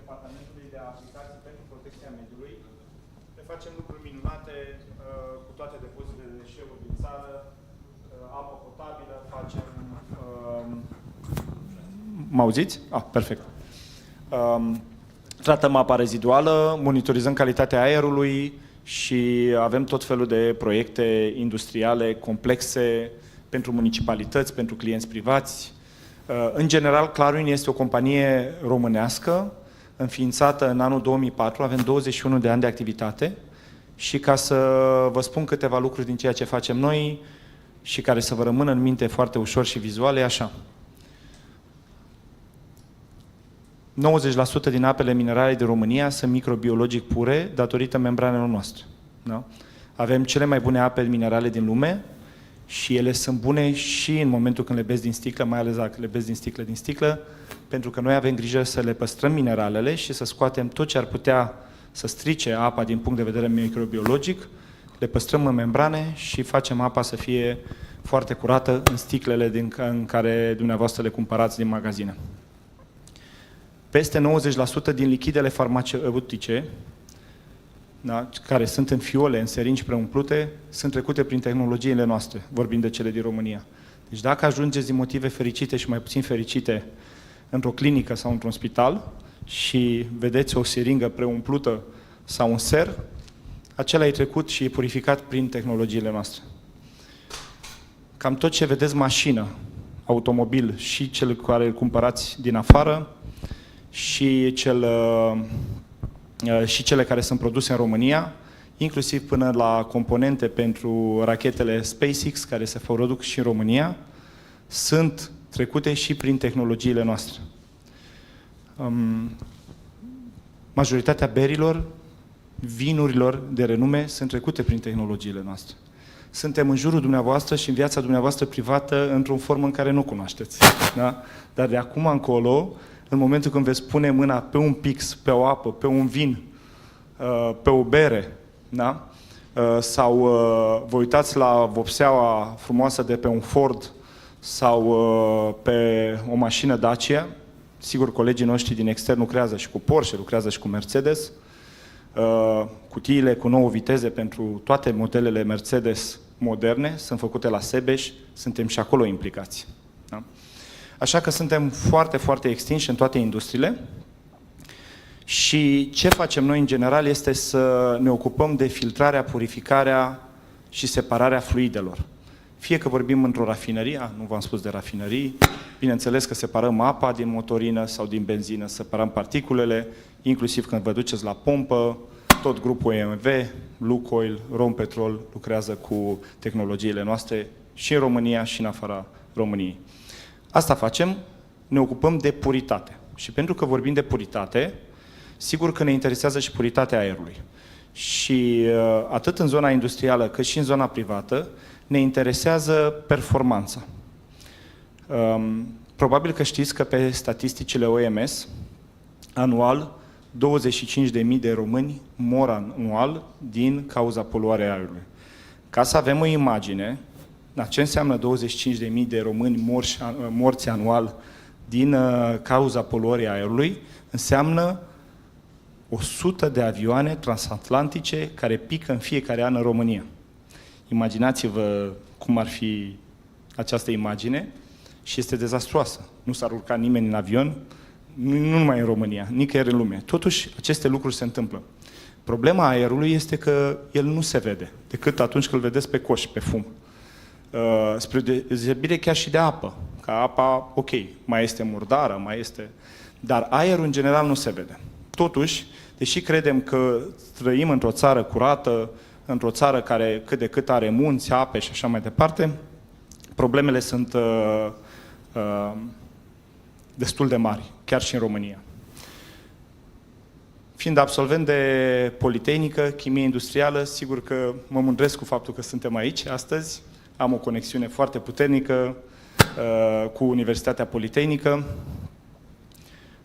Departamentului de Aplicații pentru Protecția Mediului. Ne facem lucruri minunate cu toate depozitele de deșeuri din țară, apă potabilă, facem... M-auziți? Perfect. Tratăm apa reziduală, monitorizăm calitatea aerului și avem tot felul de proiecte industriale complexe pentru municipalități, pentru clienți privați. În general, Clarion este o companie românească, înființată în anul 2004, avem 21 de ani de activitate și ca să vă spun câteva lucruri din ceea ce facem noi și care să vă rămână în minte foarte ușor și vizual, e așa. 90% din apele minerale din România sunt microbiologic pure datorită membranelor noastre. Da? Avem cele mai bune ape minerale din lume și ele sunt bune și în momentul când le bezi din sticlă, mai ales dacă le bezi din sticlă, pentru că noi avem grijă să le păstrăm mineralele și să scoatem tot ce ar putea să strice apa din punct de vedere microbiologic, le păstrăm în membrane și facem apa să fie foarte curată în sticlele în care dumneavoastră le cumpărați din magazine. Peste 90% din lichidele farmaceutice, da, care sunt în fiole, în seringi preumplute, sunt trecute prin tehnologiile noastre, vorbind de cele din România. Deci dacă ajungeți din motive fericite și mai puțin fericite într-o clinică sau într-un spital și vedeți o seringă preumplută sau un ser, acela e trecut și e purificat prin tehnologiile noastre. Cam tot ce vedeți mașină, automobil și cel care îl cumpărați din afară și cele care sunt produse în România, inclusiv până la componente pentru rachetele SpaceX, care se produc și în România, sunt trecute și prin tehnologiile noastre. Majoritatea berilor, vinurilor de renume sunt trecute prin tehnologiile noastre. Suntem în jurul dumneavoastră și în viața dumneavoastră privată într-o formă în care nu cunoașteți. Da? Dar de acum încolo, în momentul când veți pune mâna pe un pix, pe o apă, pe un vin, pe o bere, da? Sau vă uitați la vopseaua frumoasă de pe un Ford sau pe o mașină Dacia, sigur colegii noștri din extern lucrează și cu Porsche, lucrează și cu Mercedes, cutiile cu 9 viteze pentru toate modelele Mercedes moderne sunt făcute la Sebeș, suntem și acolo implicați. Da? Așa că suntem foarte, foarte extinși în toate industriile și ce facem noi în general este să ne ocupăm de filtrarea, purificarea și separarea fluidelor. Fie că vorbim într-o rafinărie, nu v-am spus de rafinării, bineînțeles că separăm apa din motorină sau din benzină, separăm particulele, inclusiv când vă duceți la pompă, tot grupul EMV, Lukoil, Rompetrol lucrează cu tehnologiile noastre și în România și în afara României. Asta facem, ne ocupăm de puritate. Și pentru că vorbim de puritate, sigur că ne interesează și puritatea aerului. Și atât în zona industrială cât și în zona privată, ne interesează performanța. Probabil că știți că pe statisticile OMS, anual, 25.000 de români mor anual din cauza poluării aerului. Ca să avem o imagine, ce înseamnă 25.000 de români morți anual din cauza poluării aerului, înseamnă 100 de avioane transatlantice care pică în fiecare an în România. Imaginați-vă cum ar fi această imagine și este dezastruoasă. Nu s-ar urca nimeni în avion, nu numai în România, nicăieri în lume. Totuși, aceste lucruri se întâmplă. Problema aerului este că el nu se vede, decât atunci când îl vedeți pe coș, pe fum. Spre deosebire chiar și de apă. Că apa, ok, mai este murdară, mai este... Dar aerul în general nu se vede. Totuși, deși credem că trăim într-o țară curată, într-o țară care cât de cât are munți, ape și așa mai departe, problemele sunt destul de mari, chiar și în România. Fiind absolvent de Politehnică, chimie industrială, sigur că mă mândresc cu faptul că suntem aici astăzi. Am o conexiune foarte puternică cu Universitatea Politehnică.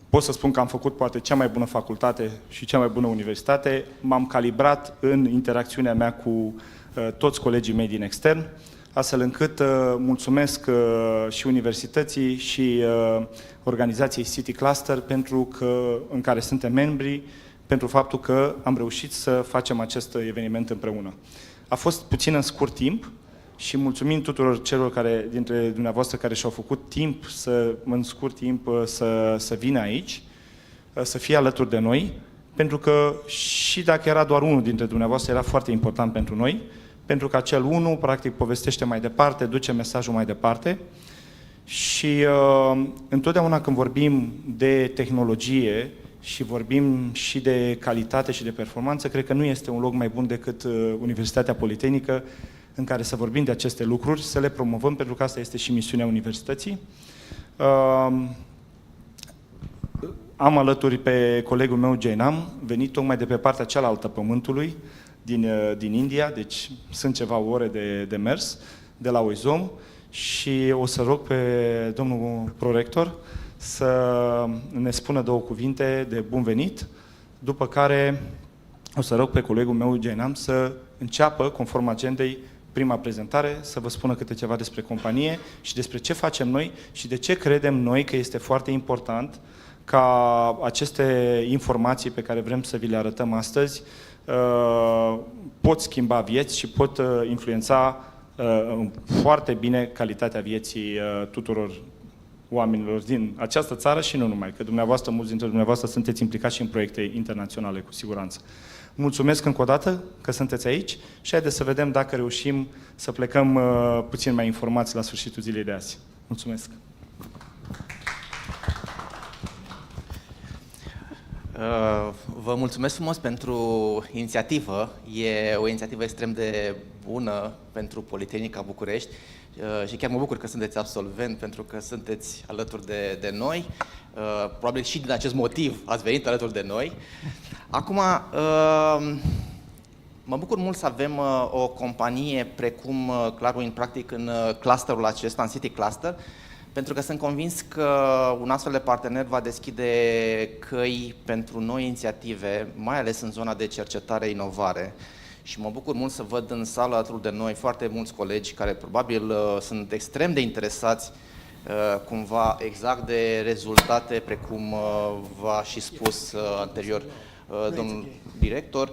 Pot să spun că am făcut poate cea mai bună facultate și cea mai bună universitate. M-am calibrat în interacțiunea mea cu toți colegii mei din extern. astfel încât mulțumesc și universității și organizației City Cluster în care suntem membri, pentru faptul că am reușit să facem acest eveniment împreună. A fost puțin în scurt timp și mulțumim tuturor celor dintre dumneavoastră care și-au făcut timp în scurt timp să vină aici, să fie alături de noi, pentru că și dacă era doar unul dintre dumneavoastră, era foarte important pentru noi, pentru că acel unul, practic, povestește mai departe, duce mesajul mai departe și întotdeauna când vorbim de tehnologie și vorbim și de calitate și de performanță, cred că nu este un loc mai bun decât Universitatea Politehnică în care să vorbim de aceste lucruri, să le promovăm, pentru că asta este și misiunea universității. Am alături pe colegul meu, Jainam, venit tocmai de pe partea cealaltă pământului, din India, deci sunt ceva ore de mers, de la Oizom, și o să rog pe domnul prorector să ne spună două cuvinte de bun venit, după care o să rog pe colegul meu, Jainam, să înceapă, conform agendei, prima prezentare, să vă spună câte ceva despre companie și despre ce facem noi și de ce credem noi că este foarte important ca aceste informații pe care vrem să vi le arătăm astăzi pot schimba vieți și pot influența foarte bine calitatea vieții tuturor oamenilor din această țară și nu numai, că mulți dintre dumneavoastră sunteți implicați și în proiecte internaționale, cu siguranță. Mulțumesc încă o dată că sunteți aici și haideți să vedem dacă reușim să plecăm puțin mai informați la sfârșitul zilei de azi. Mulțumesc! Vă mulțumesc frumos pentru inițiativă. E o inițiativă extrem de bună pentru Politehnica București și chiar mă bucur că sunteți absolvent, pentru că sunteți alături de noi. Probabil și din acest motiv ați venit alături de noi. Acum, mă bucur mult să avem o companie precum Clarwin, practic, în clusterul acesta, în City Cluster, pentru că sunt convins că un astfel de partener va deschide căi pentru noi inițiative, mai ales în zona de cercetare-inovare. Și mă bucur mult să văd în sală alături de noi foarte mulți colegi care probabil sunt extrem de interesați cumva exact de rezultate, precum v-a și spus anterior domnul director,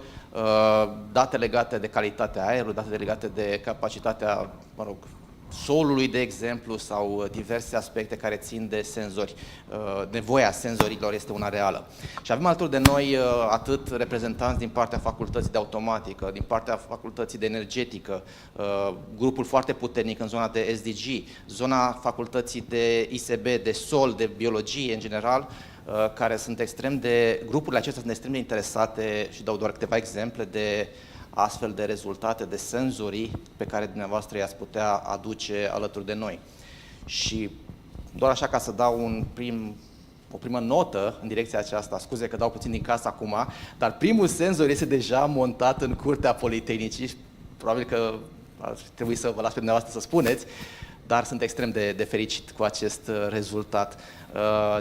date legate de calitatea aerului, date legate de capacitatea, solului, de exemplu, sau diverse aspecte care țin de senzori. Nevoia senzorilor este una reală. Și avem alături de noi atât reprezentanți din partea facultății de automatică, din partea facultății de energetică, grupul foarte puternic în zona de SDG, zona facultății de ISB, de sol, de biologie în general, care sunt grupurile acestea sunt extrem de interesate și dau doar câteva exemple de astfel de rezultate, de senzorii pe care dumneavoastră i-ați putea aduce alături de noi. Și doar așa ca să dau o primă notă în direcția aceasta, scuze că dau puțin din casă acum, dar primul senzor este deja montat în curtea Politehnicii, probabil că ar trebui să vă las pe dumneavoastră să spuneți, dar sunt extrem de fericit cu acest rezultat.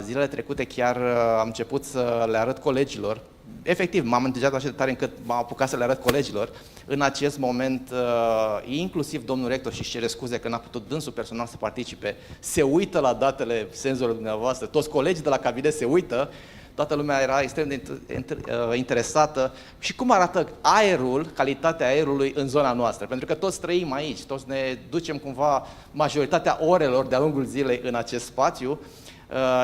Zilele trecute chiar am început să le arăt colegilor. Efectiv, m-am entuziasmat așa de tare încât m-am apucat să le arăt colegilor. În acest moment, inclusiv domnul rector, și cere scuze că n-a putut dânsul personal să participe, se uită la datele senzorilor dumneavoastră, toți colegii de la cabinet se uită, toată lumea era extrem de interesată. Și cum arată aerul, calitatea aerului în zona noastră? Pentru că toți trăim aici, toți ne ducem cumva majoritatea orelor de-a lungul zilei în acest spațiu.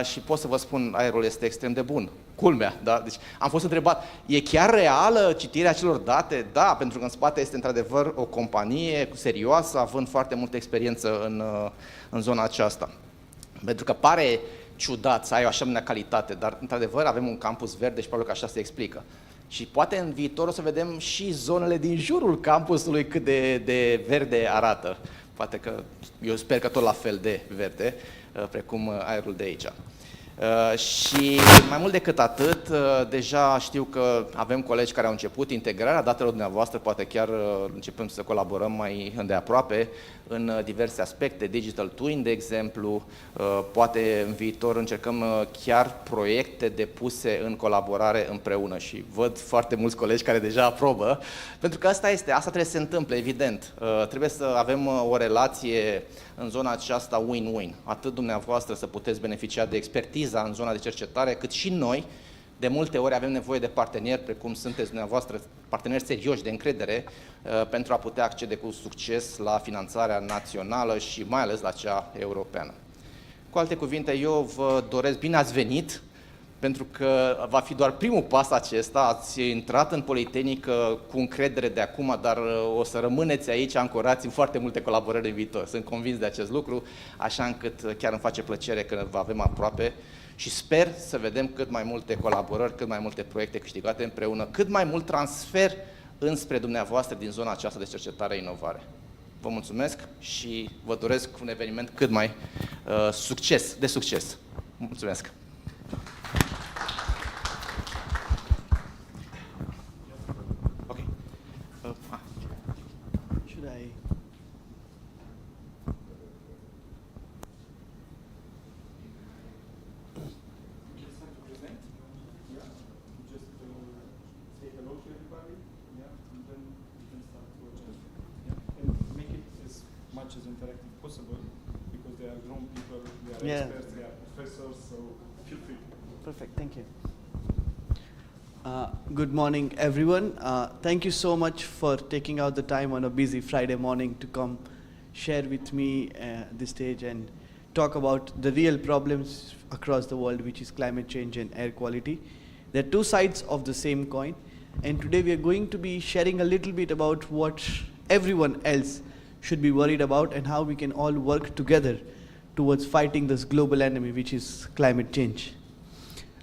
Și pot să vă spun, aerul este extrem de bun. Culmea, da? Deci am fost întrebat, e chiar reală citirea acelor date? Da, pentru că în spate este într-adevăr o companie serioasă, având foarte multă experiență în zona aceasta. Pentru că pare ciudat să ai o asemenea calitate, dar într-adevăr avem un campus verde și probabil că așa se explică. Și poate în viitor o să vedem și zonele din jurul campusului cât de verde arată. Poate că, eu sper că tot la fel de verde, precum aerul de aici. Și mai mult decât atât, deja știu că avem colegi care au început integrarea datelor dumneavoastră, poate chiar începem să colaborăm mai îndeaproape în diverse aspecte, Digital Twin, de exemplu, poate în viitor încercăm chiar proiecte depuse în colaborare împreună și văd foarte mulți colegi care deja aprobă, pentru că asta trebuie să se întâmple, evident. Trebuie să avem o relație în zona aceasta win-win, atât dumneavoastră să puteți beneficia de expertiza în zona de cercetare, cât și noi. De multe ori avem nevoie de parteneri, precum sunteți dumneavoastră, parteneri serioși de încredere, pentru a putea accede cu succes la finanțarea națională și mai ales la cea europeană. Cu alte cuvinte, eu vă doresc bine ați venit, pentru că va fi doar primul pas acesta, ați intrat în Politehnică cu încredere de acum, dar o să rămâneți aici ancorați în foarte multe colaborări în viitor. Sunt convins de acest lucru, așa încât chiar îmi face plăcere că vă avem aproape și sper să vedem cât mai multe colaborări, cât mai multe proiecte câștigate împreună, cât mai mult transfer înspre dumneavoastră din zona aceasta de cercetare-inovare. Vă mulțumesc și vă doresc un eveniment cât mai de succes. Mulțumesc! Should I? Much as interactive possible, because they are grown people, they are Yeah. experts, they are professors, so feel free. Perfect, thank you. Good morning, everyone. Thank you so much for taking out the time on a busy Friday morning to come share with me this stage and talk about the real problems across the world, which is climate change and air quality. They're two sides of the same coin, and today we are going to be sharing a little bit about what everyone else should be worried about and how we can all work together towards fighting this global enemy, which is climate change.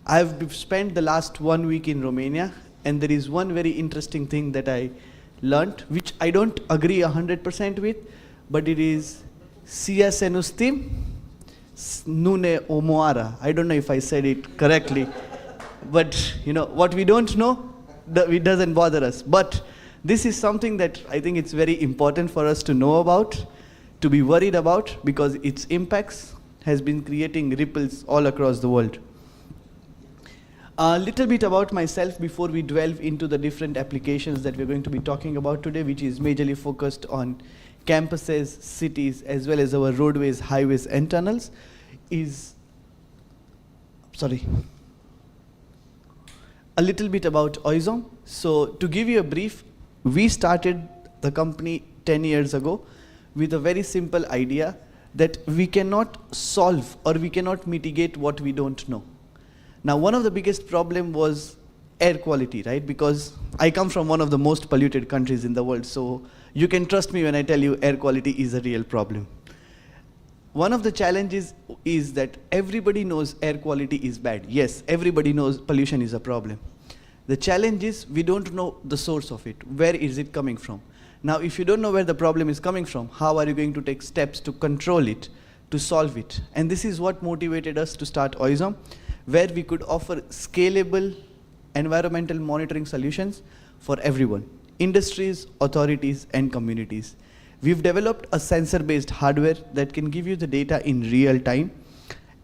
I've spent the last 1 week in Romania, and there is one very interesting thing that I learned, which I don't agree 100% with, but it is Sia se nu știm, nu ne omoară. I don't know if I said it correctly, but you know, what we don't know, it doesn't bother us. But this is something that I think it's very important for us to know about, to be worried about, because its impacts has been creating ripples all across the world. A little bit about myself before we delve into the different applications that we're going to be talking about today, which is majorly focused on campuses, cities, as well as our roadways, highways, and tunnels, a little bit about Oizom. So to give you a brief, we started the company 10 years ago with a very simple idea that we cannot solve or we cannot mitigate what we don't know. Now, one of the biggest problem was air quality, right? Because I come from one of the most polluted countries in the world, so you can trust me when I tell you air quality is a real problem. One of the challenges is that everybody knows air quality is bad. Yes, everybody knows pollution is a problem. The challenge is we don't know the source of it. Where is it coming from? Now, if you don't know where the problem is coming from, how are you going to take steps to control it, to solve it? And this is what motivated us to start Oizom, where we could offer scalable environmental monitoring solutions for everyone, industries, authorities, and communities. We've developed a sensor-based hardware that can give you the data in real time,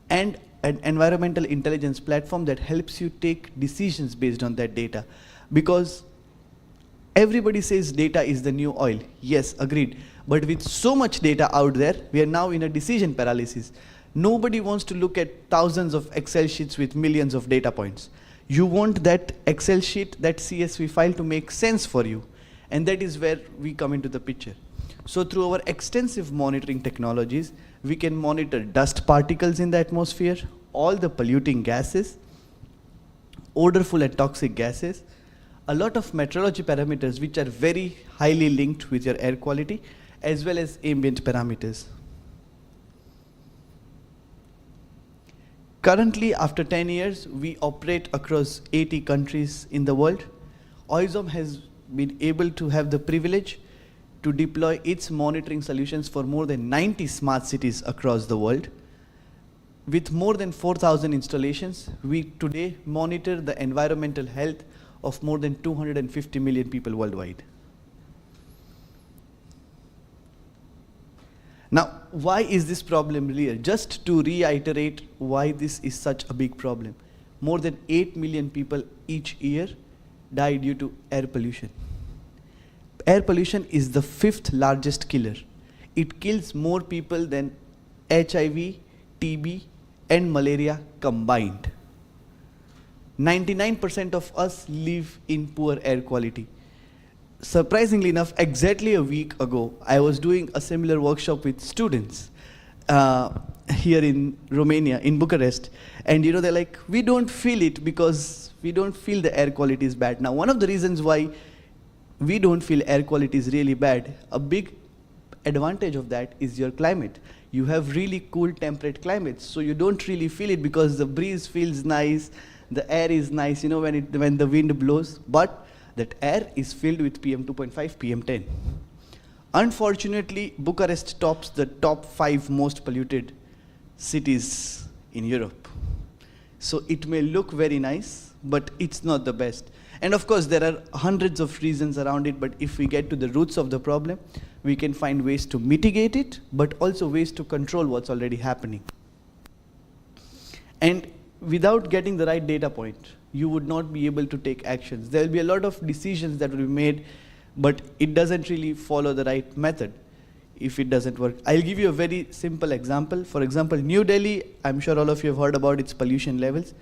and an environmental intelligence platform that helps you take decisions based on that data. Because everybody says data is the new oil. Yes, agreed. But with so much data out there, we are now in a decision paralysis. Nobody wants to look at thousands of Excel sheets with millions of data points. You want that Excel sheet, that CSV file to make sense for you. And that is where we come into the picture. So through our extensive monitoring technologies, we can monitor dust particles in the atmosphere, all the polluting gases, odorful and toxic gases, a lot of metrology parameters which are very highly linked with your air quality, as well as ambient parameters. Currently, after 10 years, we operate across 80 countries in the world. Oizom has been able to have the privilege to deploy its monitoring solutions for more than 90 smart cities across the world. with more than 4,000 installations, we today monitor the environmental health of more than 250 million people worldwide. Now, why is this problem real? Just to reiterate why this is such a big problem. More than 8 million people each year die due to air pollution. Air pollution is the 5th largest killer. It kills more people than HIV, TB, and malaria combined. 99% of us live in poor air quality. Surprisingly enough, exactly a week ago, I was doing a similar workshop with students here in Romania, in Bucharest. And you know, they're like, we don't feel it because we don't feel the air quality is bad. Now, one of the reasons why we don't feel air quality is really bad, a big advantage of that is your climate. You have really cool temperate climates, so you don't really feel it because the breeze feels nice, the air is nice, you know, when the wind blows. But that air is filled with PM 2.5, PM10. Unfortunately, Bucharest tops the top 5 most polluted cities in Europe. So it may look very nice, but it's not the best. And of course, there are hundreds of reasons around it, but if we get to the roots of the problem, we can find ways to mitigate it, but also ways to control what's already happening. And without getting the right data point, you would not be able to take actions. There will be a lot of decisions that will be made, but it doesn't really follow the right method if it doesn't work. I'll give you a very simple example. For example, New Delhi, I'm sure all of you have heard about its pollution levels.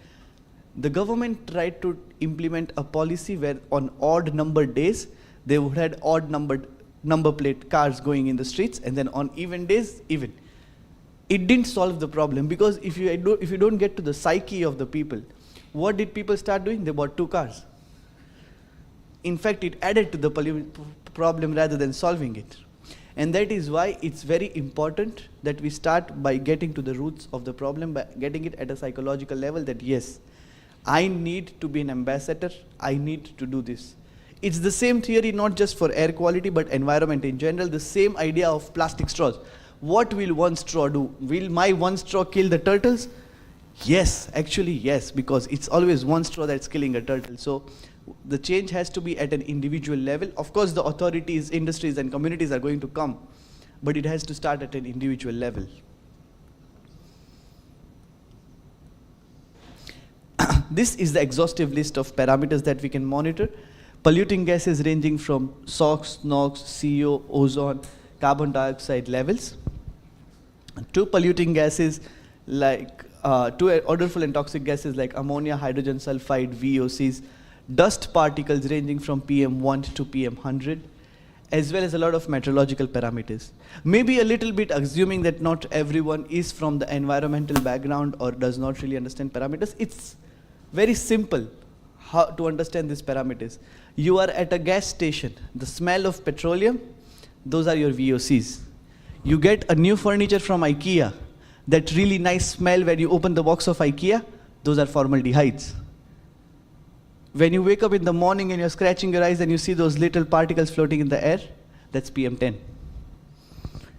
The government tried to implement a policy where on odd numbered days, they would have odd number plate cars going in the streets, and then on even days, even. It didn't solve the problem, because if you don't get to the psyche of the people, what did people start doing? They bought 2 cars. In fact, it added to the problem rather than solving it. And that is why it's very important that we start by getting to the roots of the problem, by getting it at a psychological level that yes, I need to be an ambassador, I need to do this. It's the same theory not just for air quality but environment in general, the same idea of plastic straws. What will one straw do? Will my one straw kill the turtles? Yes, actually yes, because it's always one straw that's killing a turtle. So the change has to be at an individual level. Of course, the authorities, industries, and communities are going to come, but it has to start at an individual level. This is the exhaustive list of parameters that we can monitor. Polluting gases ranging from SOx, NOx, CO, ozone, carbon dioxide levels, to polluting gases like to odorful and toxic gases like ammonia, hydrogen sulfide, VOCs, dust particles ranging from PM1 to PM100, as well as a lot of meteorological parameters. Maybe a little bit assuming that not everyone is from the environmental background or does not really understand parameters. It's very simple how to understand these parameters. You are at a gas station, the smell of petroleum, those are your VOCs. You get a new furniture from IKEA, that really nice smell when you open the box of IKEA, those are formaldehydes. When you wake up in the morning and you're scratching your eyes and you see those little particles floating in the air, that's PM10.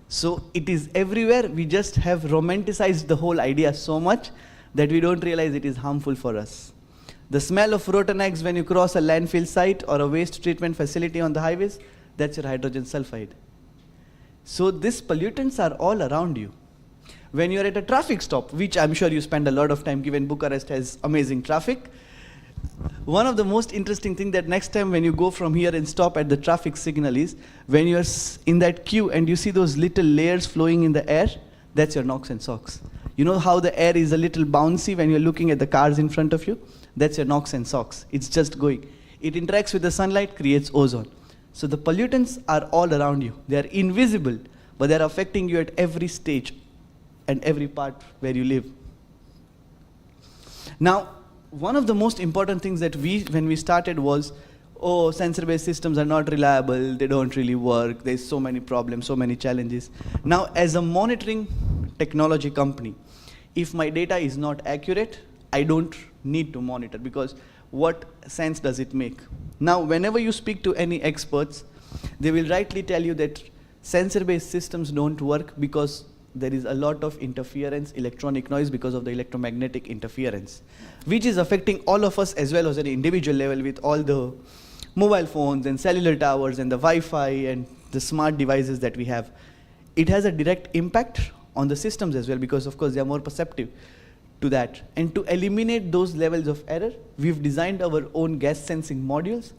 So it is everywhere. We just have romanticized the whole idea so much that we don't realize it is harmful for us. The smell of rotten eggs when you cross a landfill site or a waste treatment facility on the highways, that's your hydrogen sulfide. So these pollutants are all around you. When you're at a traffic stop, which I'm sure you spend a lot of time given Bucharest has amazing traffic, one of the most interesting things that next time when you go from here and stop at the traffic signal is when you're in that queue and you see those little layers flowing in the air, that's your NOx and SOx. You know how the air is a little bouncy when you're looking at the cars in front of you? That's your NOx and SOx. It's just going. It interacts with the sunlight, creates ozone. So the pollutants are all around you. They are invisible, but they're affecting you at every stage and every part where you live. Now, one of the most important things that when we started was, oh, sensor-based systems are not reliable, they don't really work, there's so many problems, so many challenges. Now, as a monitoring technology company, if my data is not accurate, I don't need to monitor, because what sense does it make? Now, whenever you speak to any experts, they will rightly tell you that sensor-based systems don't work because there is a lot of interference, electronic noise because of the electromagnetic interference, which is affecting all of us as well as at an individual level with all the mobile phones and cellular towers and the Wi-Fi and the smart devices that we have. It has a direct impact on the systems as well because of course they are more perceptive to that. And to eliminate those levels of error, we've designed our own gas sensing modules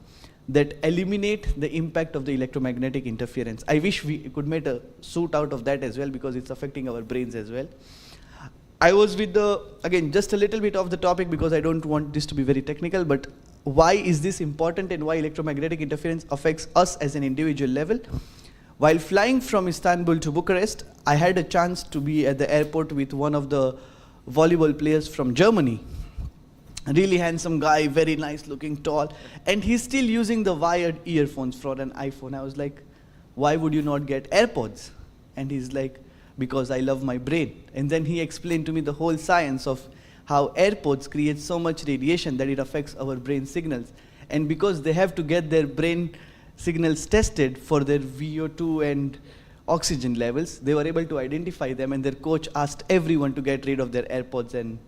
that eliminate the impact of the electromagnetic interference. I wish we could make a suit out of that as well because it's affecting our brains as well. I was with the, again, just a little bit off the topic because I don't want this to be very technical, but why is this important and why electromagnetic interference affects us as an individual level? While flying from Istanbul to Bucharest, I had a chance to be at the airport with one of the volleyball players from Germany. A really handsome guy, very nice looking, tall, and he's still using the wired earphones for an iPhone. I was like, why would you not get AirPods? And he's like, because I love my brain. And then he explained to me the whole science of how AirPods create so much radiation that it affects our brain signals. And because they have to get their brain signals tested for their VO2 and oxygen levels, they were able to identify them, and their coach asked everyone to get rid of their AirPods and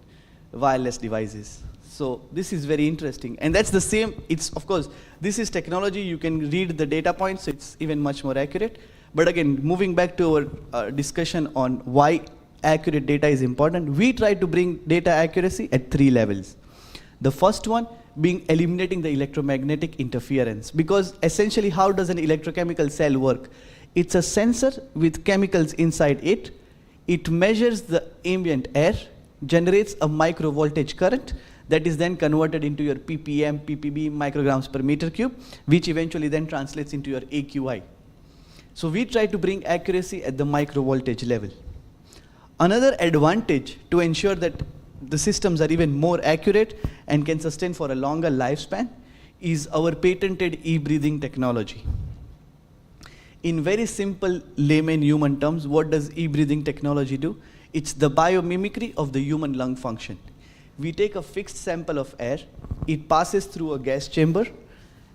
wireless devices. So this is very interesting. And that's the same, it's of course, this is technology, you can read the data points, so it's even much more accurate. But again, moving back to our discussion on why accurate data is important, we try to bring data accuracy at 3 levels. The first one being eliminating the electromagnetic interference, because essentially how does an electrochemical cell work? It's a sensor with chemicals inside it. It measures the ambient air, generates a microvoltage current that is then converted into your ppm, ppb, micrograms per meter cube, which eventually then translates into your AQI. So we try to bring accuracy at the microvoltage level. Another advantage to ensure that the systems are even more accurate and can sustain for a longer lifespan is our patented e-breathing technology. In very simple layman human terms, what does e-breathing technology do? It's the biomimicry of the human lung function. We take a fixed sample of air, it passes through a gas chamber,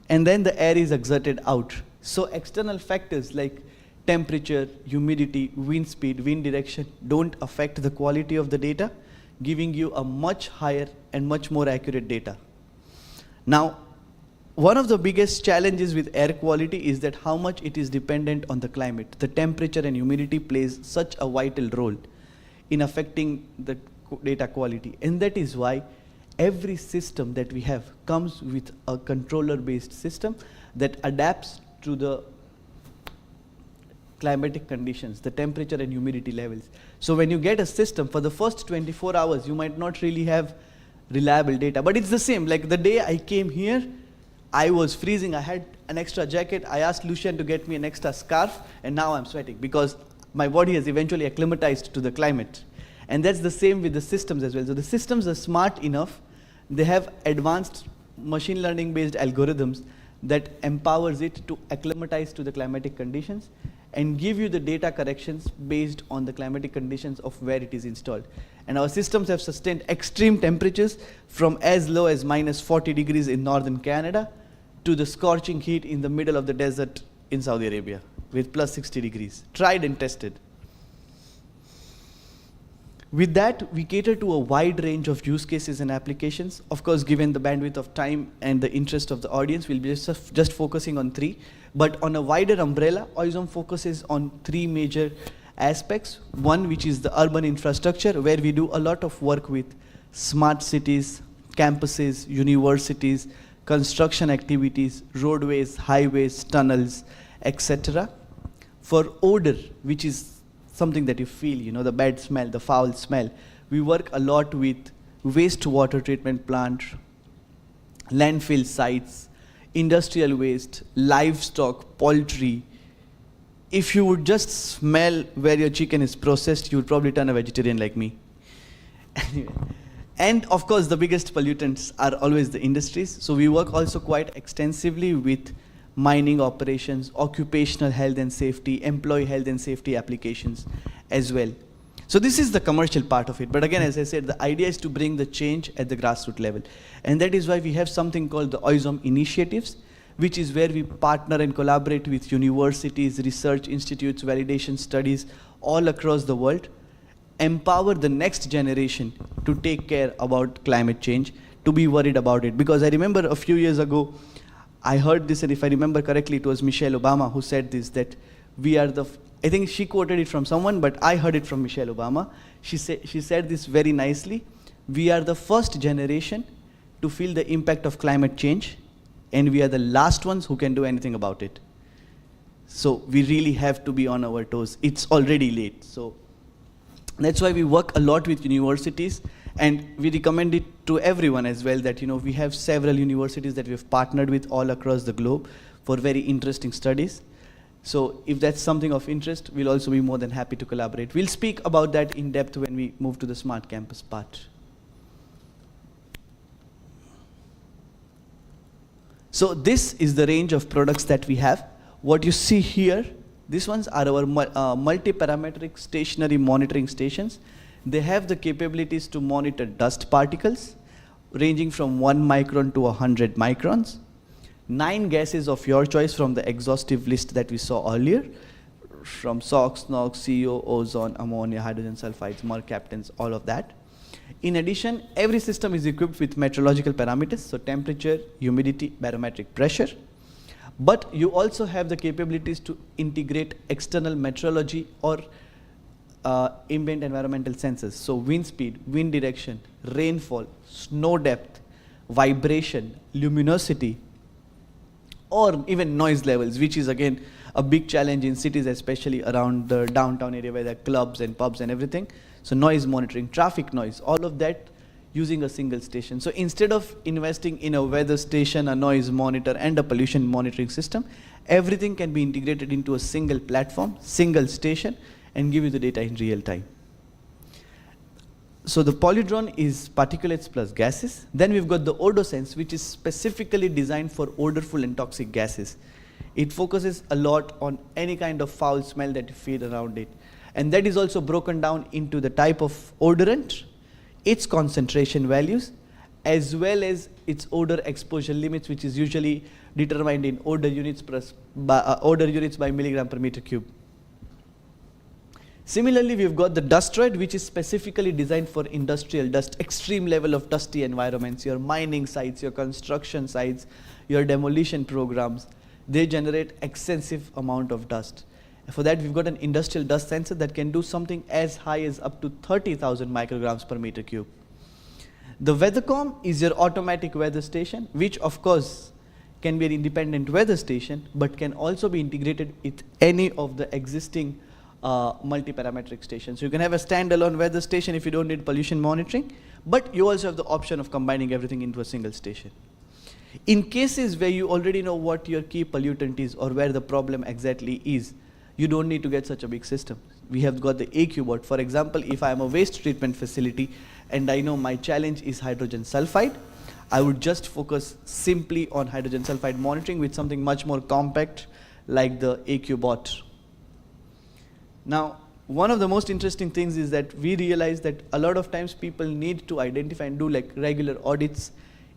and then the air is exerted out. So external factors like temperature, humidity, wind speed, wind direction don't affect the quality of the data, giving you a much higher and much more accurate data. Now, one of the biggest challenges with air quality is that how much it is dependent on the climate. The temperature and humidity plays such a vital role in affecting the data quality. And that is why every system that we have comes with a controller-based system that adapts to the climatic conditions, the temperature and humidity levels. So when you get a system, for the first 24 hours, you might not really have reliable data. But it's the same, like the day I came here, I was freezing, I had an extra jacket, I asked Lucian to get me an extra scarf, and now I'm sweating because my body has eventually acclimatized to the climate. And that's the same with the systems as well. So the systems are smart enough, they have advanced machine learning based algorithms that empowers it to acclimatize to the climatic conditions and give you the data corrections based on the climatic conditions of where it is installed. And our systems have sustained extreme temperatures from as low as -40 degrees in northern Canada to the scorching heat in the middle of the desert in Saudi Arabia with +60 degrees, tried and tested. With that, we cater to a wide range of use cases and applications. Of course, given the bandwidth of time and the interest of the audience, we'll be just focusing on 3. But on a wider umbrella, Oizom focuses on 3 major aspects. One, which is the urban infrastructure, where we do a lot of work with smart cities, campuses, universities, construction activities, roadways, highways, tunnels, etc. For odor, which is something that you feel, you know, the bad smell, the foul smell. We work a lot with wastewater treatment plant, landfill sites, industrial waste, livestock, poultry. If you would just smell where your chicken is processed, you would probably turn a vegetarian like me. Anyway. And of course, the biggest pollutants are always the industries. So we work also quite extensively with mining operations, occupational health and safety, employee health and safety applications as well. So this is the commercial part of it. But again, as I said, the idea is to bring the change at the grassroots level. And that is why we have something called the Oizom initiatives, which is where we partner and collaborate with universities, research institutes, validation studies all across the world, empower the next generation to take care about climate change, to be worried about it. Because I remember a few years ago, I heard this, and if I remember correctly, it was Michelle Obama who said this, that we are the, I think she quoted it from someone, but I heard it from Michelle Obama. She said this very nicely: we are the first generation to feel the impact of climate change, and we are the last ones who can do anything about it. So we really have to be on our toes. It's already late. So that's why we work a lot with universities, and we recommend it to everyone as well, that we have several universities that we've partnered with all across the globe for very interesting studies. So if that's something of interest, we'll also be more than happy to collaborate. We'll speak about that in depth when we move to the Smart Campus part. So this is the range of products that we have. What you see here, these ones are our multi-parametric stationary monitoring stations. They have the capabilities to monitor dust particles ranging from 1 micron to 100 microns. 9 gases of your choice from the exhaustive list that we saw earlier, from SOx, NOx, CO, ozone, ammonia, hydrogen sulfides, mercaptans, all of that. In addition, every system is equipped with meteorological parameters, so temperature, humidity, barometric pressure. But you also have the capabilities to integrate external meteorology or ambient environmental sensors. So wind speed, wind direction, rainfall, snow depth, vibration, luminosity, or even noise levels, which is again a big challenge in cities, especially around the downtown area where there are clubs and pubs and everything. So noise monitoring, traffic noise, all of that using a single station. So instead of investing in a weather station, a noise monitor, and a pollution monitoring system, everything can be integrated into a single platform, single station, and give you the data in real time. So the polydrone is particulates plus gases. Then we've got the OdoSense, which is specifically designed for odorful and toxic gases. It focuses a lot on any kind of foul smell that you feel around it. And that is also broken down into the type of odorant, its concentration values, as well as its odor exposure limits, which is usually determined in odor units by milligram per meter cube. Similarly, we've got the Dustroid, which is specifically designed for industrial dust, extreme level of dusty environments, your mining sites, your construction sites, your demolition programs. They generate extensive amount of dust. For that, we've got an industrial dust sensor that can do something as high as up to 30,000 micrograms per meter cube. The WeatherCom is your automatic weather station, which of course can be an independent weather station, but can also be integrated with any of the existing multi-parametric stations. So you can have a standalone weather station if you don't need pollution monitoring, but you also have the option of combining everything into a single station. In cases where you already know what your key pollutant is or where the problem exactly is, you don't need to get such a big system. We have got the AQ bot. For example, if I am a waste treatment facility and I know my challenge is hydrogen sulfide, I would just focus simply on hydrogen sulfide monitoring with something much more compact like the AQ bot. Now, one of the most interesting things is that we realize that a lot of times people need to identify and do like regular audits,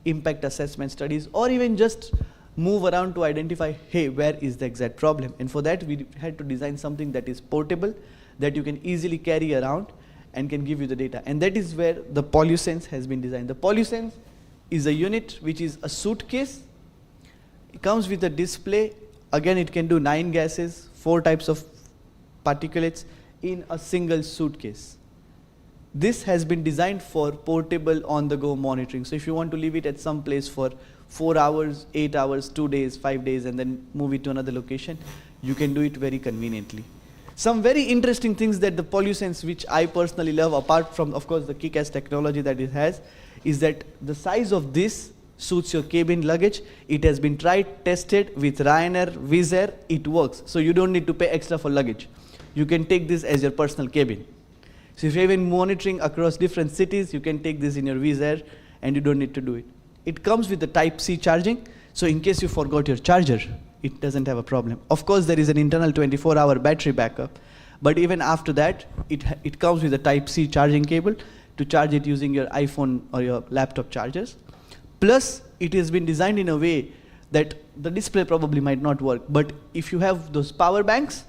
impact assessment studies, or even just move around to identify, hey, where is the exact problem? And for that, we had to design something that is portable, that you can easily carry around and can give you the data. And that is where the PolluSense has been designed. The PolluSense is a unit which is a suitcase. It comes with a display. Again, it can do 9 gases, 4 types of particulates in a single suitcase. This has been designed for portable on-the-go monitoring. So if you want to leave it at some place for 4 hours, 8 hours, 2 days, 5 days, and then move it to another location, you can do it very conveniently. Some very interesting things that the PolluSense, which I personally love, apart from, of course, the kick-ass technology that it has, is that the size of this suits your cabin luggage. It has been tried, tested with Ryanair, Wizz Air. It works. So you don't need to pay extra for luggage. You can take this as your personal cabin. So if you're even monitoring across different cities, you can take this in your Wizz Air and you don't need to do it. It comes with the Type-C charging. So in case you forgot your charger, it doesn't have a problem. Of course, there is an internal 24-hour battery backup. But even after that, it comes with a Type-C charging cable to charge it using your iPhone or your laptop chargers. Plus, it has been designed in a way that the display probably might not work, but if you have those power banks,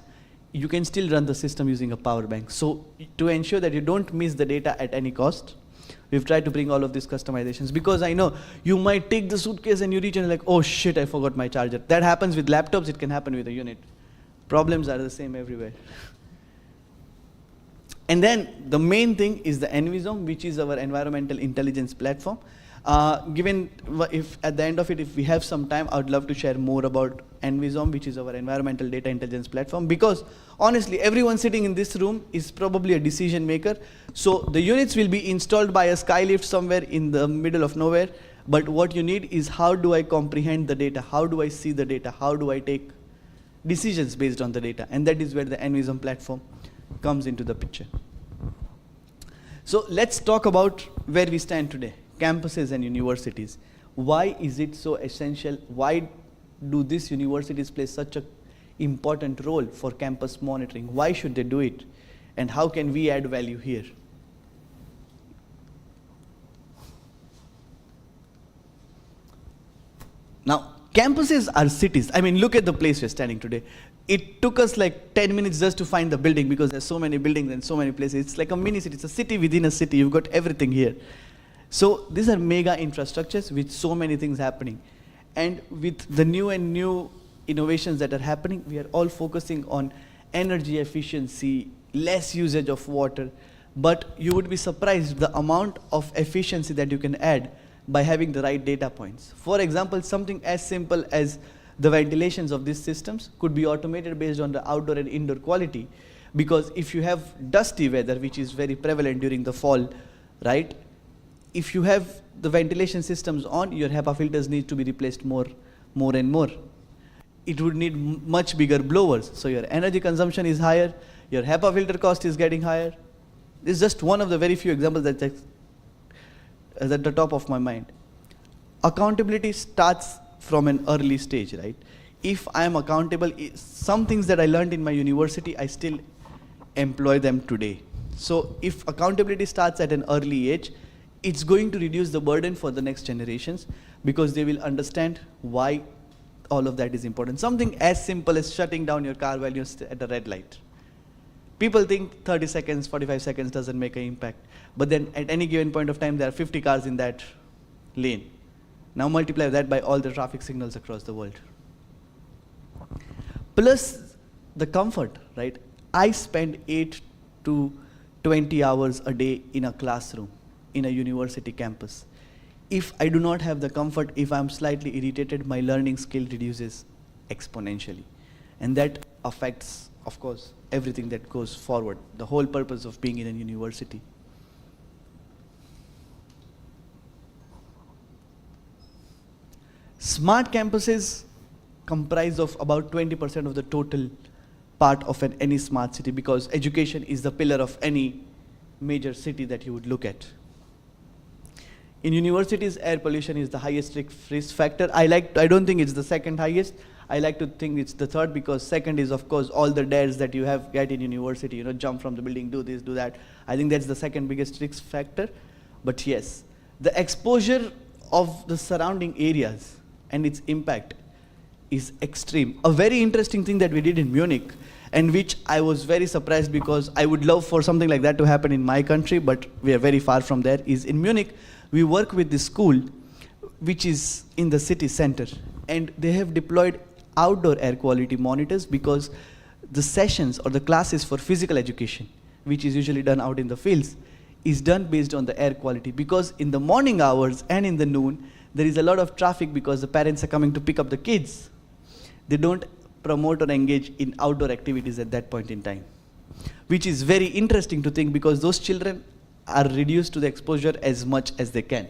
you can still run the system using a power bank. So to ensure that you don't miss the data at any cost, we've tried to bring all of these customizations, because I know you might take the suitcase and you reach and like, oh shit, I forgot my charger. That happens with laptops, it can happen with a unit. Problems are the same everywhere. And then the main thing is the Envisome, which is our environmental intelligence platform. Given if at the end of it, if we have some time, I would love to share more about Envisome, which is our environmental data intelligence platform, because honestly, everyone sitting in this room is probably a decision maker. So the units will be installed by a skylift somewhere in the middle of nowhere, but what you need is, how do I comprehend the data? How do I see the data? How do I take decisions based on the data? And that is where the Envisome platform comes into the picture. So let's talk about where we stand today. Campuses and universities. Why is it so essential? Why do these universities play such an important role for campus monitoring? Why should they do it? And how can we add value here? Now, campuses are cities. I mean, look at the place we're standing today. It took us like 10 minutes just to find the building, because there's so many buildings and so many places. It's like a mini city. It's a city within a city. You've got everything here. So these are mega infrastructures with so many things happening. And with the new innovations that are happening, we are all focusing on energy efficiency, less usage of water. But you would be surprised the amount of efficiency that you can add by having the right data points. For example, something as simple as the ventilations of these systems could be automated based on the outdoor and indoor quality. Because if you have dusty weather, which is very prevalent during the fall, right? If you have the ventilation systems on, your HEPA filters need to be replaced more and more. It would need much bigger blowers. So your energy consumption is higher, your HEPA filter cost is getting higher. This is just one of the very few examples that's at the top of my mind. Accountability starts from an early stage, right? If I am accountable, some things that I learned in my university, I still employ them today. So if accountability starts at an early age, it's going to reduce the burden for the next generations, because they will understand why all of that is important. Something as simple as shutting down your car while you're at a red light. People think 30 seconds, 45 seconds doesn't make an impact. But then at any given point of time, there are 50 cars in that lane. Now multiply that by all the traffic signals across the world. Plus the comfort, right? I spend 8 to 20 hours a day in a classroom, in a university campus. If I do not have the comfort, if I'm slightly irritated, my learning skill reduces exponentially. And that affects, of course, everything that goes forward, the whole purpose of being in a university. Smart campuses comprise of about 20% of the total part of any smart city, because education is the pillar of any major city that you would look at. In universities, air pollution is the highest risk factor. I don't think it's the second highest. I like to think it's the third, because second is, of course, all the dares that you get in university, jump from the building, do this, do that. I think that's the second biggest risk factor. But yes, the exposure of the surrounding areas and its impact is extreme. A very interesting thing that we did in Munich, and which I was very surprised, because I would love for something like that to happen in my country, but we are very far from there, is in Munich, we work with this school, which is in the city center, and they have deployed outdoor air quality monitors, because the sessions or the classes for physical education, which is usually done out in the fields, is done based on the air quality, because in the morning hours and in the noon, there is a lot of traffic because the parents are coming to pick up the kids. They don't promote or engage in outdoor activities at that point in time, which is very interesting to think, because those children are reduced to the exposure as much as they can.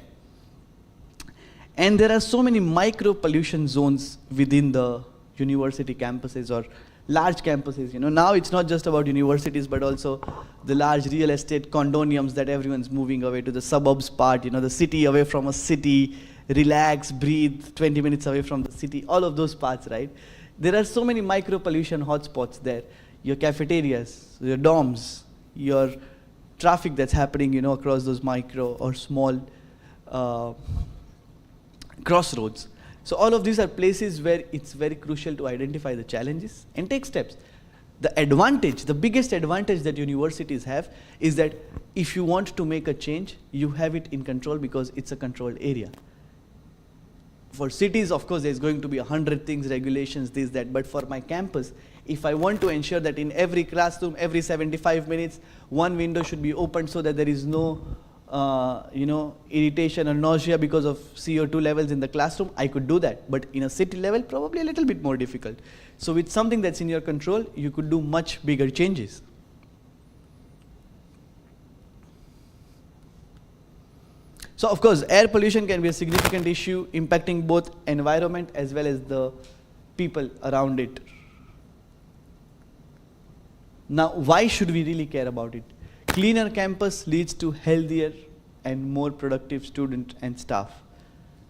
And there are so many micro pollution zones within the university campuses or large campuses. Now it's not just about universities, but also the large real estate condominiums that everyone's moving away to the suburbs part, the city away from a city, relax, breathe, 20 minutes away from the city, all of those parts, right? There are so many micro pollution hotspots there. Your cafeterias, your dorms, your traffic that's happening, across those micro or small crossroads. So all of these are places where it's very crucial to identify the challenges and take steps. The advantage, the biggest advantage that universities have is that if you want to make a change, you have it in control because it's a controlled area. For cities, of course, there's going to be 100 things, regulations, this, that. But for my campus, if I want to ensure that in every classroom, every 75 minutes, one window should be opened so that there is no irritation or nausea because of CO2 levels in the classroom, I could do that. But in a city level, probably a little bit more difficult. So with something that's in your control, you could do much bigger changes. So of course, air pollution can be a significant issue impacting both environment as well as the people around it. Now, why should we really care about it? Cleaner campus leads to healthier and more productive student and staff,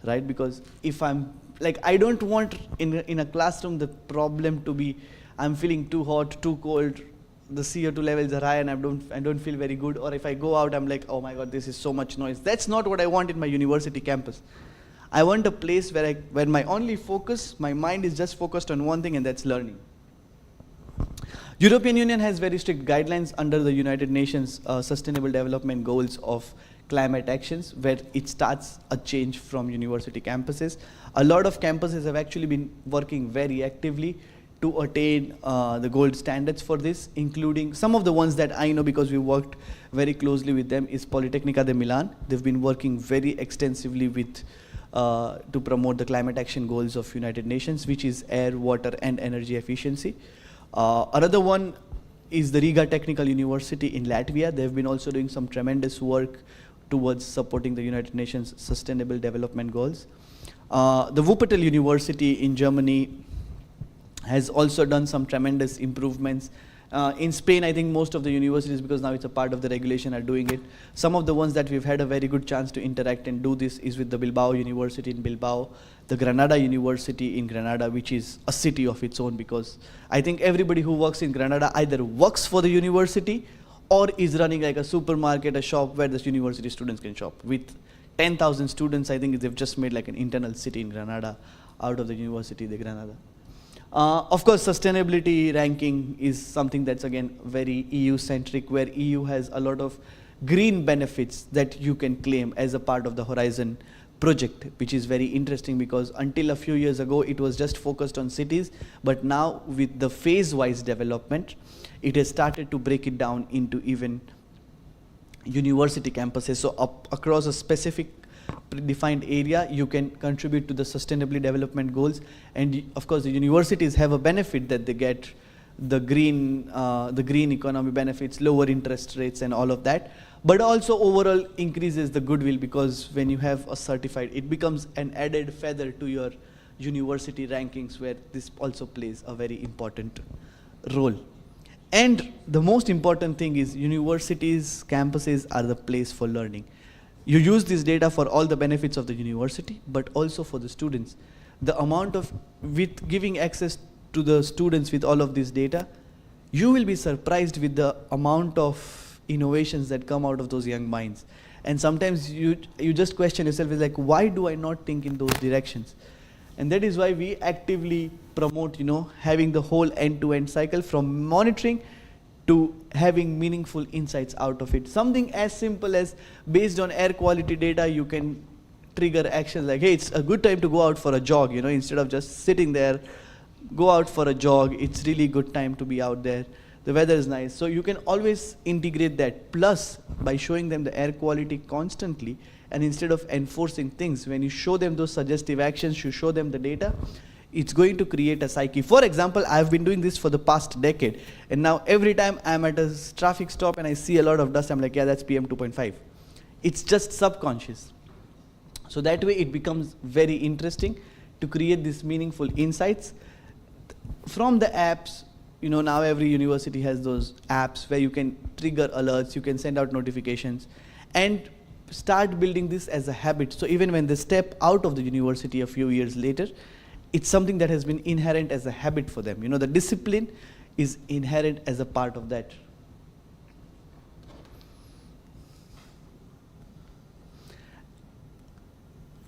right? Because if I'm, like, I don't want in a classroom the problem to be, I'm feeling too hot, too cold, the CO2 levels are high and I don't feel very good, or if I go out, I'm like, oh my God, this is so much noise. That's not what I want in my university campus. I want a place where my only focus, my mind is just focused on one thing, and that's learning. European Union has very strict guidelines under the United Nations Sustainable Development Goals of climate actions, where it starts a change from university campuses. A lot of campuses have actually been working very actively to attain the gold standards for this, including some of the ones that I know because we worked very closely with them is Politecnica de Milan. They've been working very extensively with to promote the climate action goals of United Nations, which is air, water, and energy efficiency. Another one is the Riga Technical University in Latvia. They've been also doing some tremendous work towards supporting the United Nations Sustainable Development Goals. The Wuppertal University in Germany has also done some tremendous improvements. In Spain, I think most of the universities, because now it's a part of the regulation, are doing it. Some of the ones that we've had a very good chance to interact and do this is with the Bilbao University in Bilbao, the Granada University in Granada, which is a city of its own, because I think everybody who works in Granada either works for the university or is running like a supermarket, a shop where the university students can shop. With 10,000 students, I think they've just made like an internal city in Granada out of the University de Granada. Of course, sustainability ranking is something that's again very EU-centric, where EU has a lot of green benefits that you can claim as a part of the Horizon project, which is very interesting because until a few years ago it was just focused on cities, but now with the phase-wise development, it has started to break it down into even university campuses. So across a specific predefined area, you can contribute to the sustainability development goals, and of course the universities have a benefit that they get the green economy benefits, lower interest rates and all of that, but also overall increases the goodwill, because when you have a certified, it becomes an added feather to your university rankings, where this also plays a very important role. And the most important thing is universities, campuses are the place for learning. You use this data for all the benefits of the university, but also for the students. The amount of, with giving access to the students with all of this data, you will be surprised with the amount of innovations that come out of those young minds. And sometimes you just question yourself, is like, why do I not think in those directions? And that is why we actively promote, having the whole end-to-end cycle from monitoring to having meaningful insights out of it. Something as simple as, based on air quality data, you can trigger actions like, hey, it's a good time to go out for a jog, instead of just sitting there, go out for a jog. It's really good time to be out there. The weather is nice. So you can always integrate that. Plus, by showing them the air quality constantly, and instead of enforcing things, when you show them those suggestive actions, you show them the data, it's going to create a psyche. For example, I've been doing this for the past decade, and now every time I'm at a traffic stop and I see a lot of dust, I'm like, yeah, that's PM 2.5. It's just subconscious. So that way it becomes very interesting to create these meaningful insights. From the apps, now every university has those apps where you can trigger alerts, you can send out notifications, and start building this as a habit. So even when they step out of the university a few years later, it's something that has been inherent as a habit for them. The discipline is inherent as a part of that.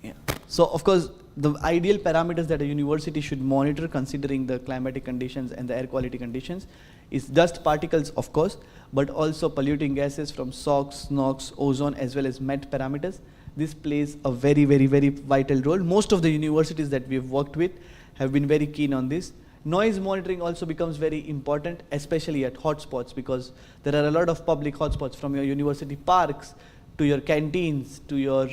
Yeah. So of course, the ideal parameters that a university should monitor considering the climatic conditions and the air quality conditions is dust particles, of course, but also polluting gases from SOx, NOx, ozone, as well as MET parameters. This plays a very, very, very vital role. Most of the universities that we have worked with have been very keen on this. Noise monitoring also becomes very important, especially at hotspots, because there are a lot of public hotspots from your university parks to your canteens to your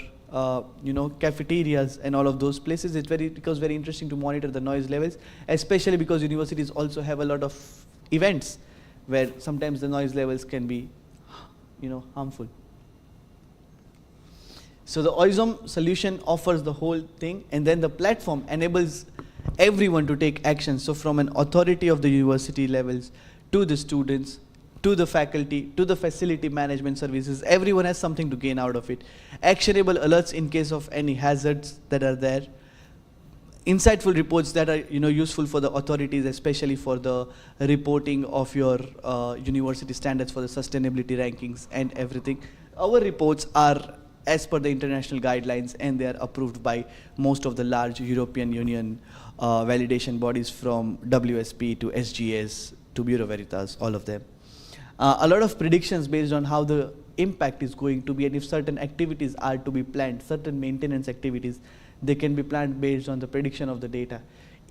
cafeterias and all of those places. It becomes very interesting to monitor the noise levels, especially because universities also have a lot of events where sometimes the noise levels can be harmful. So the OISOM solution offers the whole thing, and then the platform enables everyone to take action. So from an authority of the university levels to the students, to the faculty, to the facility management services, everyone has something to gain out of it. Actionable alerts in case of any hazards that are there. Insightful reports that are useful for the authorities, especially for the reporting of your university standards for the sustainability rankings and everything. Our reports are as per the international guidelines, and they are approved by most of the large European Union validation bodies, from WSP to SGS to Bureau Veritas, all of them. A lot of predictions based on how the impact is going to be, and if certain activities are to be planned, certain maintenance activities, they can be planned based on the prediction of the data.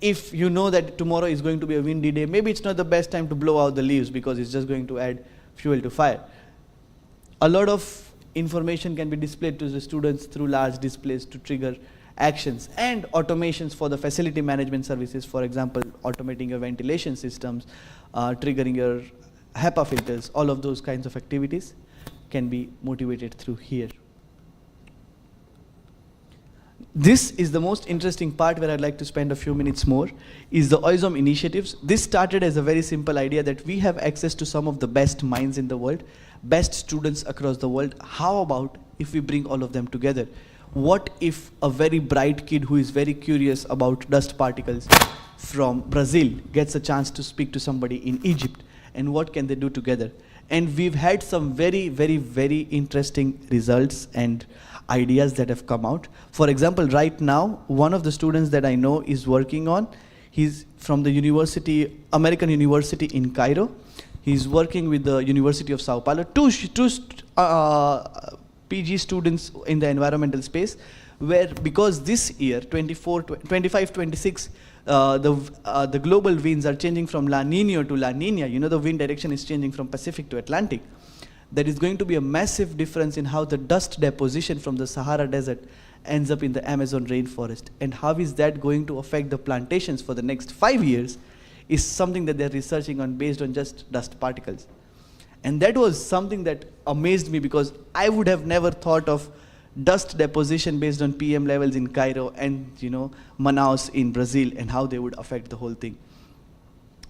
If you know that tomorrow is going to be a windy day, maybe it's not the best time to blow out the leaves because it's just going to add fuel to fire. A lot of information can be displayed to the students through large displays to trigger actions, and automations for the facility management services, for example, automating your ventilation systems, triggering your HEPA filters, all of those kinds of activities can be motivated through here. This is the most interesting part where I'd like to spend a few minutes more, is the OISOM initiatives. This started as a very simple idea that we have access to some of the best minds in the world, best students across the world. How about if we bring all of them together? What if a very bright kid who is very curious about dust particles from Brazil gets a chance to speak to somebody in Egypt, and what can they do together? And we've had some very, very, very interesting results and ideas that have come out. For example, right now, one of the students that I know is working on, he's from the university, American University in Cairo. He's working with the University of Sao Paulo, two PG students in the environmental space, where because this year, 25-26, the global winds are changing from La Nina to La Nina. The wind direction is changing from Pacific to Atlantic. There is going to be a massive difference in how the dust deposition from the Sahara Desert ends up in the Amazon rainforest. And how is that going to affect the plantations for the next 5 years is something that they're researching on based on just dust particles. And that was something that amazed me, because I would have never thought of dust deposition based on PM levels in Cairo and Manaus in Brazil, and how they would affect the whole thing.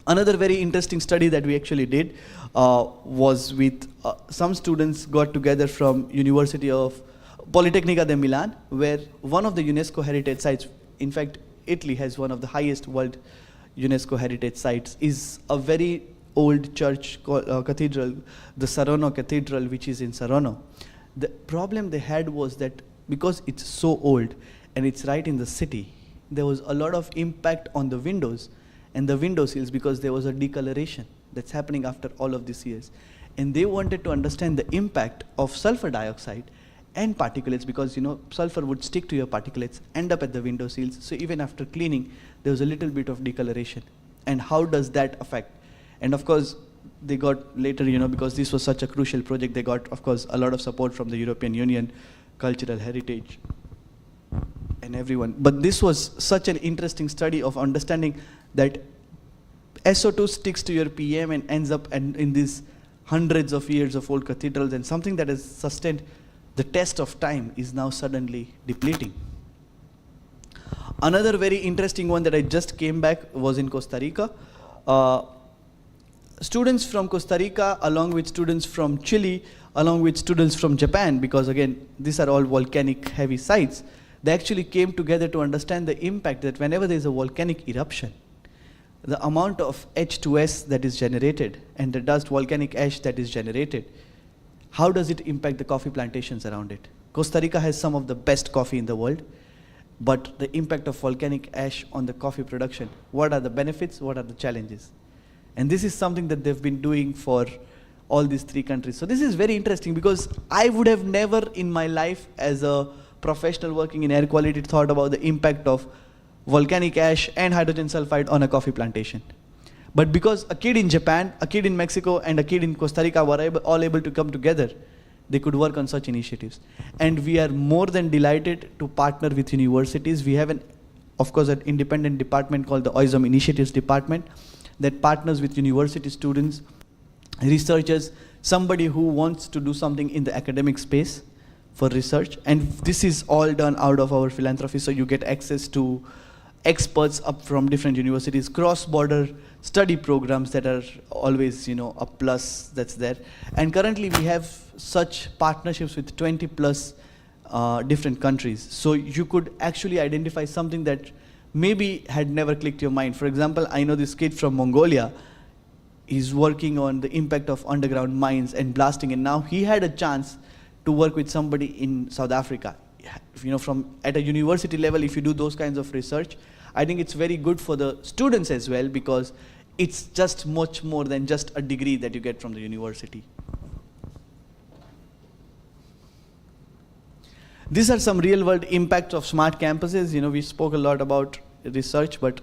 Another very interesting study that we actually did was with some students got together from University of Politehnica de Milan, where one of the UNESCO heritage sites, in fact, Italy has one of the highest world UNESCO heritage sites, is a very old church cathedral, the Saronno Cathedral, which is in Saronno. The problem they had was that because it's so old and it's right in the city, there was a lot of impact on the windows and the window sills, because there was a decoloration that's happening after all of these years. And they wanted to understand the impact of sulfur dioxide and particulates, because sulfur would stick to your particulates, end up at the window sills. So even after cleaning, there was a little bit of decoloration. And how does that affect? And of course, they got later, because this was such a crucial project, they got, of course, a lot of support from the European Union, cultural heritage, and everyone. But this was such an interesting study of understanding that SO2 sticks to your PM and ends up in these hundreds of years of old cathedrals, and something that has sustained the test of time is now suddenly depleting. Another very interesting one that I just came back was in Costa Rica. Students from Costa Rica, along with students from Chile, along with students from Japan, because again, these are all volcanic heavy sites, they actually came together to understand the impact that whenever there is a volcanic eruption, the amount of H2S that is generated and the dust volcanic ash that is generated, how does it impact the coffee plantations around it? Costa Rica has some of the best coffee in the world. but the impact of volcanic ash on the coffee production. What are the benefits? What are the challenges? And this is something that they've been doing for all these 3 countries. So this is very interesting because I would have never in my life as a professional working in air quality thought about the impact of volcanic ash and hydrogen sulfide on a coffee plantation. But because a kid in Japan, a kid in Mexico, and a kid in Costa Rica were all able to come together, they could work on such initiatives. And we are more than delighted to partner with universities. We have, of course, an independent department called the OISOM Initiatives Department that partners with university students, researchers, somebody who wants to do something in the academic space for research. And this is all done out of our philanthropy, so you get access to experts up from different universities, cross-border study programs that are always, a plus that's there. And currently we have such partnerships with 20 plus different countries. So you could actually identify something that maybe had never clicked your mind. For example, I know this kid from Mongolia. He's working on the impact of underground mines and blasting, and now he had a chance to work with somebody in South Africa. From at a university level, if you do those kinds of research, I think it's very good for the students as well, because it's just much more than just a degree that you get from the university. These are some real-world impacts of smart campuses. We spoke a lot about research, but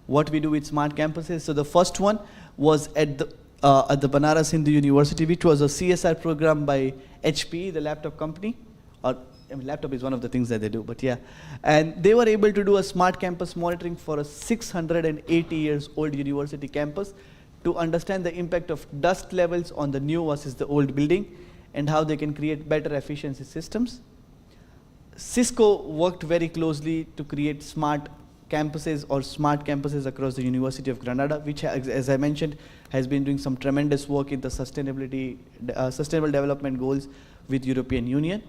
what we do with smart campuses. So the first one was at the Banaras Hindu University, which was a CSR program by HP, the laptop company. Laptop is one of the things that they do, but yeah. And they were able to do a smart campus monitoring for a 680 years old university campus to understand the impact of dust levels on the new versus the old building and how they can create better efficiency systems. Cisco worked very closely to create smart campuses across the University of Granada, which, as I mentioned, has been doing some tremendous work in the sustainable development goals with European Union.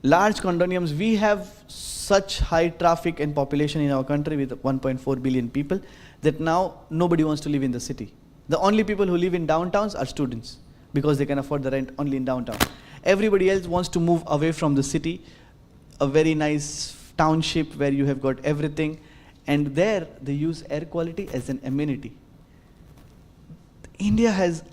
Large condominiums, we have such high traffic and population in our country with 1.4 billion people that now nobody wants to live in the city. The only people who live in downtowns are students because they can afford the rent only in downtown. Everybody else wants to move away from the city, a very nice township where you have got everything, and there they use air quality as an amenity. India has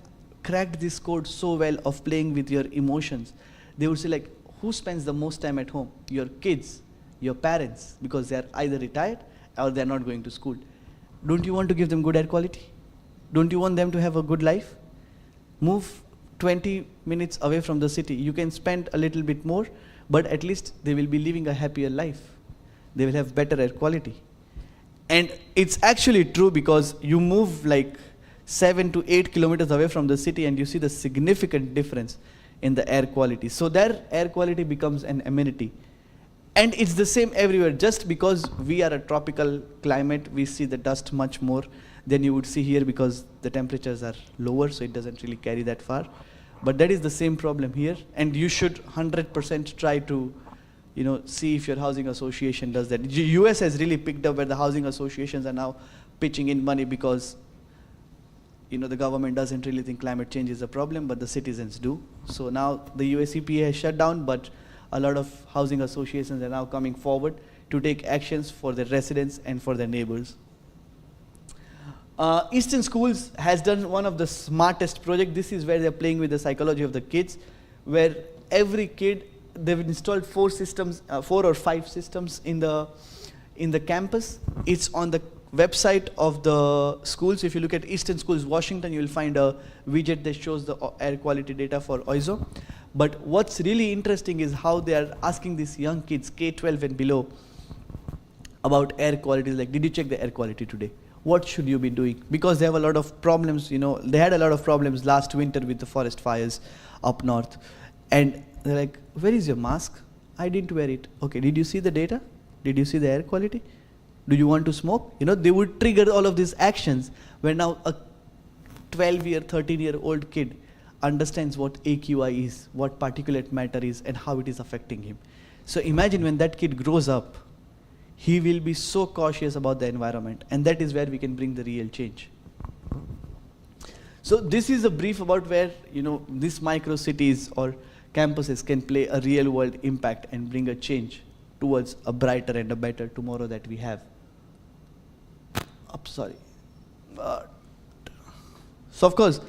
cracked this code so well of playing with your emotions. They would say, like, who spends the most time at home? Your kids, your parents, because they are either retired or they are not going to school. Don't you want to give them good air quality? Don't you want them to have a good life? Move 20 minutes away from the city. You can spend a little bit more, but at least they will be living a happier life. They will have better air quality. And it's actually true, because you move like 7 to 8 kilometers away from the city and you see the significant difference in the air quality. So their air quality becomes an amenity. And it's the same everywhere. Just because we are a tropical climate, we see the dust much more than you would see here, because the temperatures are lower, so it doesn't really carry that far. But that is the same problem here, and you should 100% try to see if your housing association does that. The US has really picked up where the housing associations are now pitching in money, because the government doesn't really think climate change is a problem, but the citizens do. So now the US EPA has shut down, but a lot of housing associations are now coming forward to take actions for their residents and for their neighbors. Eastern Schools has done one of the smartest projects. This is where they're playing with the psychology of the kids, where every kid, they've installed 4 or 5 systems in the campus. It's on the website of the schools. If you look at Eastern Schools Washington, you'll find a widget that shows the air quality data for OISO. But what's really interesting is how they are asking these young kids, K-12 and below, about air quality. Like, did you check the air quality today? What should you be doing? Because they have a lot of problems, they had a lot of problems last winter with the forest fires up north. And they're like, where is your mask? I didn't wear it. Okay, did you see the data? Did you see the air quality? Do you want to smoke? They would trigger all of these actions where now a 12-year, 13-year-old kid understands what AQI is, what particulate matter is, and how it is affecting him. So imagine when that kid grows up, he will be so cautious about the environment, and that is where we can bring the real change. So this is a brief about where these micro cities or campuses can play a real world impact and bring a change towards a brighter and a better tomorrow that we have. Sorry. So of course,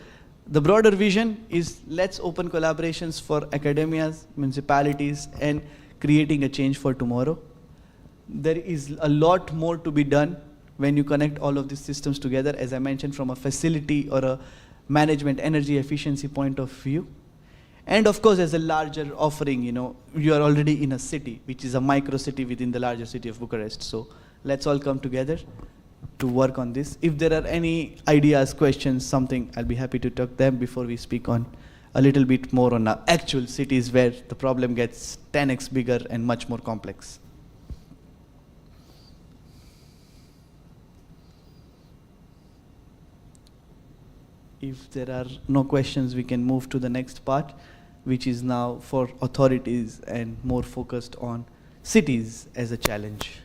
the broader vision is let's open collaborations for academias, municipalities, and creating a change for tomorrow. There is a lot more to be done when you connect all of these systems together, as I mentioned, from a facility or a management energy efficiency point of view. And of course, as a larger offering, you are already in a city, which is a micro city within the larger city of Bucharest. So let's all come together to work on this. If there are any ideas, questions, something, I'll be happy to talk them before we speak on a little bit more on our actual cities where the problem gets 10x bigger and much more complex. If there are no questions, we can move to the next part, which is now for authorities and more focused on cities as a challenge.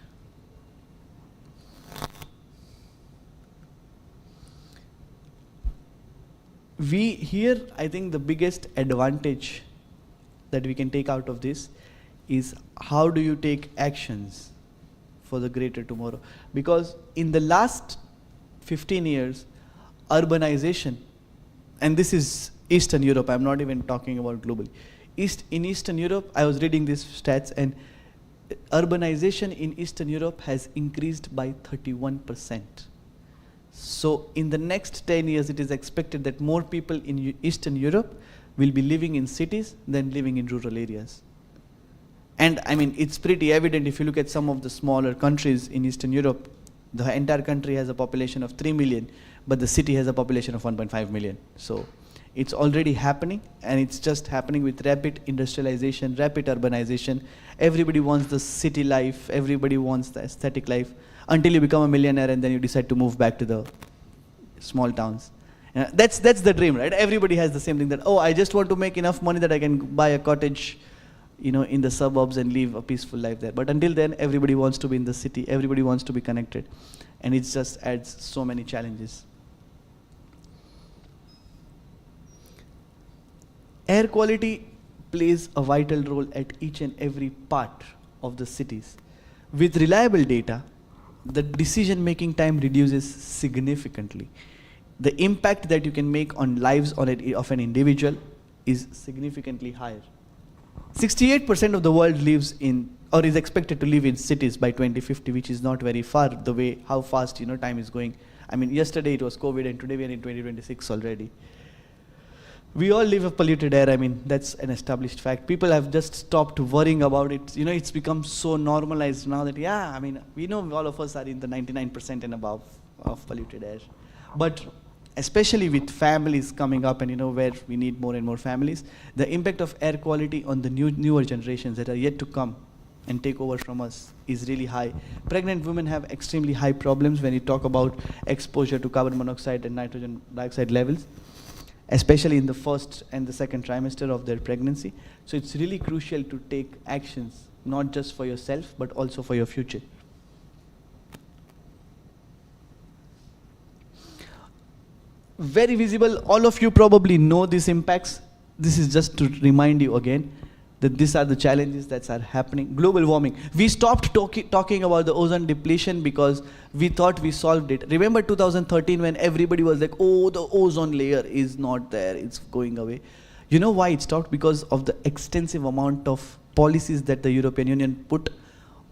I think the biggest advantage that we can take out of this is how do you take actions for the greater tomorrow? Because in the last 15 years, urbanization, and this is Eastern Europe, I'm not even talking about globally. In Eastern Europe, I was reading these stats, and urbanization in Eastern Europe has increased by 31%. So in the next 10 years, it is expected that more people in Eastern Europe will be living in cities than living in rural areas. And I mean, it's pretty evident if you look at some of the smaller countries in Eastern Europe. The entire country has a population of 3 million, but the city has a population of 1.5 million. So it's already happening, and it's just happening with rapid industrialization, rapid urbanization. Everybody wants the city life, everybody wants the aesthetic life, until you become a millionaire and then you decide to move back to the small towns. That's the dream, right? Everybody has the same thing that, oh, I just want to make enough money that I can buy a cottage, in the suburbs and live a peaceful life there. But until then, everybody wants to be in the city, everybody wants to be connected. And it just adds so many challenges. Air quality plays a vital role at each and every part of the cities. With reliable data, the decision-making time reduces significantly. The impact that you can make on lives of an individual is significantly higher. 68% of the world lives in, or is expected to live in cities by 2050, which is not very far, the way how fast time is going. I mean, yesterday it was COVID, and today we are in 2026 already. We all live a polluted air. I mean, that's an established fact. People have just stopped worrying about it. It's become so normalized now that, we know all of us are in the 99% and above of polluted air. But especially with families coming up and, where we need more and more families, the impact of air quality on the newer generations that are yet to come and take over from us is really high. Pregnant women have extremely high problems when you talk about exposure to carbon monoxide and nitrogen dioxide levels, especially in the first and the second trimester of their pregnancy. So it's really crucial to take actions, not just for yourself, but also for your future. Very visible, all of you probably know these impacts. This is just to remind you again that these are the challenges that are happening. Global warming. We stopped talking about the ozone depletion because we thought we solved it. Remember 2013 when everybody was like, oh, the ozone layer is not there, it's going away. You know why it stopped? Because of the extensive amount of policies that the European Union put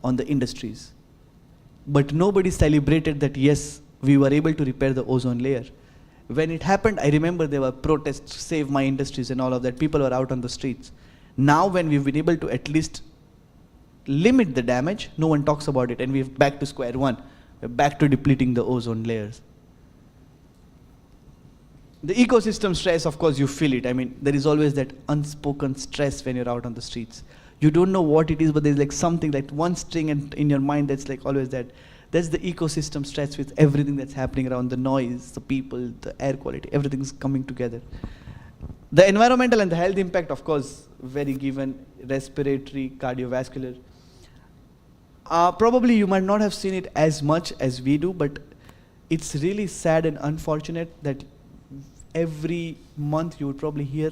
on the industries. But nobody celebrated that, yes, we were able to repair the ozone layer. When it happened, I remember there were protests, save my industries and all of that. People were out on the streets. Now when we've been able to at least limit the damage, no one talks about it, and we're back to square one. We're back to depleting the ozone layers. The ecosystem stress, of course, you feel it. I mean, there is always that unspoken stress when you're out on the streets. You don't know what it is, but there's like something, like one string in your mind that's like always that. That's the ecosystem stress with everything that's happening around, the noise, the people, the air quality, everything's coming together. The environmental and the health impact, of course, very given, respiratory, cardiovascular. Probably you might not have seen it as much as we do, but it's really sad and unfortunate that every month you would probably hear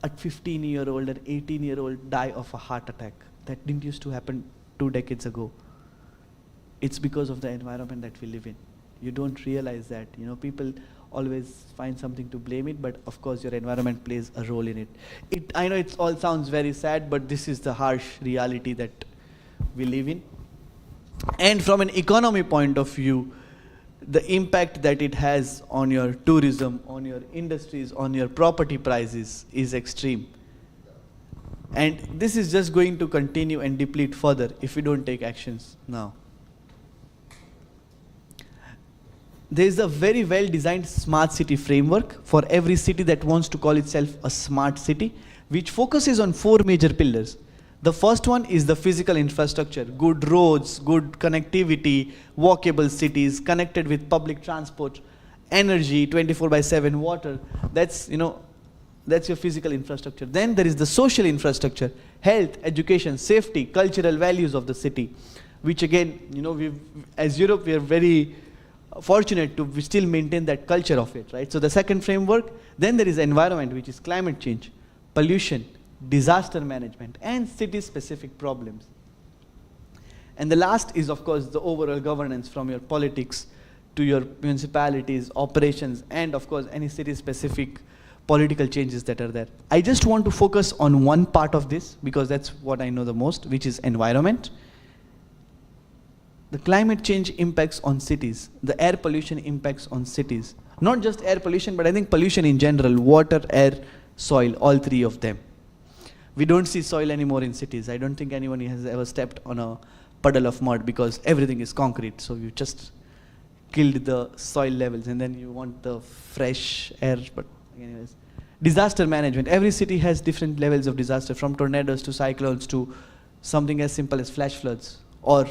a 15-year-old, an 18-year-old die of a heart attack. That didn't used to happen 2 decades ago. It's because of the environment that we live in. You don't realize that. People always find something to blame it, but of course your environment plays a role in it. I know it all sounds very sad, but this is the harsh reality that we live in. And from an economy point of view, the impact that it has on your tourism, on your industries, on your property prices is extreme. And this is just going to continue and deplete further if we don't take actions now. There is a very well-designed smart city framework for every city that wants to call itself a smart city, which focuses on 4 major pillars. The first one is the physical infrastructure, good roads, good connectivity, walkable cities, connected with public transport, energy, 24/7 water. That's your physical infrastructure. Then there is the social infrastructure, health, education, safety, cultural values of the city, which again, as Europe, we are very fortunate to still maintain that culture of it, right? So the second framework, then there is environment, which is climate change, pollution, disaster management, and city-specific problems. And the last is, of course, the overall governance, from your politics to your municipalities, operations, and of course, any city-specific political changes that are there. I just want to focus on one part of this, because that's what I know the most, which is environment. The climate change impacts on cities. The air pollution impacts on cities. Not just air pollution, but I think pollution in general, water, air, soil, all 3 of them. We don't see soil anymore in cities. I don't think anyone has ever stepped on a puddle of mud, because everything is concrete. So you just killed the soil levels, and then you want the fresh air. But anyways, disaster management. Every city has different levels of disaster, from tornadoes to cyclones to something as simple as flash floods. Or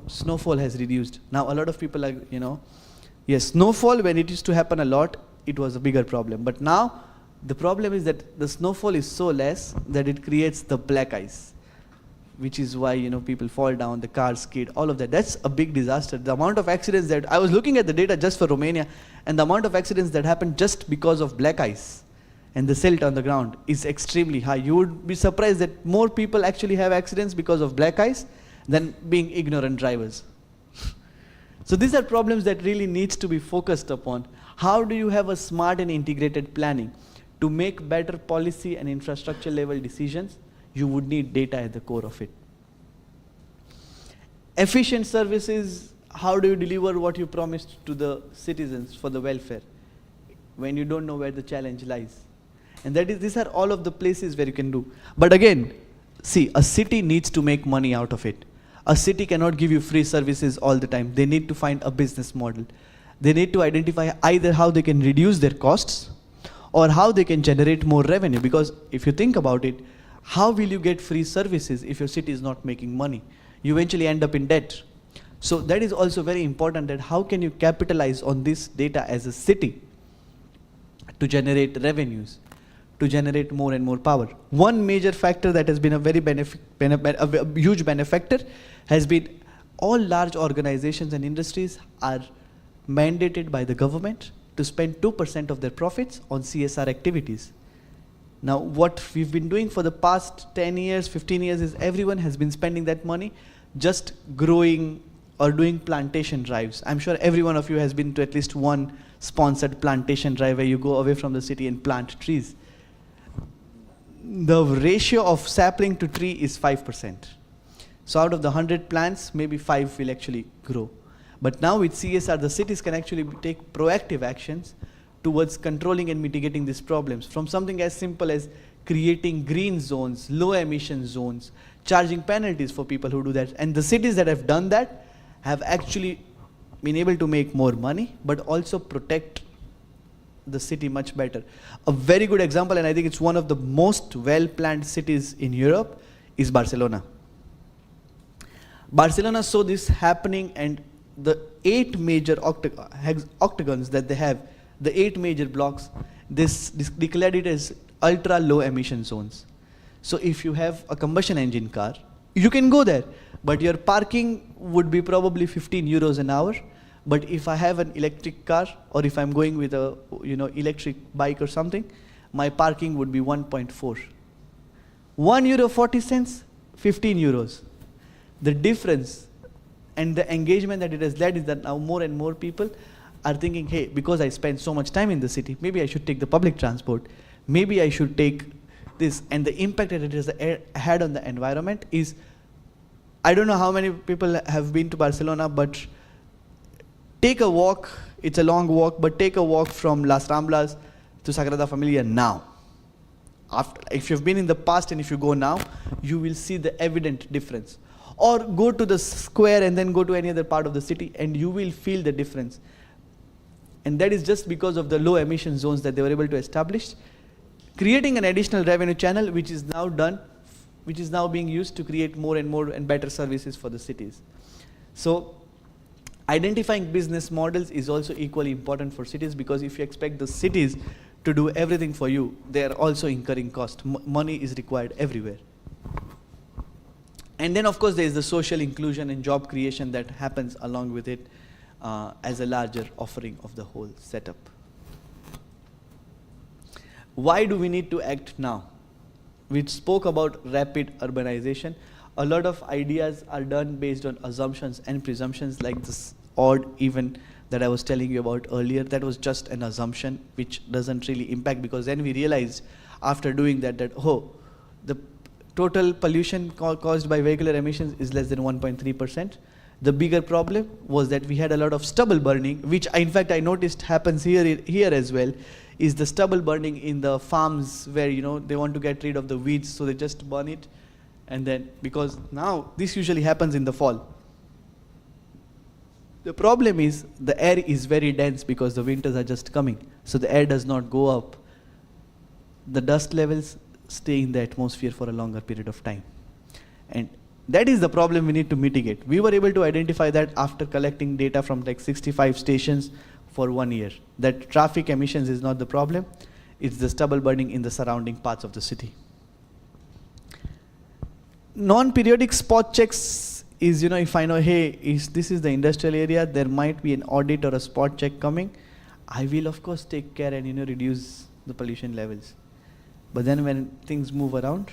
snowfall has reduced. Now a lot of people are, yes, snowfall, when it used to happen a lot, it was a bigger problem. But now the problem is that the snowfall is so less that it creates the black ice, which is why people fall down, the cars skid, all of that. That's a big disaster. The amount of accidents that I was looking at the data just for Romania, and the amount of accidents that happen just because of black ice and the silt on the ground is extremely high. You would be surprised that more people actually have accidents because of black ice than being ignorant drivers. So these are problems that really needs to be focused upon. How do you have a smart and integrated planning? To make better policy and infrastructure level decisions, you would need data at the core of it. Efficient services, how do you deliver what you promised to the citizens for the welfare when you don't know where the challenge lies? And these are all of the places where you can do. But again, see, a city needs to make money out of it. A city cannot give you free services all the time. They need to find a business model. They need to identify either how they can reduce their costs or how they can generate more revenue. Because if you think about it, how will you get free services if your city is not making money? You eventually end up in debt. So that is also very important, that how can you capitalize on this data as a city to generate revenues, to generate more and more power. One major factor that has been a very huge benefactor has been all large organizations and industries are mandated by the government to spend 2% of their profits on CSR activities. Now, what we've been doing for the past 10 years, 15 years is everyone has been spending that money just growing or doing plantation drives. I'm sure every one of you has been to at least one sponsored plantation drive where you go away from the city and plant trees. The ratio of sapling to tree is 5%. So out of the 100 plants, maybe 5 will actually grow. But now with CSR, the cities can actually take proactive actions towards controlling and mitigating these problems, from something as simple as creating green zones, low emission zones, charging penalties for people who do that. And the cities that have done that have actually been able to make more money, but also protect the city much better. A very good example, and I think it's one of the most well-planned cities in Europe, is Barcelona. Barcelona saw this happening, and the 8 major octagons that they have, the 8 major blocks, this declared it as ultra low emission zones. So if you have a combustion engine car, you can go there, but your parking would be probably 15 euros an hour. But if I have an electric car, or if I'm going with a electric bike or something, my parking would be 1.4. €1.40, 15 euros. The difference and the engagement that it has led is that now more and more people are thinking, hey, because I spend so much time in the city, maybe I should take the public transport, maybe I should take this. And the impact that it has had on the environment is, I don't know how many people have been to Barcelona, but take a walk, it's a long walk, but take a walk from Las Ramblas to Sagrada Familia now. If you've been in the past and if you go now, you will see the evident difference. Or go to the square and then go to any other part of the city and you will feel the difference. And that is just because of the low emission zones that they were able to establish, creating an additional revenue channel which is now being used to create more and better services for the cities. So identifying business models is also equally important for cities, because if you expect the cities to do everything for you, they are also incurring cost. Money is required everywhere. And then of course there is the social inclusion and job creation that happens along with it as a larger offering of the whole setup. Why do we need to act now? We spoke about rapid urbanization. A lot of ideas are done based on assumptions and presumptions, like this odd even that I was telling you about earlier. That was just an assumption which doesn't really impact, because then we realized after doing that the total pollution caused by vehicular emissions is less than 1.3%. The bigger problem was that we had a lot of stubble burning, which in fact I noticed happens here as well, is the stubble burning in the farms where they want to get rid of the weeds, so they just burn it. And then, because now this usually happens in the fall. The problem is the air is very dense because the winters are just coming. So the air does not go up. The dust levels stay in the atmosphere for a longer period of time. And that is the problem we need to mitigate. We were able to identify that after collecting data from like 65 stations for 1 year. That traffic emissions is not the problem. It's the stubble burning in the surrounding parts of the city. Non-periodic spot checks is, if I know, hey, this is the industrial area, there might be an audit or a spot check coming, I will of course take care and reduce the pollution levels. But then when things move around,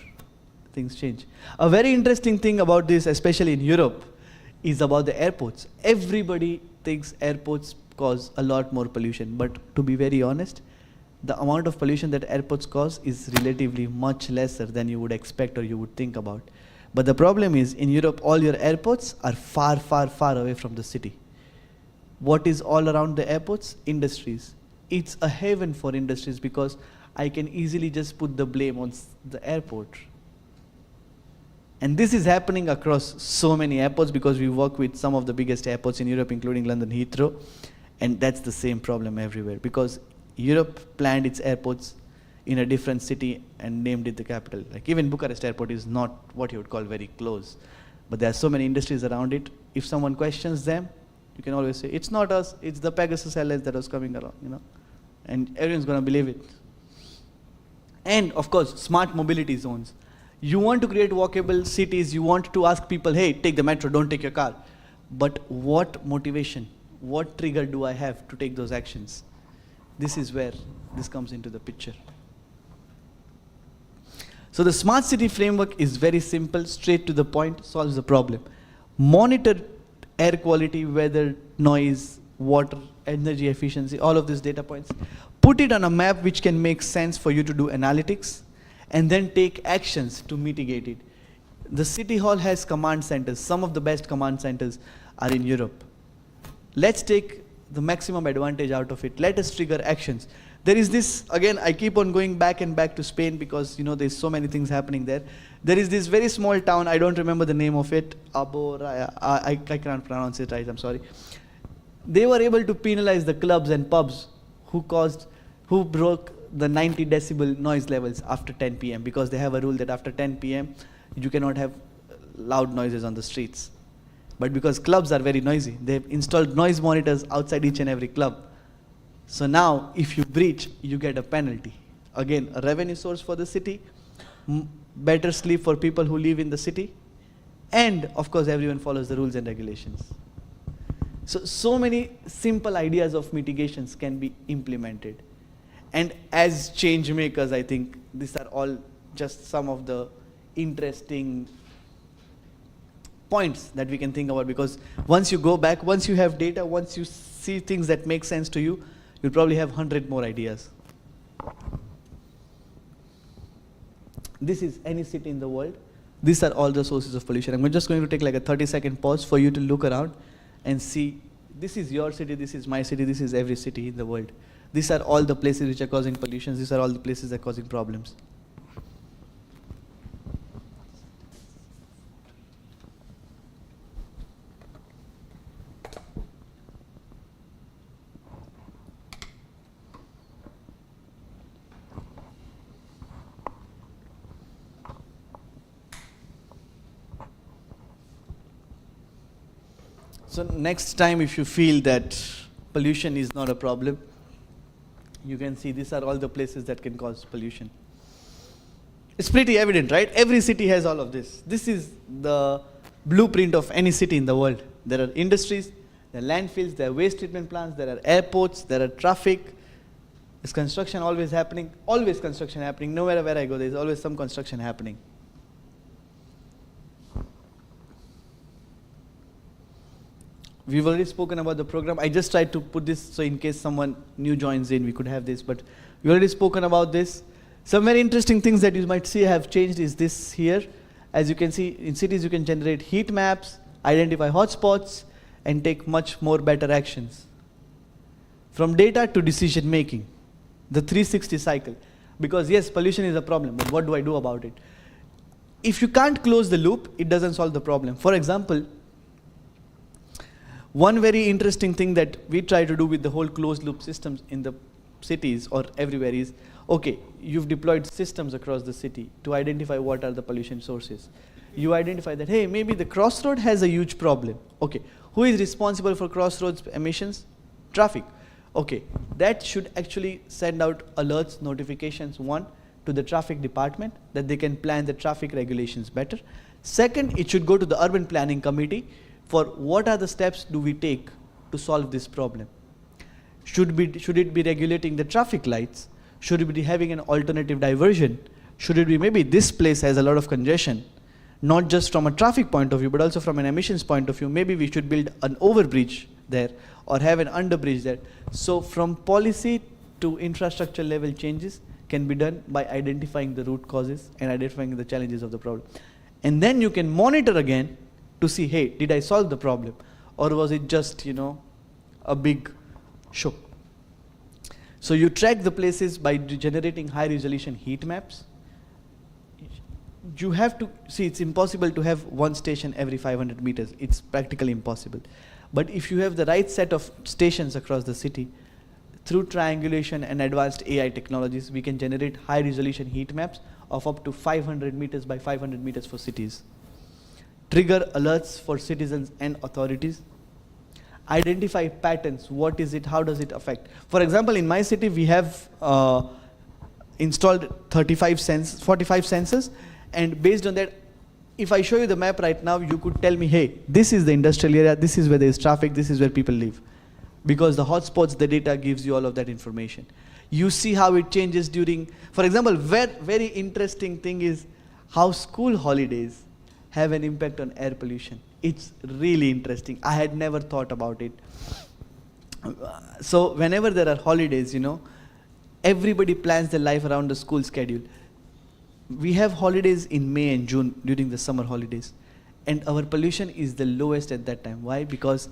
things change. A very interesting thing about this, especially in Europe, is about the airports. Everybody thinks airports cause a lot more pollution, but to be very honest, the amount of pollution that airports cause is relatively much lesser than you would expect or you would think about. But the problem is, in Europe, all your airports are far, far, far away from the city. What is all around the airports? Industries. It's a haven for industries because I can easily just put the blame on the airport. And this is happening across so many airports because we work with some of the biggest airports in Europe, including London Heathrow. And that's the same problem everywhere, because Europe planned its airports in a different city and named it the capital. Like even Bucharest airport is not what you would call very close. But there are so many industries around it. If someone questions them, you can always say, it's not us, it's the Pegasus Airlines that was coming around, And everyone's going to believe it. And of course, smart mobility zones. You want to create walkable cities, you want to ask people, hey, take the metro, don't take your car. But what motivation, what trigger do I have to take those actions? This is where this comes into the picture. So the smart city framework is very simple, straight to the point, solves the problem. Monitor air quality, weather, noise, water, energy efficiency, all of these data points. Put it on a map which can make sense for you to do analytics, and then take actions to mitigate it. The city hall has command centers. Some of the best command centers are in Europe. Let's take the maximum advantage out of it. Let us trigger actions. There is this, again, I keep on going back and back to Spain because there's so many things happening there. There is this very small town, I don't remember the name of it, I can't pronounce it right, I'm sorry. They were able to penalize the clubs and pubs who broke the 90 decibel noise levels after 10 p.m. because they have a rule that after 10 p.m. you cannot have loud noises on the streets. But because clubs are very noisy, they've installed noise monitors outside each and every club. So now, if you breach, you get a penalty. Again, a revenue source for the city, better sleep for people who live in the city, and of course everyone follows the rules and regulations. So many simple ideas of mitigations can be implemented. And as change makers, I think these are all just some of the interesting points that we can think about, because once you go back, once you have data, once you see things that make sense to you, you'll probably have 100 more ideas. This is any city in the world. These are all the sources of pollution. I'm just going to take like a 30-second pause for you to look around and see, this is your city, this is my city, this is every city in the world. These are all the places which are causing pollution. These are all the places that are causing problems. So next time if you feel that pollution is not a problem, you can see these are all the places that can cause pollution. It's pretty evident, right? Every city has all of this. This is the blueprint of any city in the world. There are industries, there are landfills, there are waste treatment plants, there are airports, there are traffic. There's construction always happening, always construction happening. No matter where I go, there's always some construction happening. We've already spoken about the program. I just tried to put this so in case someone new joins in, we could have this, but we've already spoken about this. Some very interesting things that you might see have changed is this here. As you can see, in cities you can generate heat maps, identify hotspots, and take much more better actions. From data to decision making, the 360 cycle. Because yes, pollution is a problem, but what do I do about it? If you can't close the loop, it doesn't solve the problem. For example, one very interesting thing that we try to do with the whole closed loop systems in the cities or everywhere is, okay, you've deployed systems across the city to identify what are the pollution sources. You identify that, hey, maybe the crossroad has a huge problem. Okay, who is responsible for crossroads emissions? Traffic. Okay, that should actually send out alerts, notifications, one, to the traffic department that they can plan the traffic regulations better. Second, it should go to the urban planning committee for what are the steps do we take to solve this problem. Should it be regulating the traffic lights? Should it be having an alternative diversion? Should it be maybe this place has a lot of congestion, not just from a traffic point of view, but also from an emissions point of view. Maybe we should build an overbridge there or have an underbridge there. So from policy to infrastructure level changes can be done by identifying the root causes and identifying the challenges of the problem. And then you can monitor again to see, hey, did I solve the problem? Or was it just, a big show? So you track the places by generating high resolution heat maps. You have to, see, it's impossible to have one station every 500 meters. It's practically impossible. But if you have the right set of stations across the city, through triangulation and advanced AI technologies, we can generate high resolution heat maps of up to 500 meters by 500 meters for cities. Trigger alerts for citizens and authorities. Identify patterns, what is it, how does it affect. For example, in my city we have installed 45 sensors, and based on that, if I show you the map right now, you could tell me, hey, this is the industrial area, this is where there is traffic, this is where people live. Because the hotspots, the data gives you all of that information. You see how it changes during, for example, very interesting thing is how school holidays have an impact on air pollution. It's really interesting. I had never thought about it. So whenever there are holidays, everybody plans their life around the school schedule. We have holidays in May and June during the summer holidays. And our pollution is the lowest at that time. Why? Because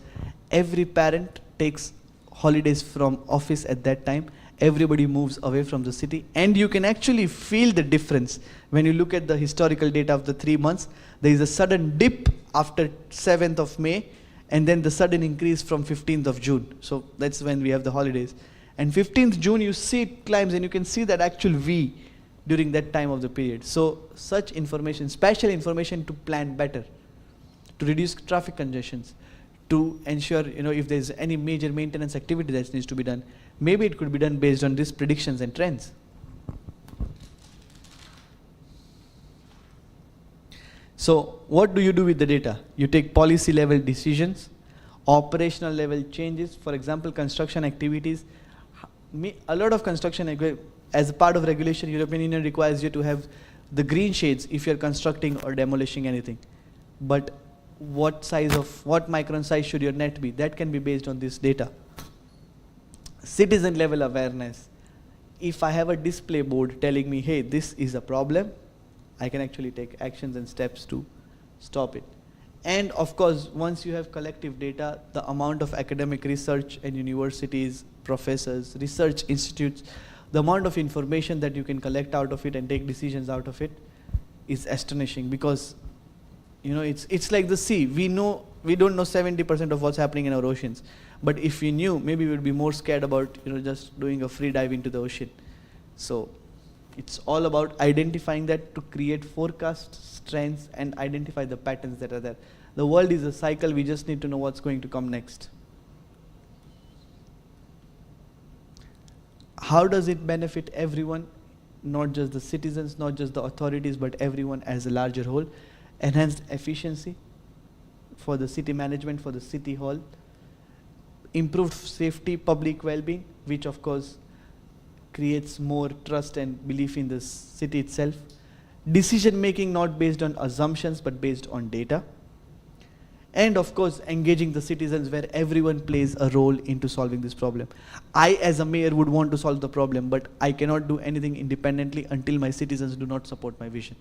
every parent takes holidays from office at that time. Everybody moves away from the city, and you can actually feel the difference. When you look at the historical data of the 3 months, there is a sudden dip after 7th of May, and then the sudden increase from 15th of June. So that's when we have the holidays. And 15th June, you see it climbs, and you can see that actual V during that time of the period. So such information, special information to plan better, to reduce traffic congestions, to ensure, if there's any major maintenance activity that needs to be done. Maybe it could be done based on these predictions and trends. So what do you do with the data? You take policy level decisions, operational level changes. For example, construction activities. A lot of construction, as a part of regulation, European Union requires you to have the green shades if you're constructing or demolishing anything. But what micron size should your net be? That can be based on this data. Citizen level awareness. If I have a display board telling me, hey, this is a problem, I can actually take actions and steps to stop it. And of course, once you have collective data, the amount of academic research and universities, professors, research institutes, the amount of information that you can collect out of it and take decisions out of it is astonishing, because it's like the sea. We don't know 70% of what's happening in our oceans. But if we knew, maybe we would be more scared about just doing a free dive into the ocean. So it's all about identifying that to create forecast strengths and identify the patterns that are there. The world is a cycle. We just need to know what's going to come next. How does it benefit everyone? Not just the citizens, not just the authorities, but everyone as a larger whole. Enhanced efficiency for the city management, for the city hall. Improved safety, public well-being, which of course creates more trust and belief in the city itself. Decision making not based on assumptions but based on data. And of course engaging the citizens where everyone plays a role into solving this problem. I as a mayor would want to solve the problem, but I cannot do anything independently until my citizens do not support my vision.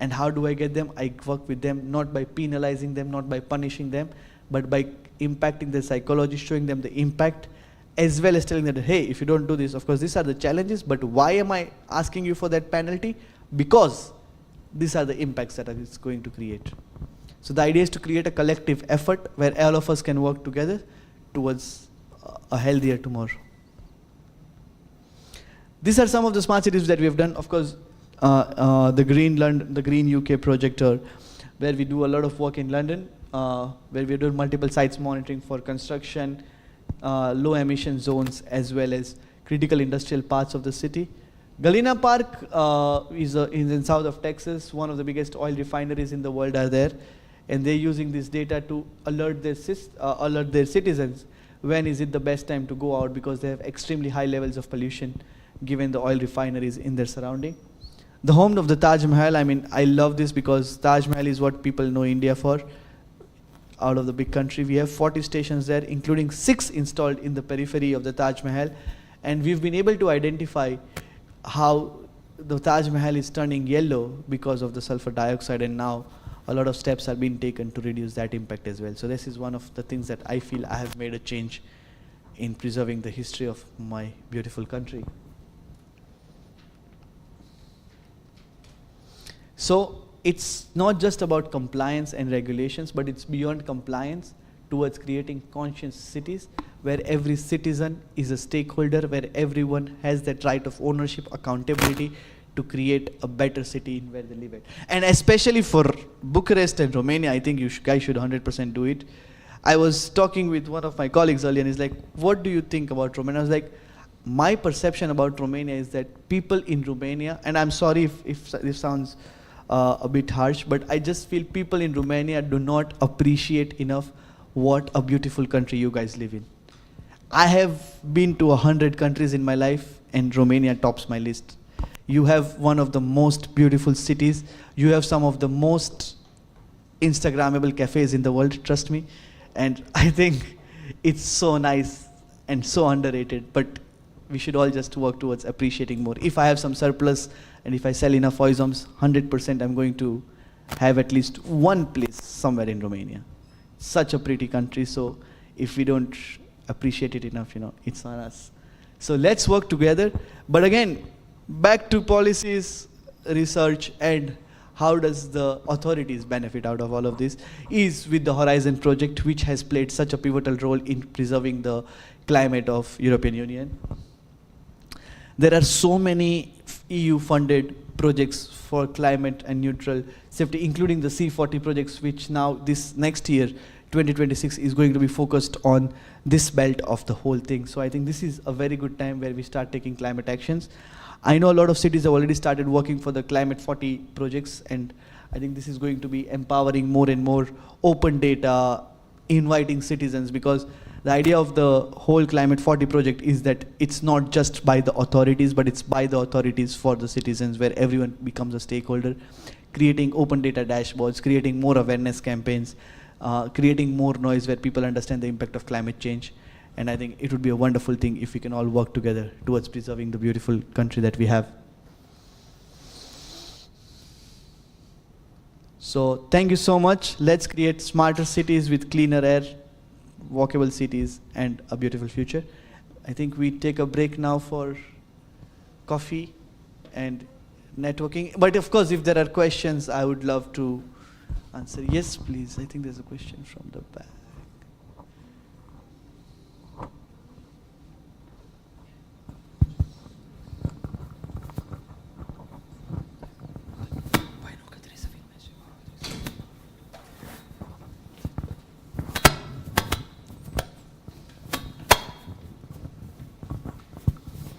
And how do I get them? I work with them not by penalizing them, not by punishing them, but by impacting their psychology, showing them the impact, as well as telling them that, hey, if you don't do this, of course, these are the challenges, but why am I asking you for that penalty? Because these are the impacts that it's going to create. So the idea is to create a collective effort where all of us can work together towards a healthier tomorrow. These are some of the smart cities that we have done. Of course, the Green UK project, where we do a lot of work in London, where we do multiple sites monitoring for construction, low emission zones, as well as critical industrial parts of the city. Galena Park is in south of Texas. One of the biggest oil refineries in the world are there, and they're using this data to alert their citizens when is it the best time to go out, because they have extremely high levels of pollution given the oil refineries in their surrounding. The home of the Taj Mahal, I love this because Taj Mahal is what people know India for. Out of the big country, we have 40 stations there, including 6 installed in the periphery of the Taj Mahal. And we've been able to identify how the Taj Mahal is turning yellow because of the sulfur dioxide, and now a lot of steps are being taken to reduce that impact as well. So this is one of the things that I feel I have made a change in preserving the history of my beautiful country. So it's not just about compliance and regulations, but it's beyond compliance towards creating conscious cities where every citizen is a stakeholder, where everyone has that right of ownership, accountability to create a better city in where they live at. And especially for Bucharest and Romania, I think you guys should 100% do it. I was talking with one of my colleagues earlier, and he's like, what do you think about Romania? I was like, my perception about Romania is that people in Romania, and I'm sorry if this sounds a bit harsh, but I just feel people in Romania do not appreciate enough what a beautiful country you guys live in. I have been to 100 countries in my life, and Romania tops my list. You have one of the most beautiful cities. You have some of the most Instagrammable cafes in the world, trust me. And I think it's so nice and so underrated, but we should all just work towards appreciating more. If I have some surplus and if I sell enough oizoms, 100% I'm going to have at least one place somewhere in Romania. Such a pretty country, so if we don't appreciate it enough, it's on us. So let's work together. But again, back to policies, research, and how does the authorities benefit out of all of this is with the Horizon project, which has played such a pivotal role in preserving the climate of European Union. There are so many EU-funded projects for climate and neutral safety, including the C40 projects, which now this next year, 2026, is going to be focused on this belt of the whole thing. So I think this is a very good time where we start taking climate actions. I know a lot of cities have already started working for the Climate 40 projects, and I think this is going to be empowering more and more open data, inviting citizens, because The idea of the whole Climate 40 project is that it's not just by the authorities, but it's by the authorities for the citizens, where everyone becomes a stakeholder, creating open data dashboards, creating more awareness campaigns, creating more noise where people understand the impact of climate change. And I think it would be a wonderful thing if we can all work together towards preserving the beautiful country that we have. So thank you so much. Let's create smarter cities with cleaner air, walkable cities, and a beautiful future. I think we take a break now for coffee and networking. But of course, if there are questions, I would love to answer. Yes, please. I think there's a question from the back.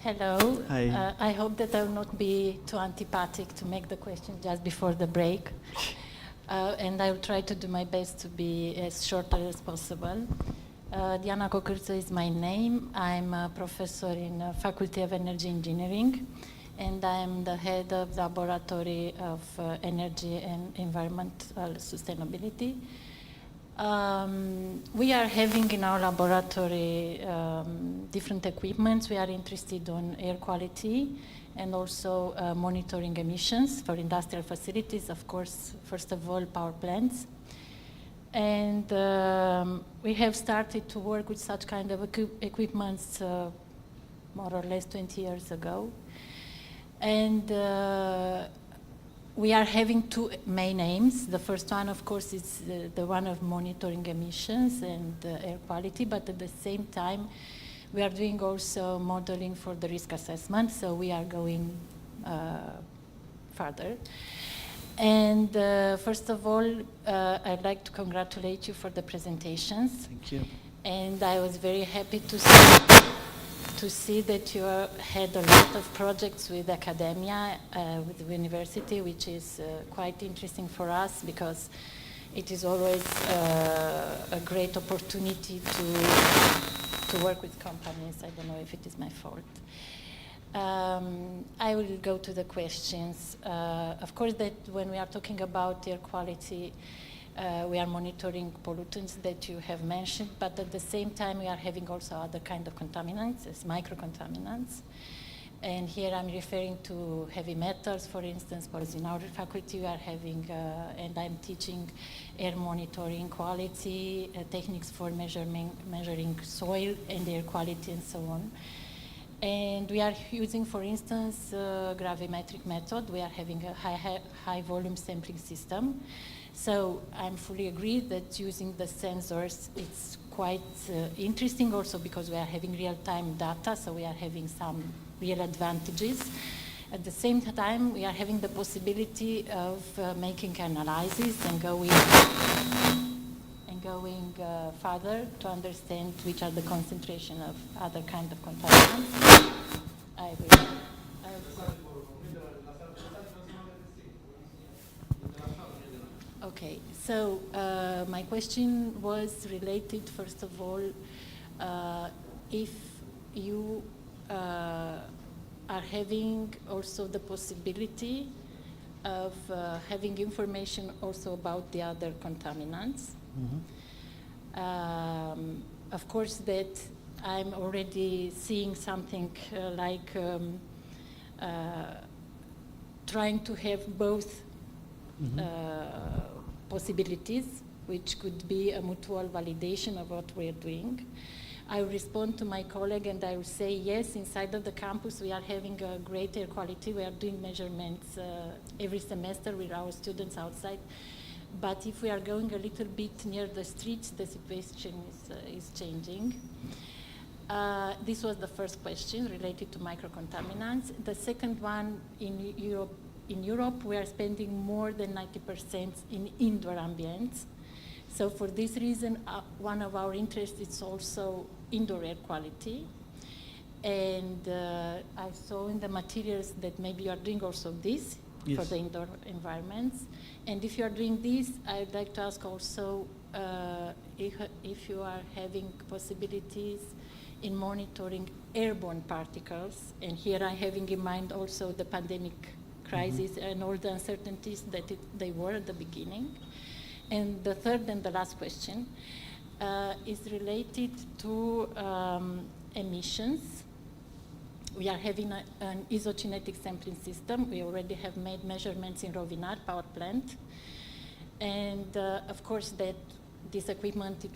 Hello. Hi. I hope that I will not be too antipathic to make the question just before the break. And I will try to do my best to be as short as possible. Diana Cocârță is my name. I'm a professor in Faculty of Energy Engineering, and I'm the head of the Laboratory of Energy and Environmental Sustainability. We are having in our laboratory different equipments. We are interested on air quality and also monitoring emissions for industrial facilities, of course, first of all, power plants. And we have started to work with such kind of equipments more or less 20 years ago. And we are having two main aims. The first one, of course, is the one of monitoring emissions and air quality, but at the same time, we are doing also modeling for the risk assessment, so we are going further. And first of all, I'd like to congratulate you for the presentations. Thank you. And I was very happy to see that you had a lot of projects with academia, with the university, which is quite interesting for us because it is always a great opportunity to work with companies. I don't know if it is my fault. I will go to the questions. Of course, that when we are talking about air quality, we are monitoring pollutants that you have mentioned, but at the same time we are having also other kind of contaminants, as microcontaminants. And here I'm referring to heavy metals, for instance, because in our faculty we are having, and I'm teaching air monitoring quality, techniques for measuring soil and air quality and so on. And we are using, for instance, gravimetric method. We are having a high volume sampling system. So I'm fully agreed that using the sensors, it's quite interesting also because we are having real-time data, so we are having some real advantages. At the same time, we are having the possibility of making analysis and going further to understand which are the concentration of other kind of contaminants. Okay, so my question was related, first of all, if you are having also the possibility of having information also about the other contaminants. Mm-hmm. Of course, that I'm already seeing something like trying to have both possibilities, which could be a mutual validation of what we're doing. I will respond to my colleague and I will say, yes, inside of the campus we are having a great air quality. We are doing measurements every semester with our students outside. But if we are going a little bit near the streets, the situation is changing. This was the first question related to microcontaminants. The second one, in Europe, we are spending more than 90% in indoor ambience. So for this reason, one of our interests is also indoor air quality. And I saw in the materials that maybe you are doing also this for the indoor environments. And if you are doing this, I'd like to ask also if you are having possibilities in monitoring airborne particles, and here I'm having in mind also the pandemic crisis and all the uncertainties that they were at the beginning. And the third and the last question is related to emissions. We are having an isogenetic sampling system. We already have made measurements in Rovinat power plant. And of course that this equipment,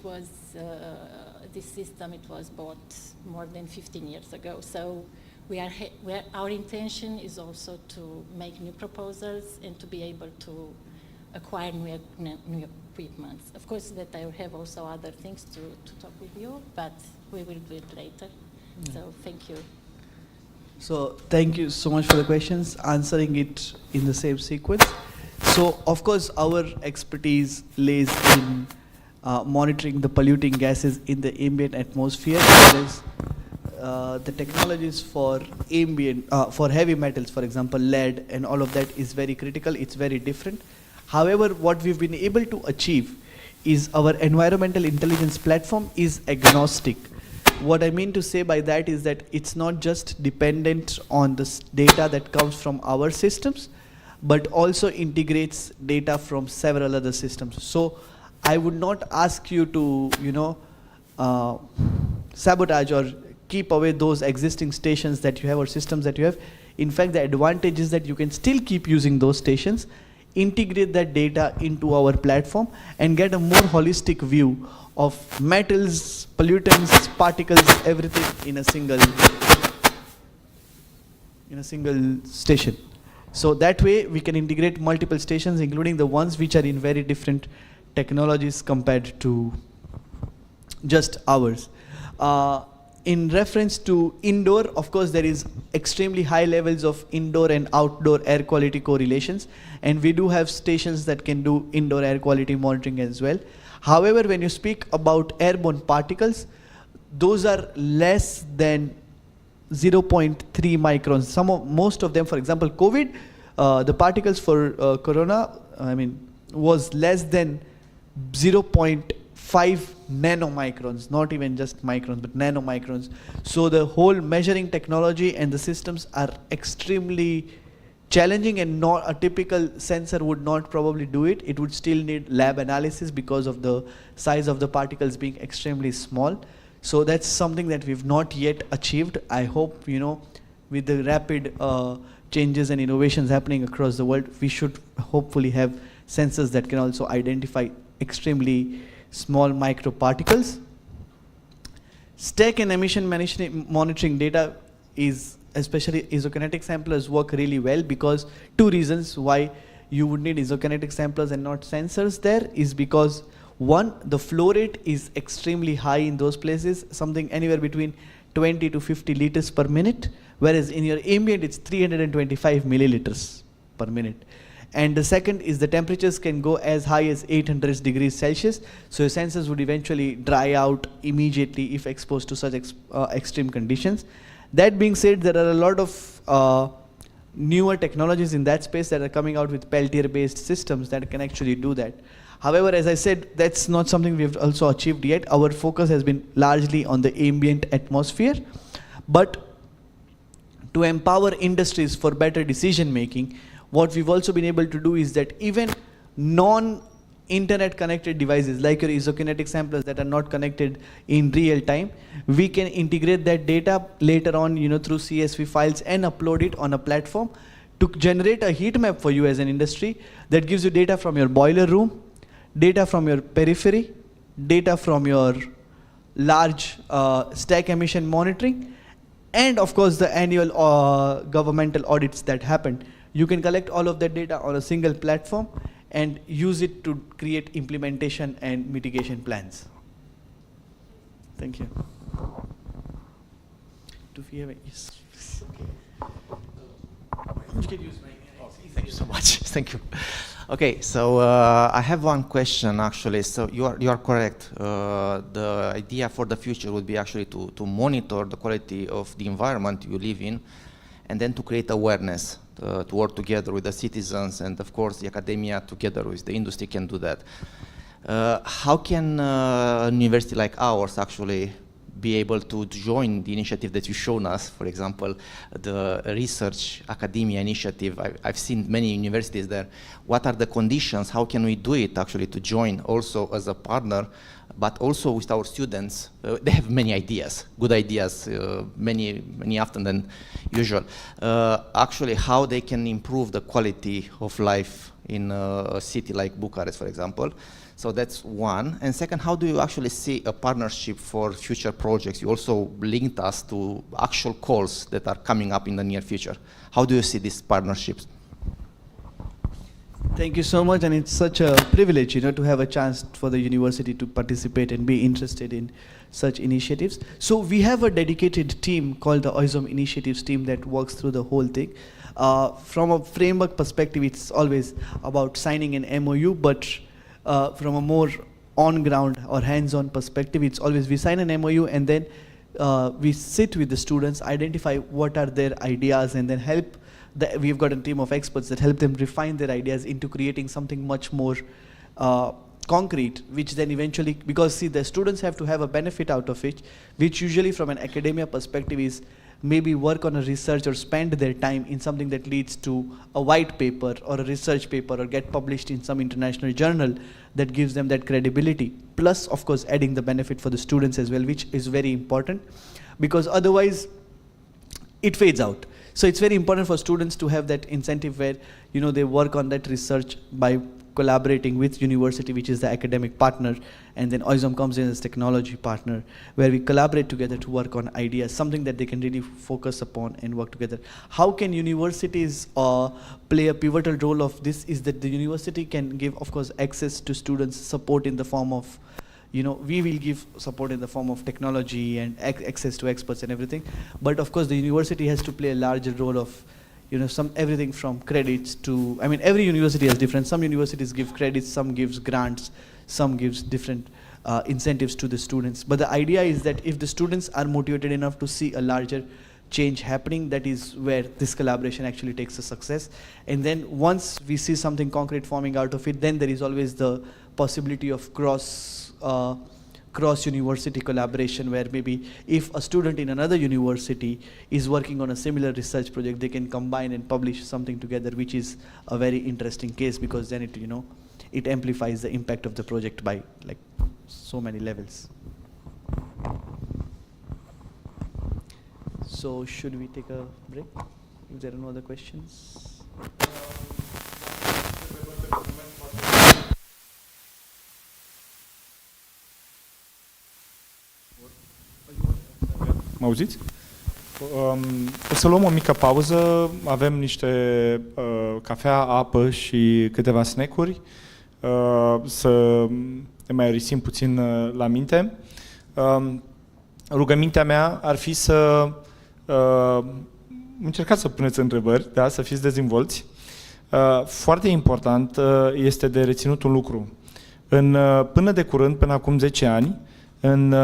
this system, it was bought more than 15 years ago. So our intention is also to make new proposals and to be able to acquire new equipment. Of course that I will have also other things to talk with you, but we will do it later. So thank you. So thank you so much for the questions, answering it in the same sequence. So of course our expertise lays in monitoring the polluting gases in the ambient atmosphere, whereas the technologies for for heavy metals, for example lead and all of that, is very critical. It's very different. However, what we've been able to achieve is our environmental intelligence platform is agnostic. What I mean to say by that is that it's not just dependent on the data that comes from our systems, but also integrates data from several other systems. So I would not ask you to, sabotage or keep away those existing stations that you have or systems that you have. In fact, the advantage is that you can still keep using those stations, integrate that data into our platform, and get a more holistic view of metals, pollutants, particles, everything in a single station. So that way we can integrate multiple stations, including the ones which are in very different technologies compared to just ours. In reference to indoor, of course, there is extremely high levels of indoor and outdoor air quality correlations, and we do have stations that can do indoor air quality monitoring as well. However, when you speak about airborne particles, those are less than 0.3 microns. Most of them, for example, COVID, the particles for corona, was less than 0.5 nanomicrons, not even just microns, but nanomicrons. So the whole measuring technology and the systems are extremely challenging, and not a typical sensor would not probably do it. It would still need lab analysis because of the size of the particles being extremely small. So that's something that we've not yet achieved. I hope, with the rapid changes and innovations happening across the world, we should hopefully have sensors that can also identify extremely small microparticles. Stack and emission monitoring data is, especially isokinetic samplers, work really well, because two reasons why you would need isokinetic samplers and not sensors there is because, one, the flow rate is extremely high in those places, something anywhere between 20 to 50 liters per minute, whereas in your ambient it's 325 milliliters per minute. And the second is the temperatures can go as high as 800 degrees Celsius, so your sensors would eventually dry out immediately if exposed to such extreme conditions. That being said, there are a lot of newer technologies in that space that are coming out with Peltier-based systems that can actually do that. However, as I said, that's not something we've also achieved yet. Our focus has been largely on the ambient atmosphere. But to empower industries for better decision making, what we've also been able to do is that even non-internet connected devices like your isokinetic samplers that are not connected in real time, we can integrate that data later on, through CSV files and upload it on a platform to generate a heat map for you as an industry that gives you data from your boiler room, data from your periphery, data from your large stack emission monitoring, and of course the annual governmental audits that happen. You can collect all of that data on a single platform and use it to create implementation and mitigation plans. Thank you. Do we have yes? You can use my. Thank you so much. Thank you. Okay, so I have one question actually. So you are correct. The idea for the future would be actually to monitor the quality of the environment you live in, and then to create awareness, to work together with the citizens and of course the academia together with the industry can do that. How can a university like ours actually be able to join the initiative that you've shown us, for example, the research academia initiative? I've seen many universities there. What are the conditions? How can we do it actually to join also as a partner, but also with our students? They have many ideas, good ideas, many often than usual. Actually, how they can improve the quality of life in a city like Bucharest, for example. So that's one. And second, how do you actually see a partnership for future projects? You also linked us to actual calls that are coming up in the near future. How do you see these partnerships? Thank you so much, and it's such a privilege, to have a chance for the university to participate and be interested in such initiatives. So we have a dedicated team called the OISOM Initiatives team that works through the whole thing. From a framework perspective, it's always about signing an MOU, but from a more on-ground or hands-on perspective, it's always we sign an MOU and then we sit with the students, identify what are their ideas, and then help. We've got a team of experts that help them refine their ideas into creating something much more concrete, which then eventually, because see, the students have to have a benefit out of it, which usually from an academia perspective is maybe work on a research or spend their time in something that leads to a white paper or a research paper or get published in some international journal that gives them that credibility. Plus, of course, adding the benefit for the students as well, which is very important, because otherwise it fades out. So it's very important for students to have that incentive where, they work on that research by collaborating with university, which is the academic partner, and then OISOM comes in as technology partner, where we collaborate together to work on ideas, something that they can really focus upon and work together. How can universities play a pivotal role of this is that the university can give, of course, access to students, support in the form of, we will give support in the form of technology and access to experts and everything. But of course, the university has to play a larger role of, everything from credits to, every university has different. Some universities give credits, some gives grants, some gives different incentives to the students. But the idea is that if the students are motivated enough to see a larger change happening, that is where this collaboration actually takes a success. And then once we see something concrete forming out of it, then there is always the possibility of cross-university collaboration, where maybe if a student in another university is working on a similar research project, they can combine and publish something together, which is a very interesting case, because then it amplifies the impact of the project by so many levels. So should we take a break if there are no other questions? Mă auziți? O să luăm o mică pauză, avem niște cafea, apă și câteva snack-uri, să ne mai risim puțin la minte. Rugămintea mea ar fi să încercați să puneți întrebări, da? Să fiți dezvolți. Foarte important este de reținut un lucru. Până de curând, până acum 10 ani, în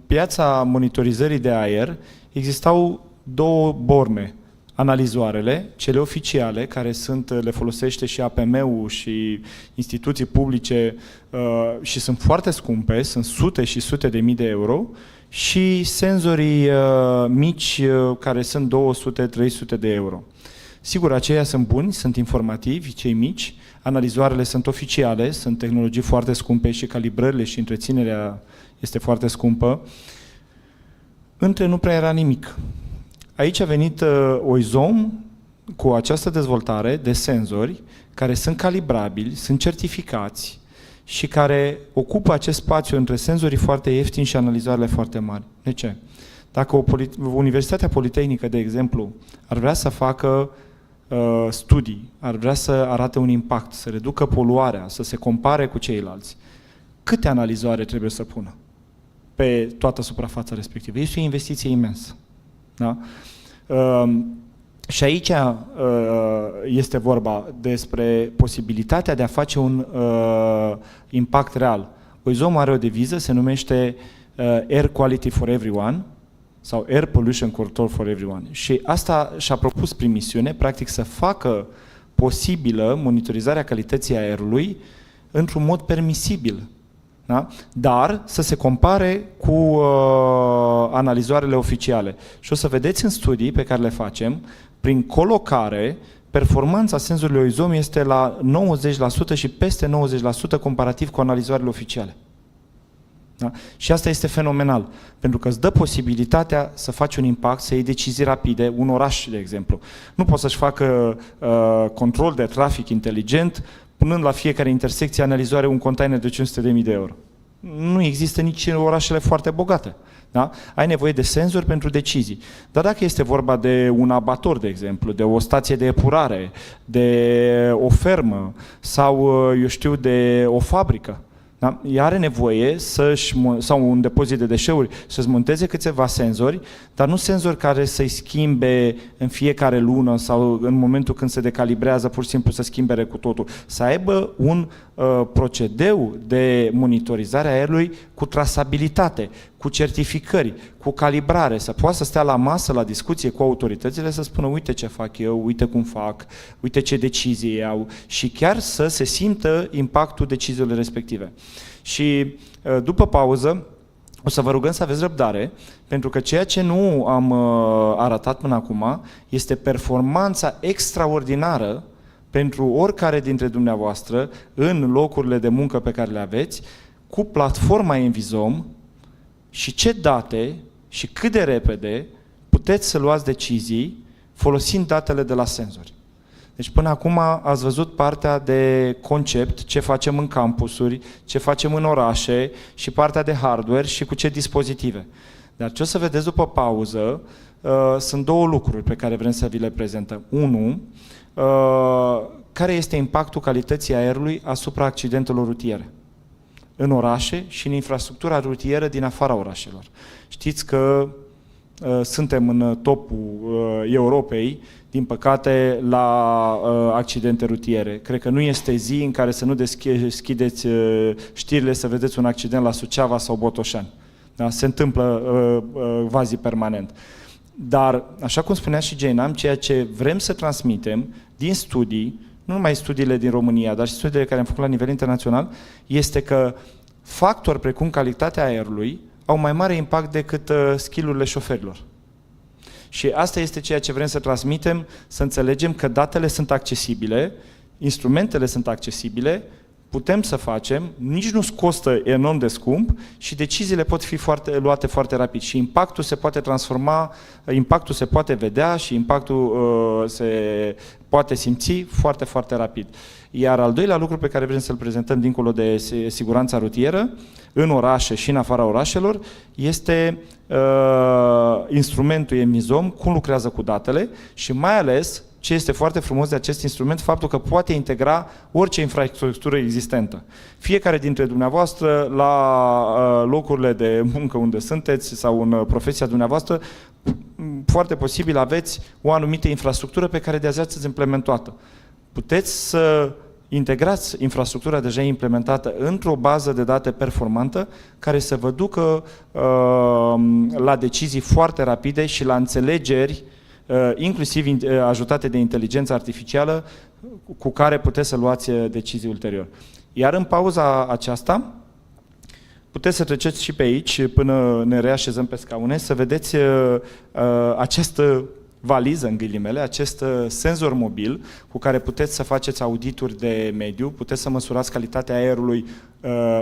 piața monitorizării de aer existau două borne, analizoarele, cele oficiale, care le folosește și APM-ul și instituții publice și sunt foarte scumpe, sunt sute și sute de mii de euro, și senzorii mici care sunt 200-300 de euro. Sigur, aceia sunt buni, sunt informativi, cei mici, analizoarele sunt oficiale, sunt tehnologii foarte scumpe și calibrările și întreținerea este foarte scumpă. Între nu prea era nimic. Aici a venit OISOM cu această dezvoltare de senzori care sunt calibrabili, sunt certificați și care ocupă acest spațiu între senzorii foarte ieftini și analizoarele foarte mari. De ce? Dacă Universitatea Politehnică, de exemplu, ar vrea să facă studii, ar vrea să arate un impact, să reducă poluarea, să se compare cu ceilalți, câte analizoare trebuie să pună pe toată suprafața respectivă? Este o investiție imensă. Da? Și aici este vorba despre posibilitatea de a face un impact real. OISOM are o deviză, se numește Air Quality for Everyone sau Air Pollution Control for Everyone. Și asta și-a propus prin misiune, practic, să facă posibilă monitorizarea calității aerului într-un mod permisibil. Da? Dar să se compare cu analizoarele oficiale. Și o să vedeți în studii pe care le facem, prin colocare, performanța senzorului OIZOM este la 90% și peste 90% comparativ cu analizoarele oficiale. Da? Și asta este fenomenal, pentru că îți dă posibilitatea să faci un impact, să iei decizii rapide. Un oraș, de exemplu, nu poate să-și facă control de trafic inteligent, punând la fiecare intersecție analizoare un container de 500.000 de euro. Nu există nici în orașele foarte bogate. Da? Ai nevoie de senzori pentru decizii. Dar dacă este vorba de un abator, de exemplu, de o stație de epurare, de o sau, eu știu, de o fabrică, da? Ea are nevoie sau un depozit de deșeuri, să-ți monteze câțiva senzori, dar nu senzori care să-i schimbe în fiecare lună sau în momentul când se decalibrează, pur și simplu să schimbe cu totul. Să aibă un procedeu de monitorizare a aerului cu trasabilitate, cu certificări, cu calibrare, să poată să stea la masă, la discuție cu autoritățile, să spună uite ce fac eu, uite cum fac, uite ce decizii iau și chiar să se simtă impactul deciziilor respective. Și după pauză o să vă rugăm să aveți răbdare, pentru că ceea ce nu am arătat până acum este performanța extraordinară pentru oricare dintre dumneavoastră în locurile de muncă pe care le aveți, cu platforma Envizom și ce date și cât de repede puteți să luați decizii folosind datele de la senzori. Deci până acum ați văzut partea de concept, ce facem în campusuri, ce facem în orașe și partea de hardware și cu ce dispozitive. Dar ce o să vedeți după pauză sunt două lucruri pe care vrem să vi le prezentăm. Unu, care este impactul calității aerului asupra accidentelor rutiere în orașe și în infrastructura rutieră din afara orașelor. Știți că suntem în topul Europei, din păcate, la accidente rutiere. Cred că nu este zi în care să nu deschideți știrile să vedeți un accident la Suceava sau Botoșani. Da? Se întâmplă quasi permanent. Dar, așa cum spunea și Jainam, ceea ce vrem să transmitem din studii, nu numai studiile din România, dar și studiile care am făcut la nivel internațional, este că factori precum calitatea aerului au mai mare impact decât skill-urile șoferilor. Și asta este ceea ce vrem să transmitem, să înțelegem că datele sunt accesibile, instrumentele sunt accesibile, putem să facem, nici nu costă enorm de scump și deciziile pot fi luate foarte rapid și impactul se poate transforma, impactul se poate vedea și impactul se poate simți foarte, foarte rapid. Iar al doilea lucru pe care vrem să-l prezentăm dincolo de siguranța rutieră, în orașe și în afara orașelor, este instrumentul Envizom, cum lucrează cu datele și mai ales ce este foarte frumos de acest instrument, faptul că poate integra orice infrastructură existentă. Fiecare dintre dumneavoastră, la locurile de muncă unde sunteți sau în profesia dumneavoastră, foarte posibil aveți o anumită infrastructură pe care de-azi ați implementată. Puteți să integrați infrastructura deja implementată într-o bază de date performantă care să vă ducă la decizii foarte rapide și la înțelegeri inclusiv ajutate de inteligența artificială, cu care puteți să luați decizii ulterior. Iar în pauza aceasta, puteți să treceți și pe aici, până ne reașezăm pe scaune, să vedeți această valiză, în ghilimele, acest senzor mobil cu care puteți să faceți audituri de mediu, puteți să măsurați calitatea aerului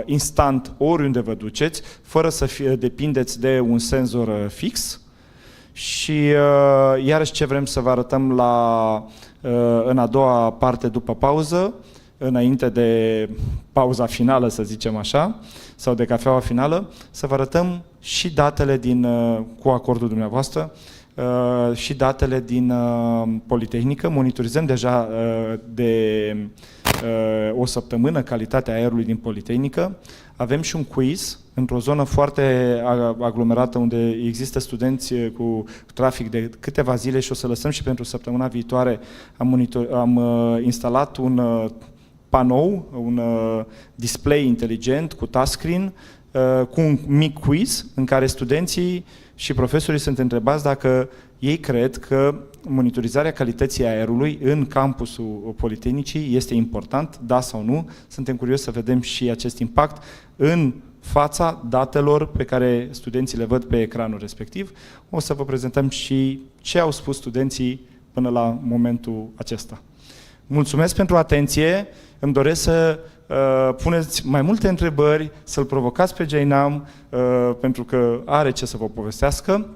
instant oriunde vă duceți, fără să depindeți de un senzor fix. Și iarăși ce vrem să vă arătăm în a doua parte după pauză, înainte de pauza finală, să zicem așa, sau de cafeaua finală, să vă arătăm și datele cu acordul dumneavoastră, și datele din Politehnică. Monitorizăm deja de o săptămână calitatea aerului din Politehnică. Avem și un quiz într-o zonă foarte aglomerată unde există studenți cu trafic de câteva zile și o să lăsăm și pentru săptămâna viitoare. Am instalat un panou, un display inteligent cu touchscreen, cu un mic quiz în care studenții și profesorii sunt întrebați dacă Ei cred că monitorizarea calității aerului în campusul Politehnicii este important, da sau nu. Suntem curioși să vedem și acest impact în fața datelor pe care studenții le văd pe ecranul respectiv. O să vă prezentăm și ce au spus studenții până la momentul acesta. Mulțumesc pentru atenție, îmi doresc să puneți mai multe întrebări, să-l provocați pe Jainam, pentru că are ce să vă povestească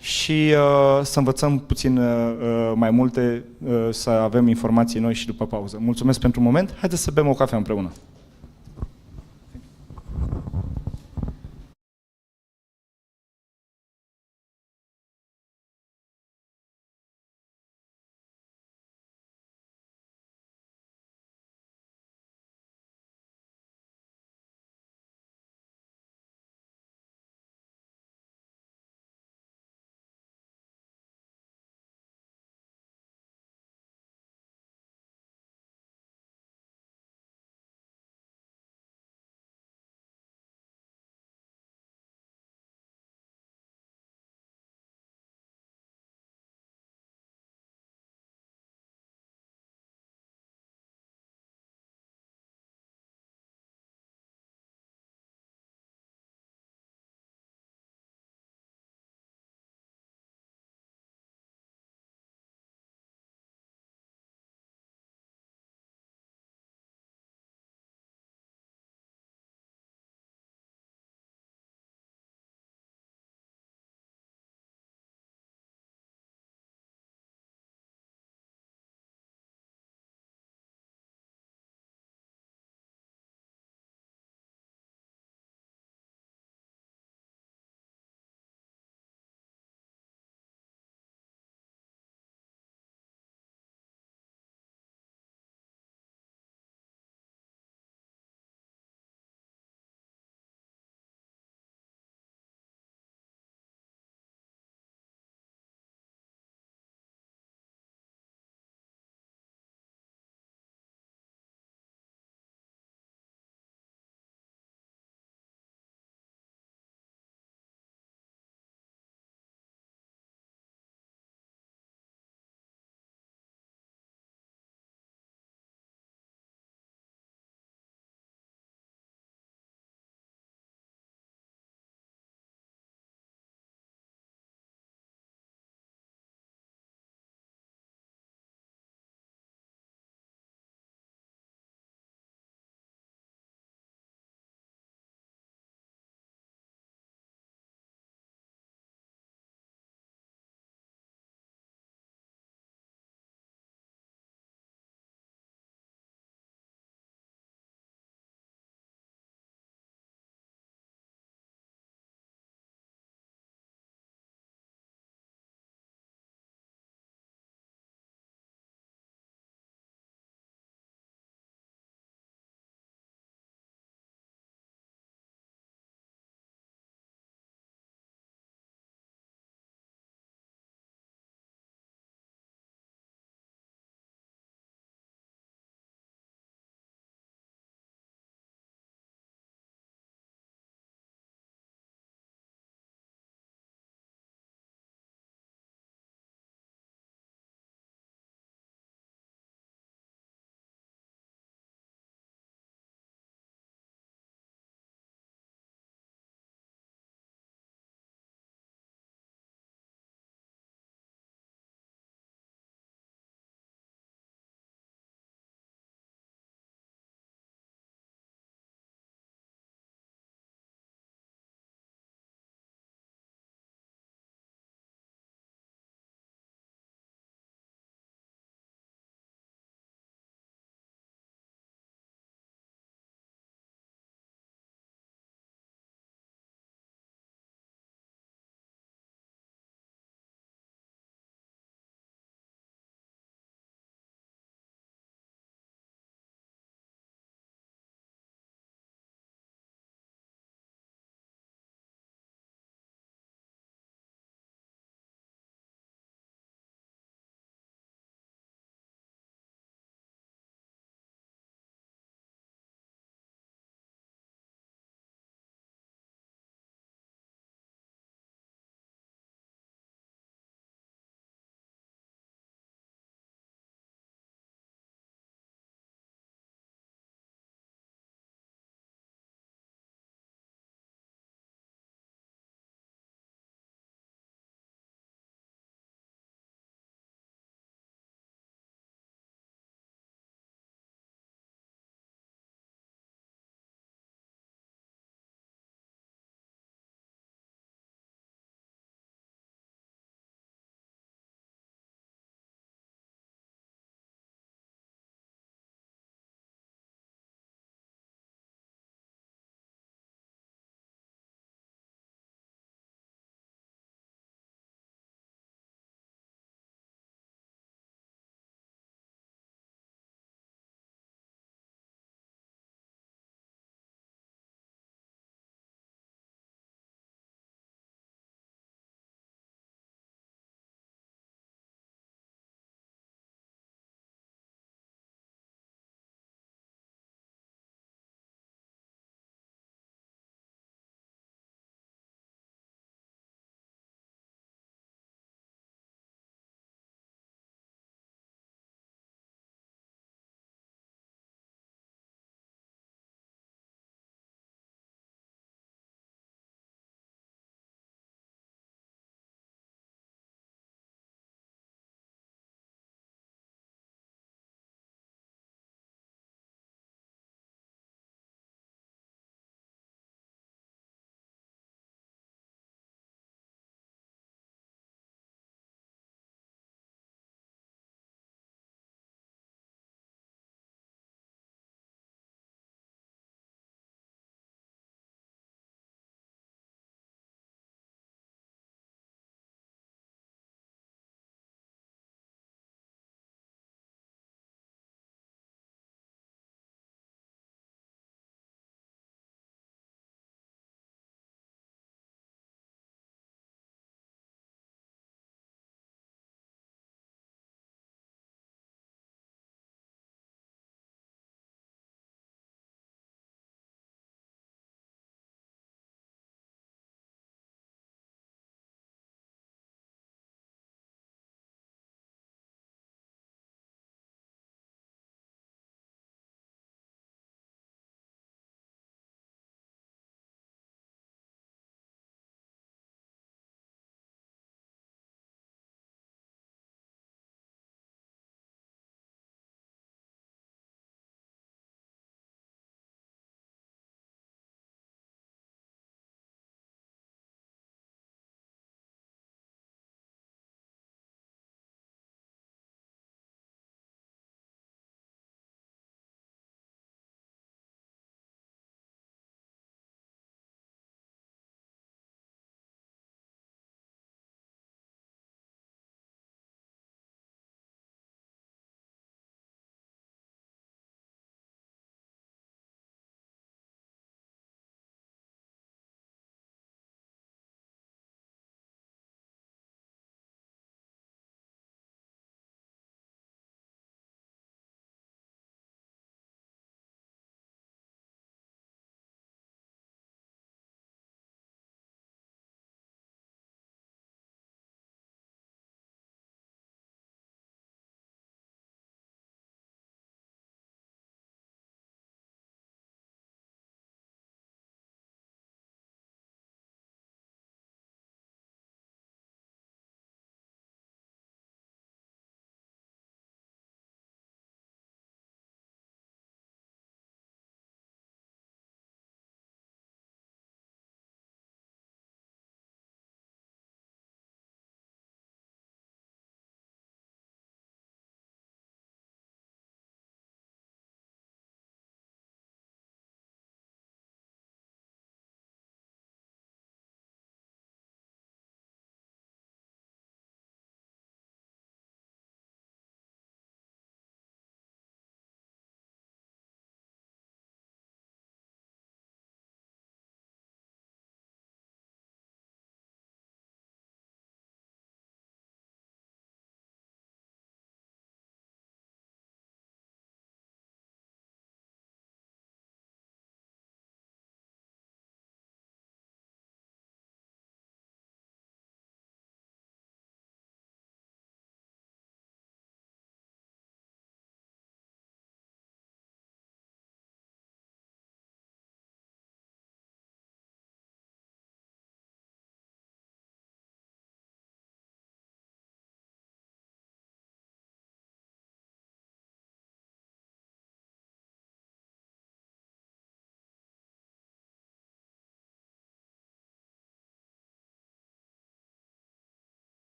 și să învățăm puțin mai multe, să avem informații noi și după pauză. Mulțumesc pentru moment, haideți să bem o cafea împreună.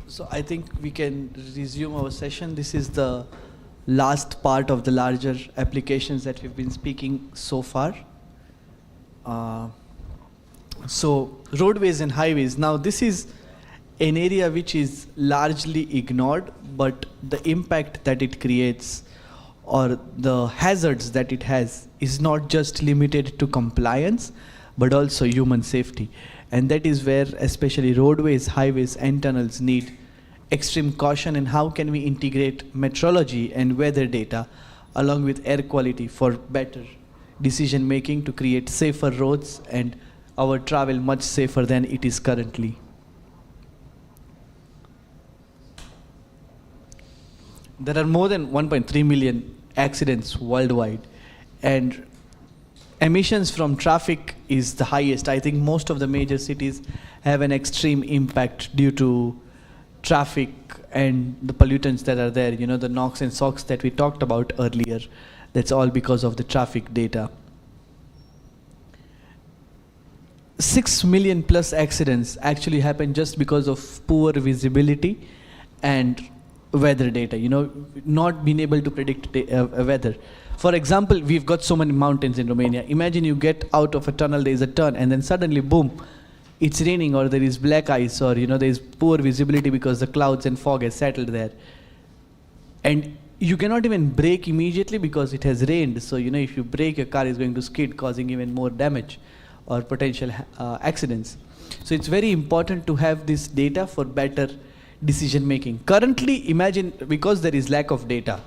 So I think we can resume our session. This is the last part of the larger applications that we've been speaking so far. So roadways and highways. Now this is an area which is largely ignored, but the impact that it creates or the hazards that it has is not just limited to compliance, but also human safety. And that is where especially roadways, highways and tunnels need extreme caution, and how can we integrate meteorology and weather data along with air quality for better decision making to create safer roads and our travel much safer than it is currently. There are more than 1.3 million accidents worldwide, and emissions from traffic is the highest. I think most of the major cities have an extreme impact due to traffic and the pollutants that are there. You know, the NOx and SOx that we talked about earlier, that's all because of the traffic data. 6 million plus accidents actually happen just because of poor visibility and weather data, you know, not being able to predict weather. For example, we've got so many mountains in Romania. Imagine you get out of a tunnel, there is a turn, and then suddenly, boom, it's raining, or there is black ice, or, you know, there is poor visibility because the clouds and fog has settled there. And you cannot even brake immediately because it has rained. So, you know, if you brake, your car is going to skid, causing even more damage or potential accidents. So it's very important to have this data for better decision making. Currently, imagine, because there is lack of data,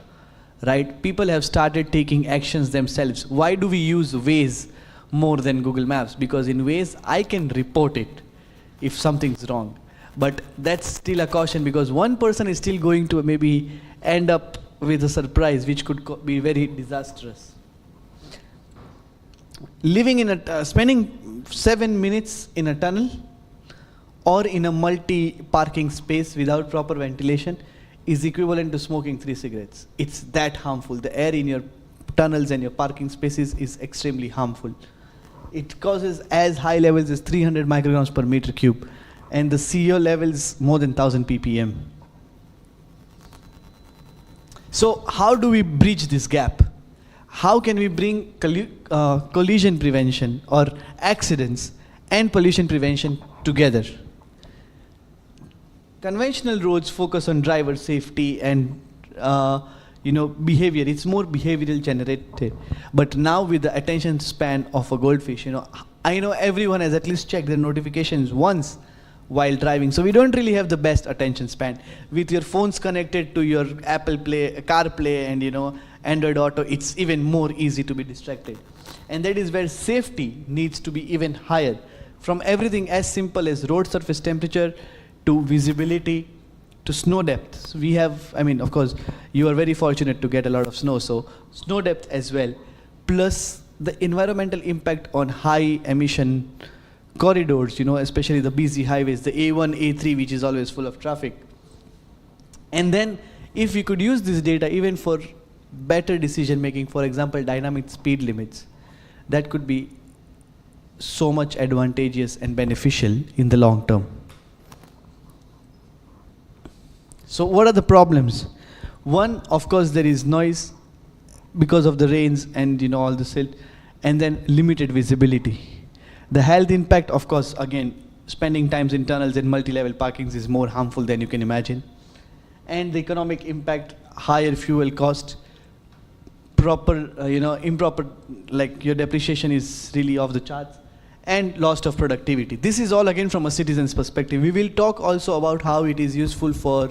right? People have started taking actions themselves. Why do we use Waze more than Google Maps? Because in Waze, I can report it if something's wrong. But that's still a caution, because one person is still going to maybe end up with a surprise which could be very disastrous. Living in a, spending 7 minutes in a tunnel or in a multi-parking space without proper ventilation is equivalent to smoking 3 cigarettes. It's that harmful. The air in your tunnels and your parking spaces is extremely harmful. It causes as high levels as 300 micrograms per meter cube, and the CO levels more than 1000 ppm. So how do we bridge this gap? How can we bring collision prevention or accidents and pollution prevention together? Conventional roads focus on driver safety and you know, behavior. It's more behavioral generated. But now with the attention span of a goldfish, you know, I know everyone has at least checked their notifications once while driving. So we don't really have the best attention span. With your phones connected to your Apple Play, CarPlay, and, you know, Android Auto, it's even more easy to be distracted. And that is where safety needs to be even higher. From everything as simple as road surface temperature to visibility to snow depth. So we have, I mean, of course, you are very fortunate to get a lot of snow, so snow depth as well, plus the environmental impact on high emission corridors, you know, especially the busy highways, the A1, A3, which is always full of traffic. And then if we could use this data even for better decision making, for example, dynamic speed limits, that could be so much advantageous and beneficial in the long term. So what are the problems? One, of course, there is noise because of the rains and, you know, all the silt, and then limited visibility. The health impact, of course, again, spending times in tunnels and multi-level parkings is more harmful than you can imagine. And the economic impact, higher fuel cost, proper, you know, improper, like your depreciation is really off the charts, and loss of productivity. This is all again from a citizen's perspective. We will talk also about how it is useful for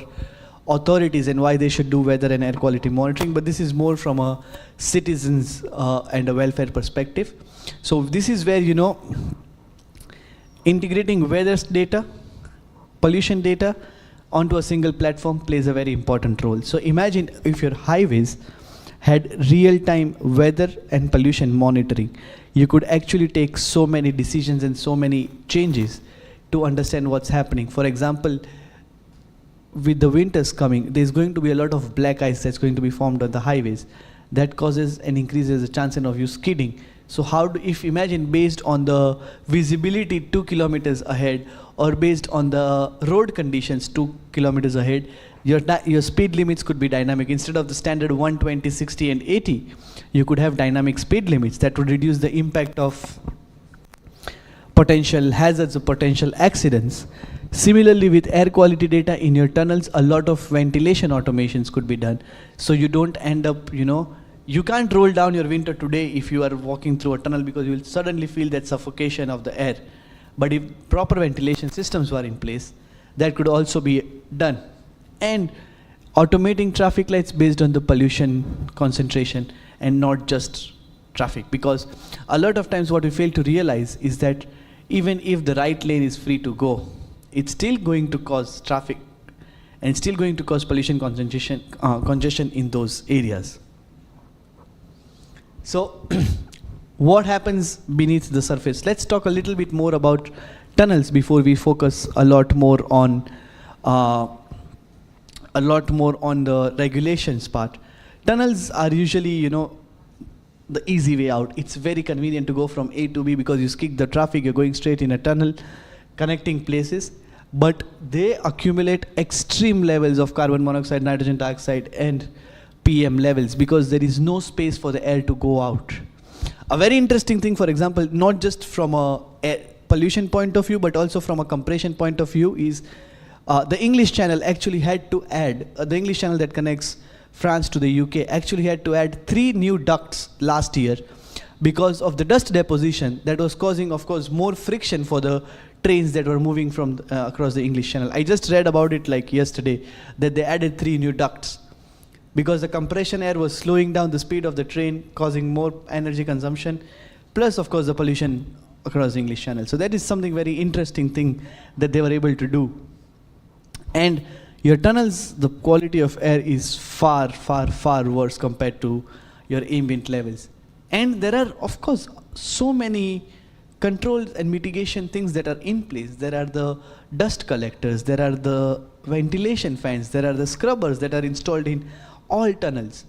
authorities and why they should do weather and air quality monitoring, but this is more from a citizen's and a welfare perspective. So this is where, you know, integrating weather data, pollution data onto a single platform plays a very important role. So imagine if your highways had real-time weather and pollution monitoring. You could actually take so many decisions and so many changes to understand what's happening. For example, with the winters coming, there's going to be a lot of black ice that's going to be formed on the highways. That causes and increases the chances of you skidding. So how do, if imagine based on the visibility 2 kilometers ahead or based on the road conditions 2 kilometers ahead, your speed limits could be dynamic. Instead of the standard 120, 60 and 80, you could have dynamic speed limits that would reduce the impact of potential hazards or potential accidents. Similarly, with air quality data in your tunnels, a lot of ventilation automations could be done. So you don't end up, you can't roll down your window today if you are walking through a tunnel, because you will suddenly feel that suffocation of the air. But if proper ventilation systems were in place, that could also be done. And automating traffic lights based on the pollution concentration and not just traffic. Because a lot of times what we fail to realize is that even if the right lane is free to go, it's still going to cause traffic and still going to cause pollution congestion in those areas. So what happens beneath the surface? Let's talk a little bit more about tunnels before we focus a lot more on the regulations part. Tunnels are usually, the easy way out. It's very convenient to go from A to B because you skip the traffic, you're going straight in a tunnel, connecting places. But they accumulate extreme levels of carbon monoxide, nitrogen dioxide, and PM levels because there is no space for the air to go out. A very interesting thing, for example, not just from a air pollution point of view, but also from a compression point of view, is the English Channel actually had to add, the English Channel that connects France to the UK actually had to add 3 new ducts last year because of the dust deposition that was causing, of course, more friction for the trains that were moving from across the English Channel. I just read about it like yesterday, that they added 3 new ducts because the compression air was slowing down the speed of the train, causing more energy consumption, plus, of course, the pollution across the English Channel. So that is something very interesting thing that they were able to do. And your tunnels, the quality of air is far, far, far worse compared to your ambient levels. And there are, of course, so many controls and mitigation things that are in place. There are the dust collectors, there are the ventilation fans, there are the scrubbers that are installed in all tunnels.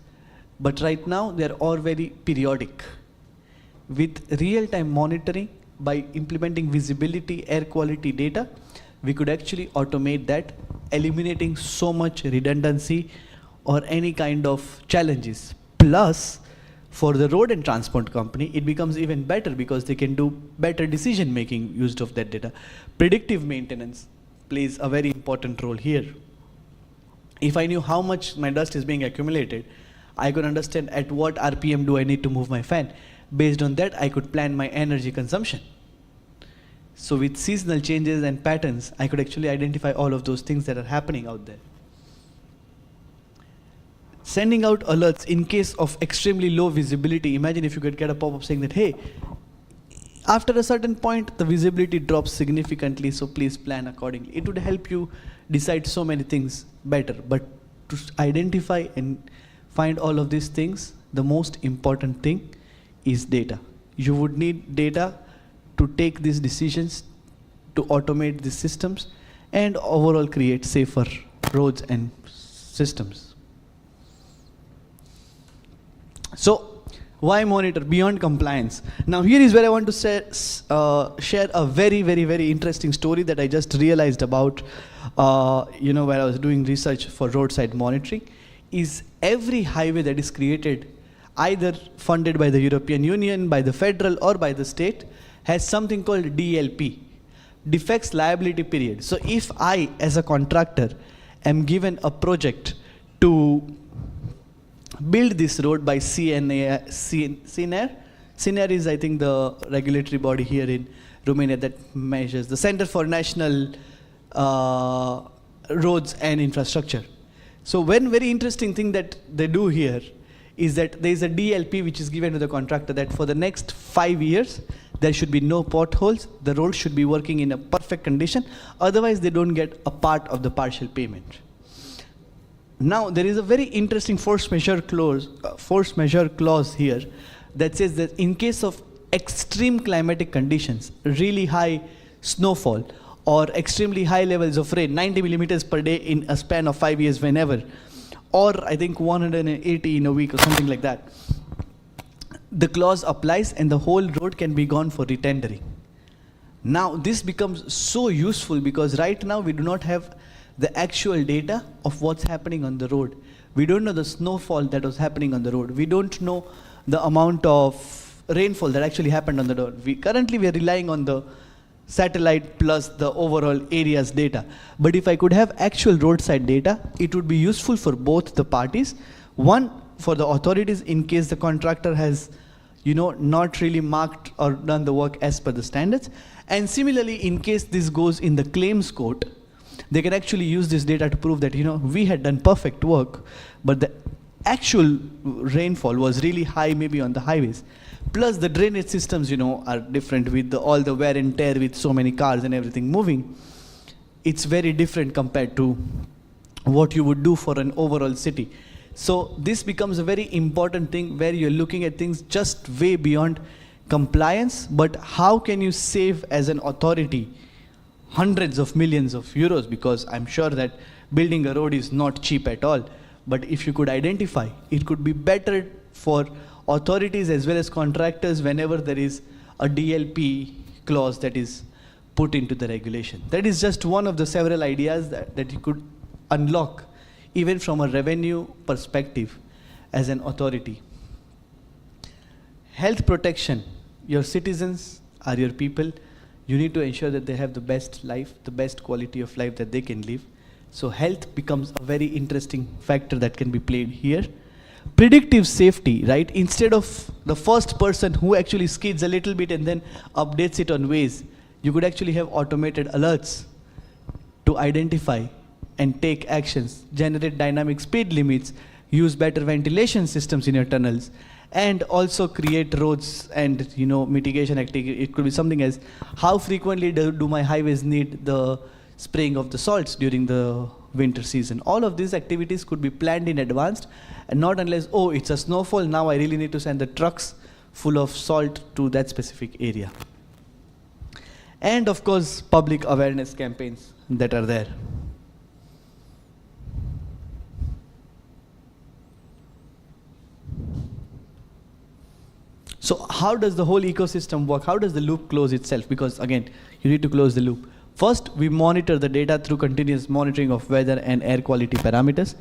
But right now, they are all very periodic. With real-time monitoring, by implementing visibility, air quality data, we could actually automate that, eliminating so much redundancy or any kind of challenges. Plus, for the road and transport company, it becomes even better because they can do better decision making used of that data. Predictive maintenance plays a very important role here. If I knew how much my dust is being accumulated, I could understand at what RPM do I need to move my fan. Based on that, I could plan my energy consumption. So with seasonal changes and patterns, I could actually identify all of those things that are happening out there. Sending out alerts in case of extremely low visibility. Imagine if you could get a pop-up saying that, hey, after a certain point, the visibility drops significantly, so please plan accordingly. It would help you decide so many things better. But to identify and find all of these things, the most important thing is data. You would need data to take these decisions, to automate these systems, and overall create safer roads and systems. So, why monitor beyond compliance? Now here is where I want to share a very, very, very interesting story that I just realized about, where I was doing research for roadside monitoring, is every highway that is created, either funded by the European Union, by the federal, or by the state, has something called DLP, defects liability period. So if I, as a contractor, am given a project to build this road by CNR is, I think, the regulatory body here in Romania that measures the Center for National Roads and Infrastructure. So one very interesting thing that they do here is that there is a DLP which is given to the contractor that for the next 5 years, there should be no potholes, the road should be working in a perfect condition, otherwise they don't get a part of the partial payment. Now, there is a very interesting force majeure clause here that says that in case of extreme climatic conditions, really high snowfall, or extremely high levels of rain, 90 millimeters per day in a span of 5 years whenever, or I think 180 in a week or something like that, the clause applies and the whole road can be gone for retendering. Now this becomes so useful because right now we do not have the actual data of what's happening on the road. We don't know the snowfall that was happening on the road. We don't know the amount of rainfall that actually happened on the road. Currently we are relying on the satellite plus the overall area's data. But if I could have actual roadside data, it would be useful for both the parties. One, for the authorities in case the contractor has not really marked or done the work as per the standards. And similarly, in case this goes in the claims court, they can actually use this data to prove that, we had done perfect work, but the actual rainfall was really high maybe on the highways. Plus the drainage systems, are different with all the wear and tear with so many cars and everything moving. It's very different compared to what you would do for an overall city. So this becomes a very important thing where you're looking at things just way beyond compliance, but how can you save as an authority hundreds of millions of euros, because I'm sure that building a road is not cheap at all. But if you could identify, it could be better for authorities as well as contractors whenever there is a DLP clause that is put into the regulation. That is just one of the several ideas that you could unlock even from a revenue perspective as an authority. Health protection. Your citizens are your people. You need to ensure that they have the best life, the best quality of life that they can live. So health becomes a very interesting factor that can be played here. Predictive safety, right? Instead of the first person who actually skids a little bit and then updates it on Waze, you could actually have automated alerts to identify and take actions, generate dynamic speed limits, use better ventilation systems in your tunnels, and also create roads and mitigation activity. It could be something as how frequently do my highways need the spraying of the salts during the winter season. All of these activities could be planned in advance, and not unless, oh, it's a snowfall, now I really need to send the trucks full of salt to that specific area. And of course, public awareness campaigns that are there. So how does the whole ecosystem work? How does the loop close itself? Because again, you need to close the loop. First, we monitor the data through continuous monitoring of weather and air quality parameters.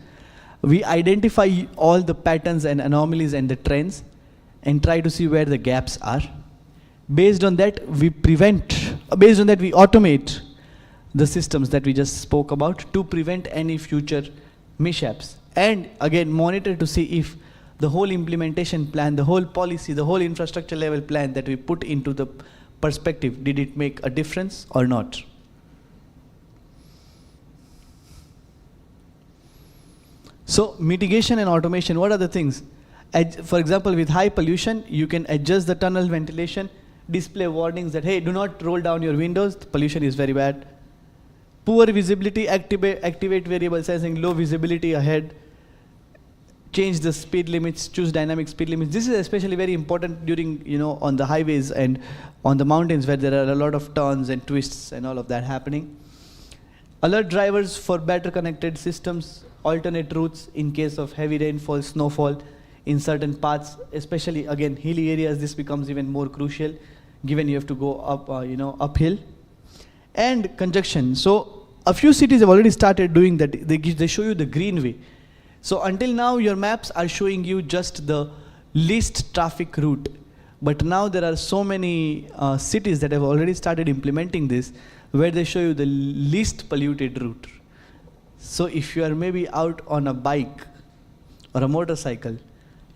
We identify all the patterns and anomalies and the trends and try to see where the gaps are. Based on that, we automate the systems that we just spoke about to prevent any future mishaps. And again, monitor to see if the whole implementation plan, the whole policy, the whole infrastructure level plan that we put into the perspective, did it make a difference or not? So mitigation and automation, what are the things? For example, with high pollution, you can adjust the tunnel ventilation, display warnings that, hey, do not roll down your windows, the pollution is very bad. Poor visibility, activate variable sensing, low visibility ahead. Change the speed limits, choose dynamic speed limits. This is especially very important during, on the highways and on the mountains where there are a lot of turns and twists and all of that happening. Alert drivers for better connected systems, alternate routes in case of heavy rainfall, snowfall in certain paths, especially again, hilly areas, this becomes even more crucial given you have to go up, uphill. And conjunction. So a few cities have already started doing that. They show you the green way. So until now, your maps are showing you just the least traffic route. But now there are so many cities that have already started implementing this, where they show you the least polluted route. So if you are maybe out on a bike or a motorcycle,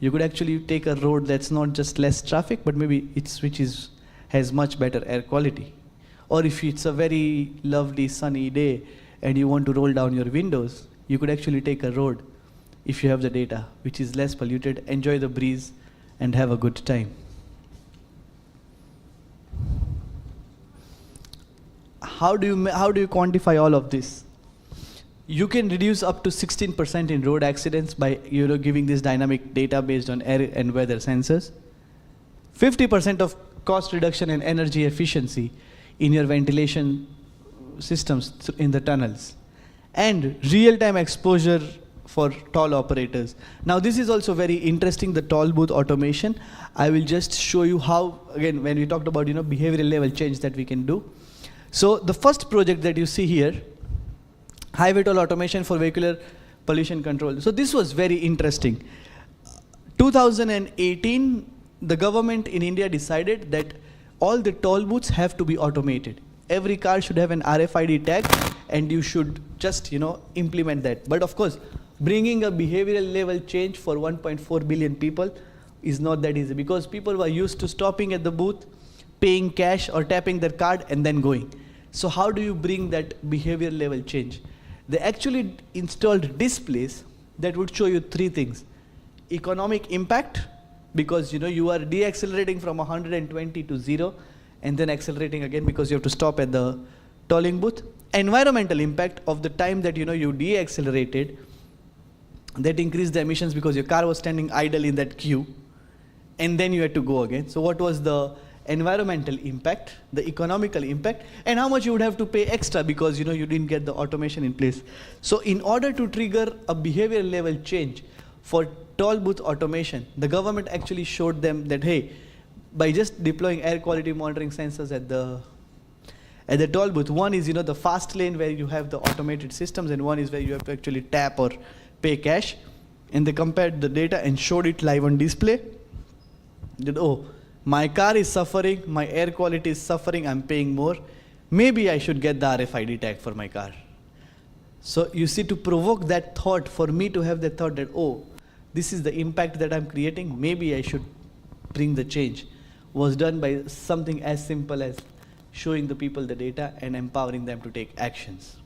you could actually take a road that's not just less traffic, but maybe has much better air quality. Or if it's a very lovely sunny day and you want to roll down your windows, you could actually take a road, if you have the data, which is less polluted, enjoy the breeze, and have a good time. How do you quantify all of this? You can reduce up to 16% in road accidents by giving this dynamic data based on air and weather sensors. 50% of cost reduction in energy efficiency in your ventilation systems in the tunnels. And real-time exposure for toll operators. Now this is also very interesting, the toll booth automation. I will just show you how, again, when we talked about behavioral level change that we can do. So the first project that you see here, highway toll automation for vehicular pollution control. So this was very interesting. 2018, the government in India decided that all the toll booths have to be automated. Every car should have an RFID tag, and you should just implement that. But of course, bringing a behavioral level change for 1.4 billion people is not that easy, because people were used to stopping at the booth, paying cash or tapping their card and then going. So how do you bring that behavioral level change? They actually installed displays that would show you three things. Economic impact, because you are deaccelerating from 120 to 0 and then accelerating again because you have to stop at the tolling booth. Environmental impact of the time that you deaccelerated, that increased the emissions because your car was standing idle in that queue and then you had to go again. So what was the environmental impact, the economical impact, and how much you would have to pay extra because you didn't get the automation in place. So in order to trigger a behavioral level change for toll booth automation, the government actually showed them that, hey, by just deploying air quality monitoring sensors at the toll booth, one is the fast lane where you have the automated systems, and one is where you have to actually tap or pay cash. And they compared the data and showed it live on display. That, oh, my car is suffering, my air quality is suffering, I'm paying more. Maybe I should get the RFID tag for my car. So you see, to provoke that thought, for me to have the thought that, oh, this is the impact that I'm creating, maybe I should bring the change, was done by something as simple as showing the people the data and empowering them to take actions.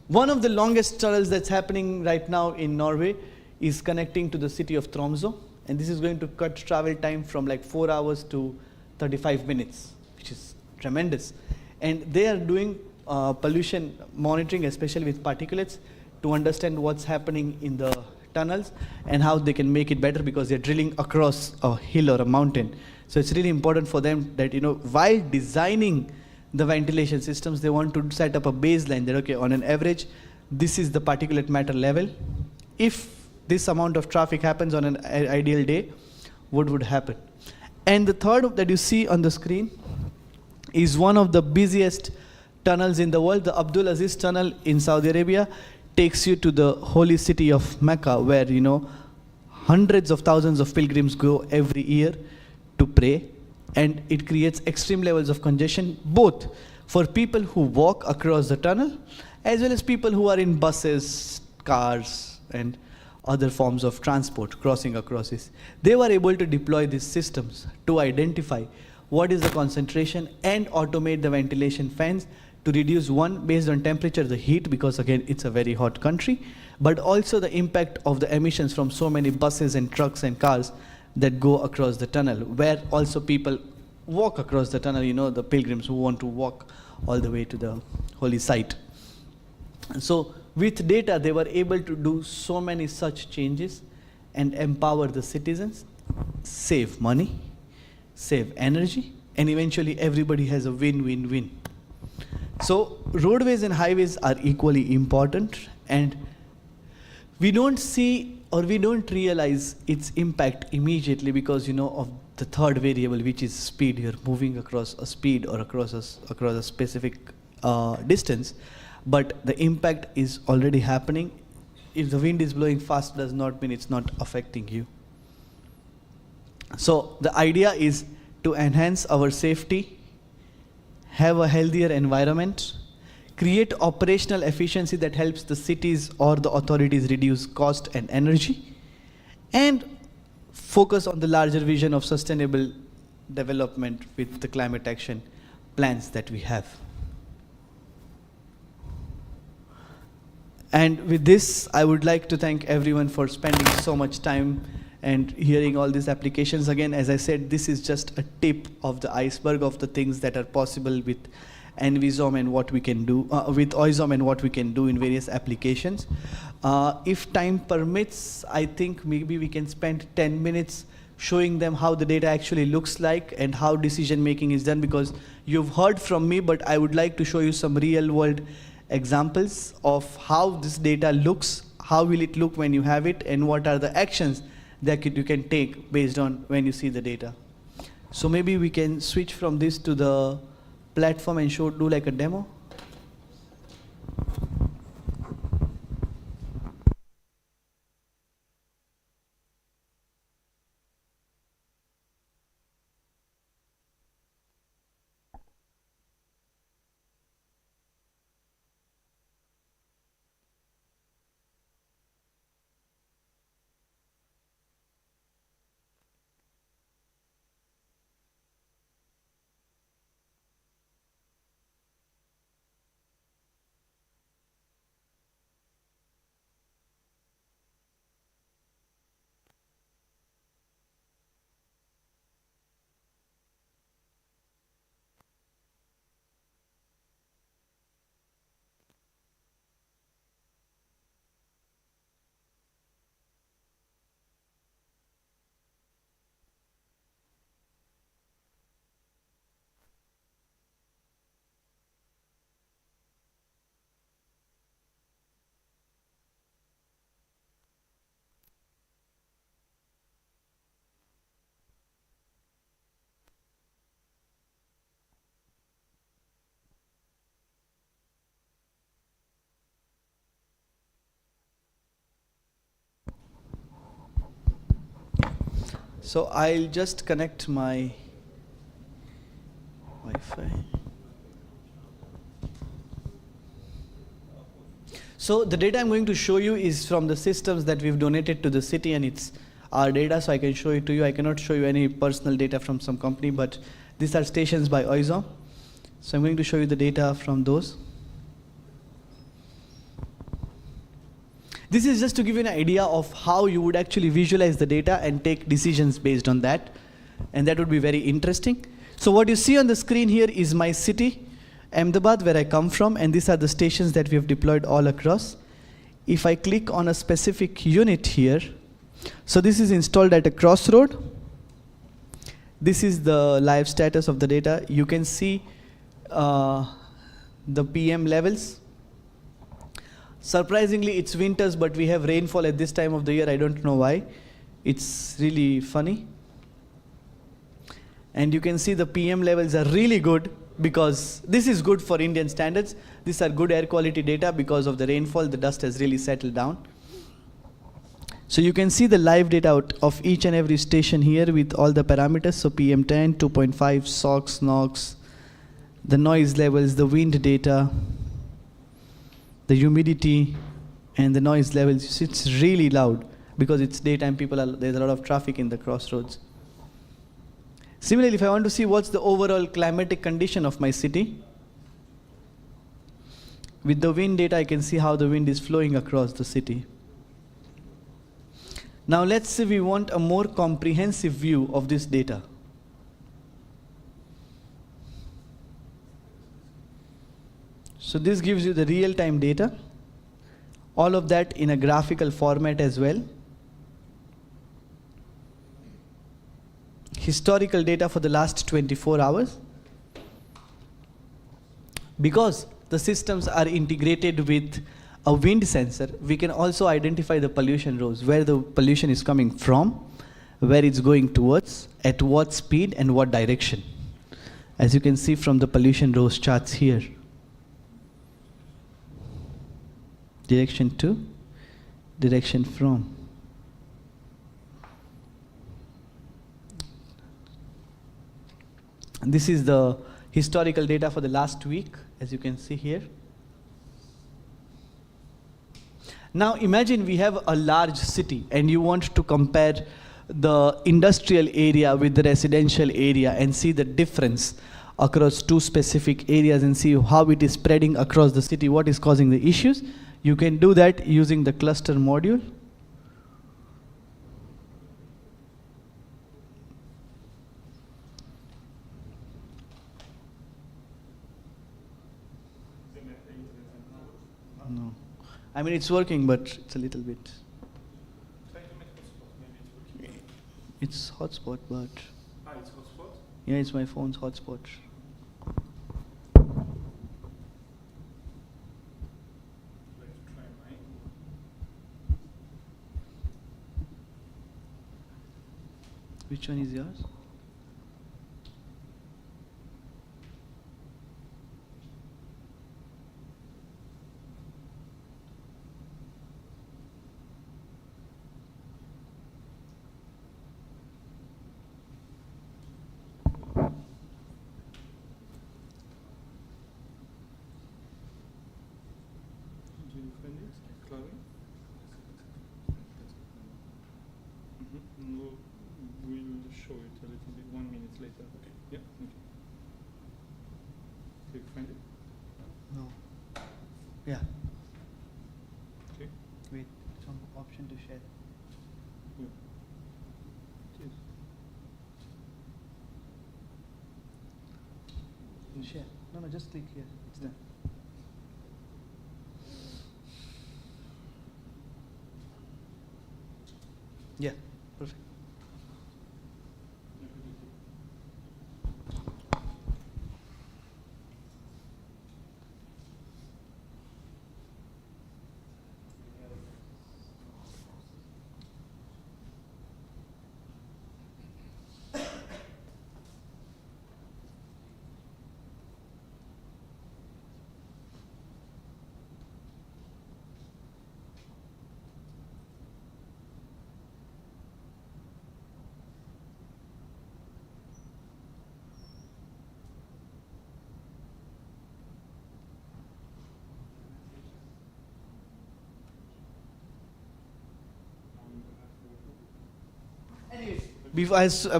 One of the longest tunnels that's happening right now in Norway is connecting to the city of Tromsø, and this is going to cut travel time from like 4 hours to 35 minutes, which is tremendous. And they are doing pollution monitoring, especially with particulates, to understand what's happening in the tunnels and how they can make it better, because they're drilling across a hill or a mountain. So it's really important for them that, while designing the ventilation systems, they want to set up a baseline that, okay, on an average, this is the particulate matter level. If this amount of traffic happens on an ideal day, what would happen? And the third that you see on the screen is one of the busiest tunnels in the world. The Abdul Aziz tunnel in Saudi Arabia takes you to the holy city of Mecca, where hundreds of thousands of pilgrims go every year to pray, and it creates extreme levels of congestion, both for people who walk across the tunnel as well as people who are in buses, cars, and other forms of transport crossing across this. They were able to deploy these systems to identify what is the concentration and automate the ventilation fans to reduce, one, based on temperature, the heat, because again, it's a very hot country, but also the impact of the emissions from so many buses and trucks and cars that go across the tunnel, where also people walk across the tunnel, the pilgrims who want to walk all the way to the holy site. So with data, they were able to do so many such changes and empower the citizens, save money, save energy, and eventually everybody has a win-win-win. So roadways and highways are equally important, and we don't see or we don't realize its impact immediately because of the third variable, which is speed. You're moving across a speed or across a specific distance, but the impact is already happening. If the wind is blowing fast, does not mean it's not affecting you. So the idea is to enhance our safety, have a healthier environment, create operational efficiency that helps the cities or the authorities reduce cost and energy, and focus on the larger vision of sustainable development with the climate action plans that we have. And with this, I would like to thank everyone for spending so much time and hearing all these applications. Again, as I said, this is just a tip of the iceberg of the things that are possible with Envisom and what we can do, with Oizom and what we can do in various applications. If time permits, I think maybe we can spend 10 minutes showing them how the data actually looks like and how decision making is done, because you've heard from me, but I would like to show you some real world examples of how this data looks, how will it look when you have it, and what are the actions that you can take based on when you see the data. So maybe we can switch from this to the platform and do like a demo. So I'll just connect my Wi-Fi. So the data I'm going to show you is from the systems that we've donated to the city, and it's our data, so I can show it to you. I cannot show you any personal data from some company, but these are stations by Oizom. So I'm going to show you the data from those. This is just to give you an idea of how you would actually visualize the data and take decisions based on that. And that would be very interesting. So what you see on the screen here is my city, Ahmedabad, where I come from, and these are the stations that we have deployed all across. If I click on a specific unit here, so this is installed at a crossroad. This is the live status of the data. You can see the PM levels. Surprisingly, it's winters, but we have rainfall at this time of the year. I don't know why. It's really funny. And you can see the PM levels are really good, because this is good for Indian standards. These are good air quality data because of the rainfall. The dust has really settled down. So you can see the live data out of each and every station here with all the parameters. So PM10, 2.5, SOx, NOx, the noise levels, the wind data, the humidity, and the noise levels. It's really loud because it's daytime. There's a lot of traffic in the crossroads. Similarly, if I want to see what's the overall climatic condition of my city, with the wind data, I can see how the wind is flowing across the city. Now let's say we want a more comprehensive view of this data. So this gives you the real-time data, all of that in a graphical format as well. Historical data for the last 24 hours. Because the systems are integrated with a wind sensor, we can also identify the pollution rows, where the pollution is coming from, where it's going towards, at what speed, and what direction. As you can see from the pollution rows charts here. Direction to, direction from. And this is the historical data for the last week, as you can see here. Now imagine we have a large city and you want to compare the industrial area with the residential area and see the difference across two specific areas and see how it is spreading across the city, what is causing the issues. You can do that using the cluster module. No. I mean, it's working, but it's a little bit. It's hotspot, but. It's hotspot? Yeah, it's my phone's hotspot. Which one is yours? We'll show it a little bit 1 minute later. Okay. Yeah. Okay. Did you find it? No. Yeah. Okay. Wait, some option to share. Yeah. It is. Share. No, just click here. It's done. Yeah, perfect.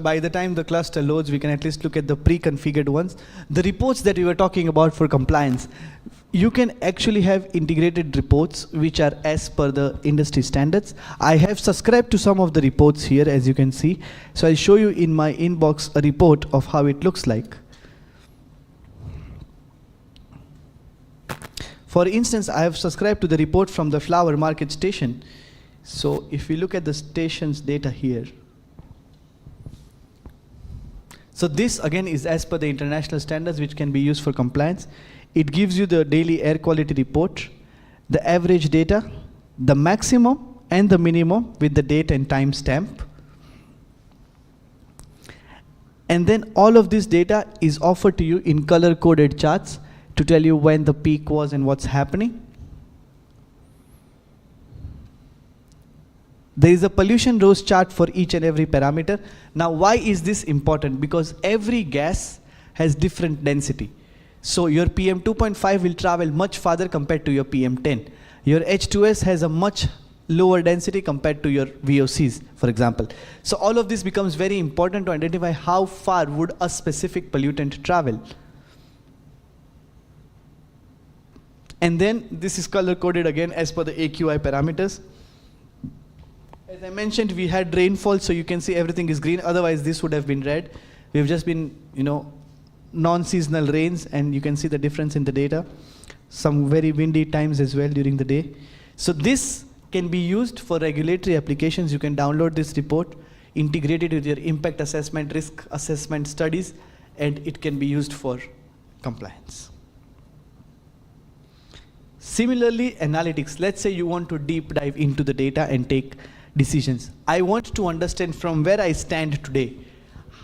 By the time the cluster loads, we can at least look at the pre-configured ones. The reports that we were talking about for compliance, you can actually have integrated reports which are as per the industry standards. I have subscribed to some of the reports here, as you can see. So I'll show you in my inbox a report of how it looks like. For instance, I have subscribed to the report from the flower market station. So if we look at the station's data here, so this again is as per the international standards which can be used for compliance. It gives you the daily air quality report, the average data, the maximum and the minimum with the date and time stamp. And then all of this data is offered to you in color coded charts to tell you when the peak was and what's happening. There is a pollution rose chart for each and every parameter. Now, why is this important? Because every gas has different density. So your PM 2.5 will travel much farther compared to your PM 10. Your H2S has a much lower density compared to your VOCs, for example. So all of this becomes very important to identify how far would a specific pollutant travel. And then this is color coded again as per the AQI parameters. As I mentioned, we had rainfall, so you can see everything is green. Otherwise, this would have been red. We've just been, non-seasonal rains, and you can see the difference in the data. Some very windy times as well during the day. So this can be used for regulatory applications. You can download this report, integrate it with your impact assessment, risk assessment studies, and it can be used for compliance. Similarly, analytics. Let's say you want to deep dive into the data and take decisions. I want to understand from where I stand today,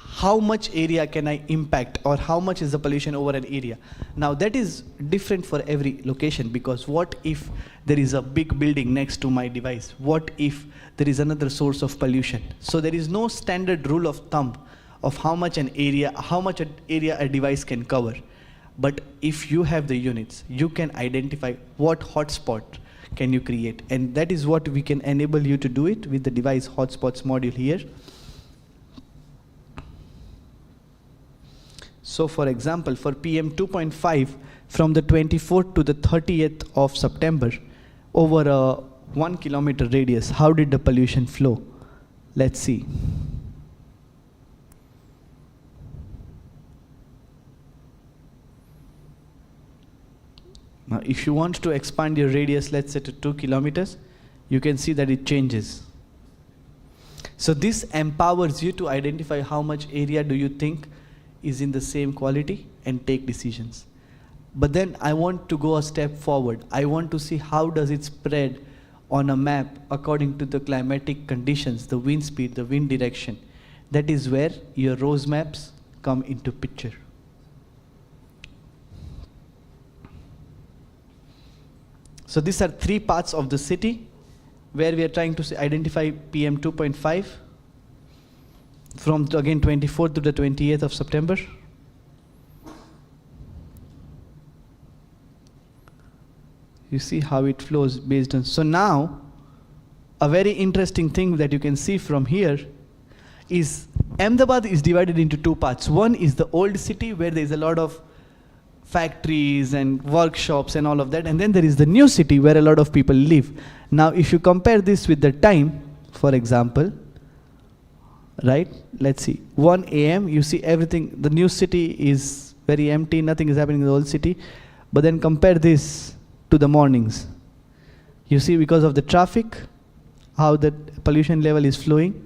how much area can I impact, or how much is the pollution over an area. Now that is different for every location, because what if there is a big building next to my device? What if there is another source of pollution? So there is no standard rule of thumb of how much an area a device can cover. But if you have the units, you can identify what hotspot can you create, and that is what we can enable you to do it with the device hotspots module here. So for example, for PM 2.5, from the 24th to the 30th of September, over a 1 kilometer radius, how did the pollution flow? Let's see. Now, if you want to expand your radius, let's say to 2 kilometers, you can see that it changes. So this empowers you to identify how much area do you think is in the same quality and take decisions. But then I want to go a step forward. I want to see how does it spread on a map according to the climatic conditions, the wind speed, the wind direction. That is where your rose maps come into picture. So these are 3 parts of the city where we are trying to identify PM 2.5 from again 24th to the 28th of September. You see how it flows based on. So now, a very interesting thing that you can see from here is Ahmedabad is divided into 2 parts. One is the old city where there is a lot of factories and workshops and all of that, and then there is the new city where a lot of people live. Now if you compare this with the time, for example, right, let's see, 1 a.m. you see everything, the new city is very empty, nothing is happening in the old city, but then compare this to the mornings. You see, because of the traffic, how the pollution level is flowing.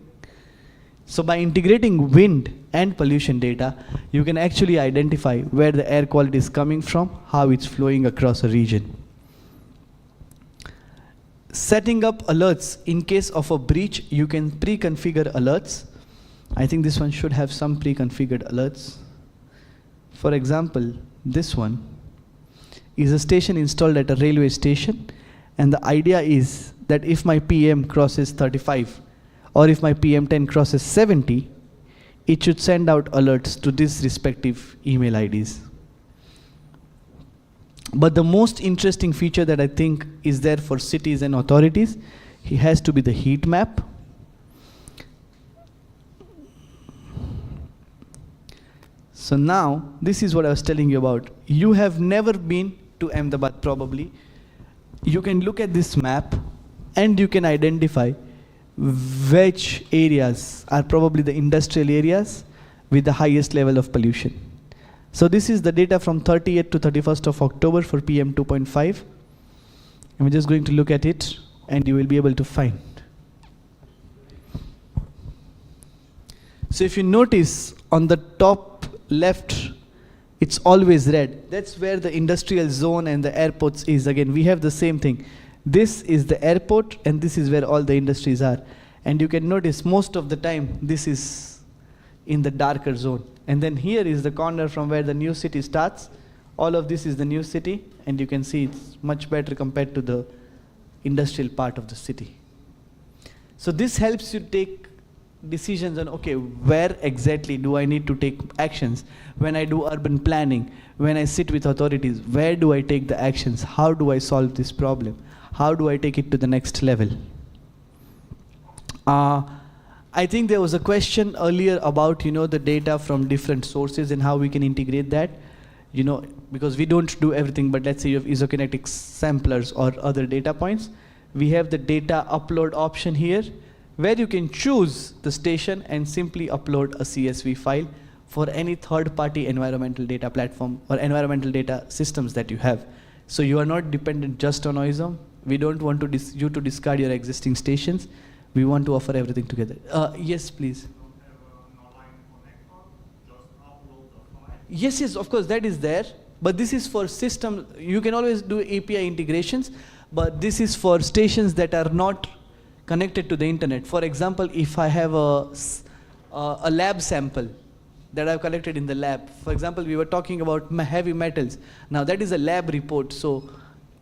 So by integrating wind and pollution data, you can actually identify where the air quality is coming from, how it's flowing across a region. Setting up alerts. In case of a breach, you can pre-configure alerts. I think this one should have some pre-configured alerts. For example, this one is a station installed at a railway station, and the idea is that if my PM crosses 35, or if my PM10 crosses 70, it should send out alerts to these respective email IDs. But the most interesting feature that I think is there for cities and authorities, it has to be the heat map. So now, this is what I was telling you about. You have never been to Ahmedabad probably. You can look at this map and you can identify which areas are probably the industrial areas with the highest level of pollution. So this is the data from 30th to 31st of October for PM 2.5. And we're just going to look at it and you will be able to find. So if you notice on the top left, it's always red. That's where the industrial zone and the airports is. Again, we have the same thing. This is the airport and this is where all the industries are. And you can notice most of the time this is in the darker zone. And then here is the corner from where the new city starts. All of this is the new city, and you can see it's much better compared to the industrial part of the city. So this helps you take decisions on, okay, where exactly do I need to take actions? When I do urban planning, when I sit with authorities, where do I take the actions? How do I solve this problem? How do I take it to the next level? I think there was a question earlier about, the data from different sources and how we can integrate that. Because we don't do everything, but let's say you have isokinetic samplers or other data points. We have the data upload option here, where you can choose the station and simply upload a CSV file for any third-party environmental data platform or environmental data systems that you have. So you are not dependent just on OISM. We don't want you to discard your existing stations. We want to offer everything together. Yes, please. Yes, of course, that is there. But this is for system. You can always do API integrations, but this is for stations that are not connected to the internet. For example, if I have a lab sample that I've collected in the lab. For example, we were talking about heavy metals. Now that is a lab report, so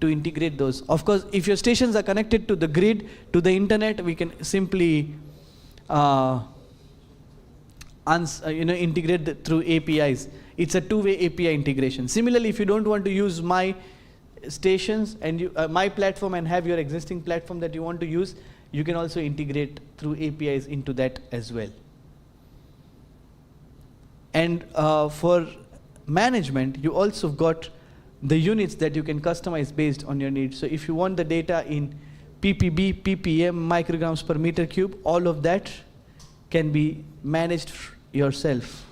to integrate those. Of course, if your stations are connected to the grid, to the internet, we can simply integrate through APIs. It's a two-way API integration. Similarly, if you don't want to use my stations and my platform and have your existing platform that you want to use, you can also integrate through APIs into that as well. And for management, you also got the units that you can customize based on your needs. So if you want the data in ppb, ppm, micrograms per meter cube, all of that can be managed yourself,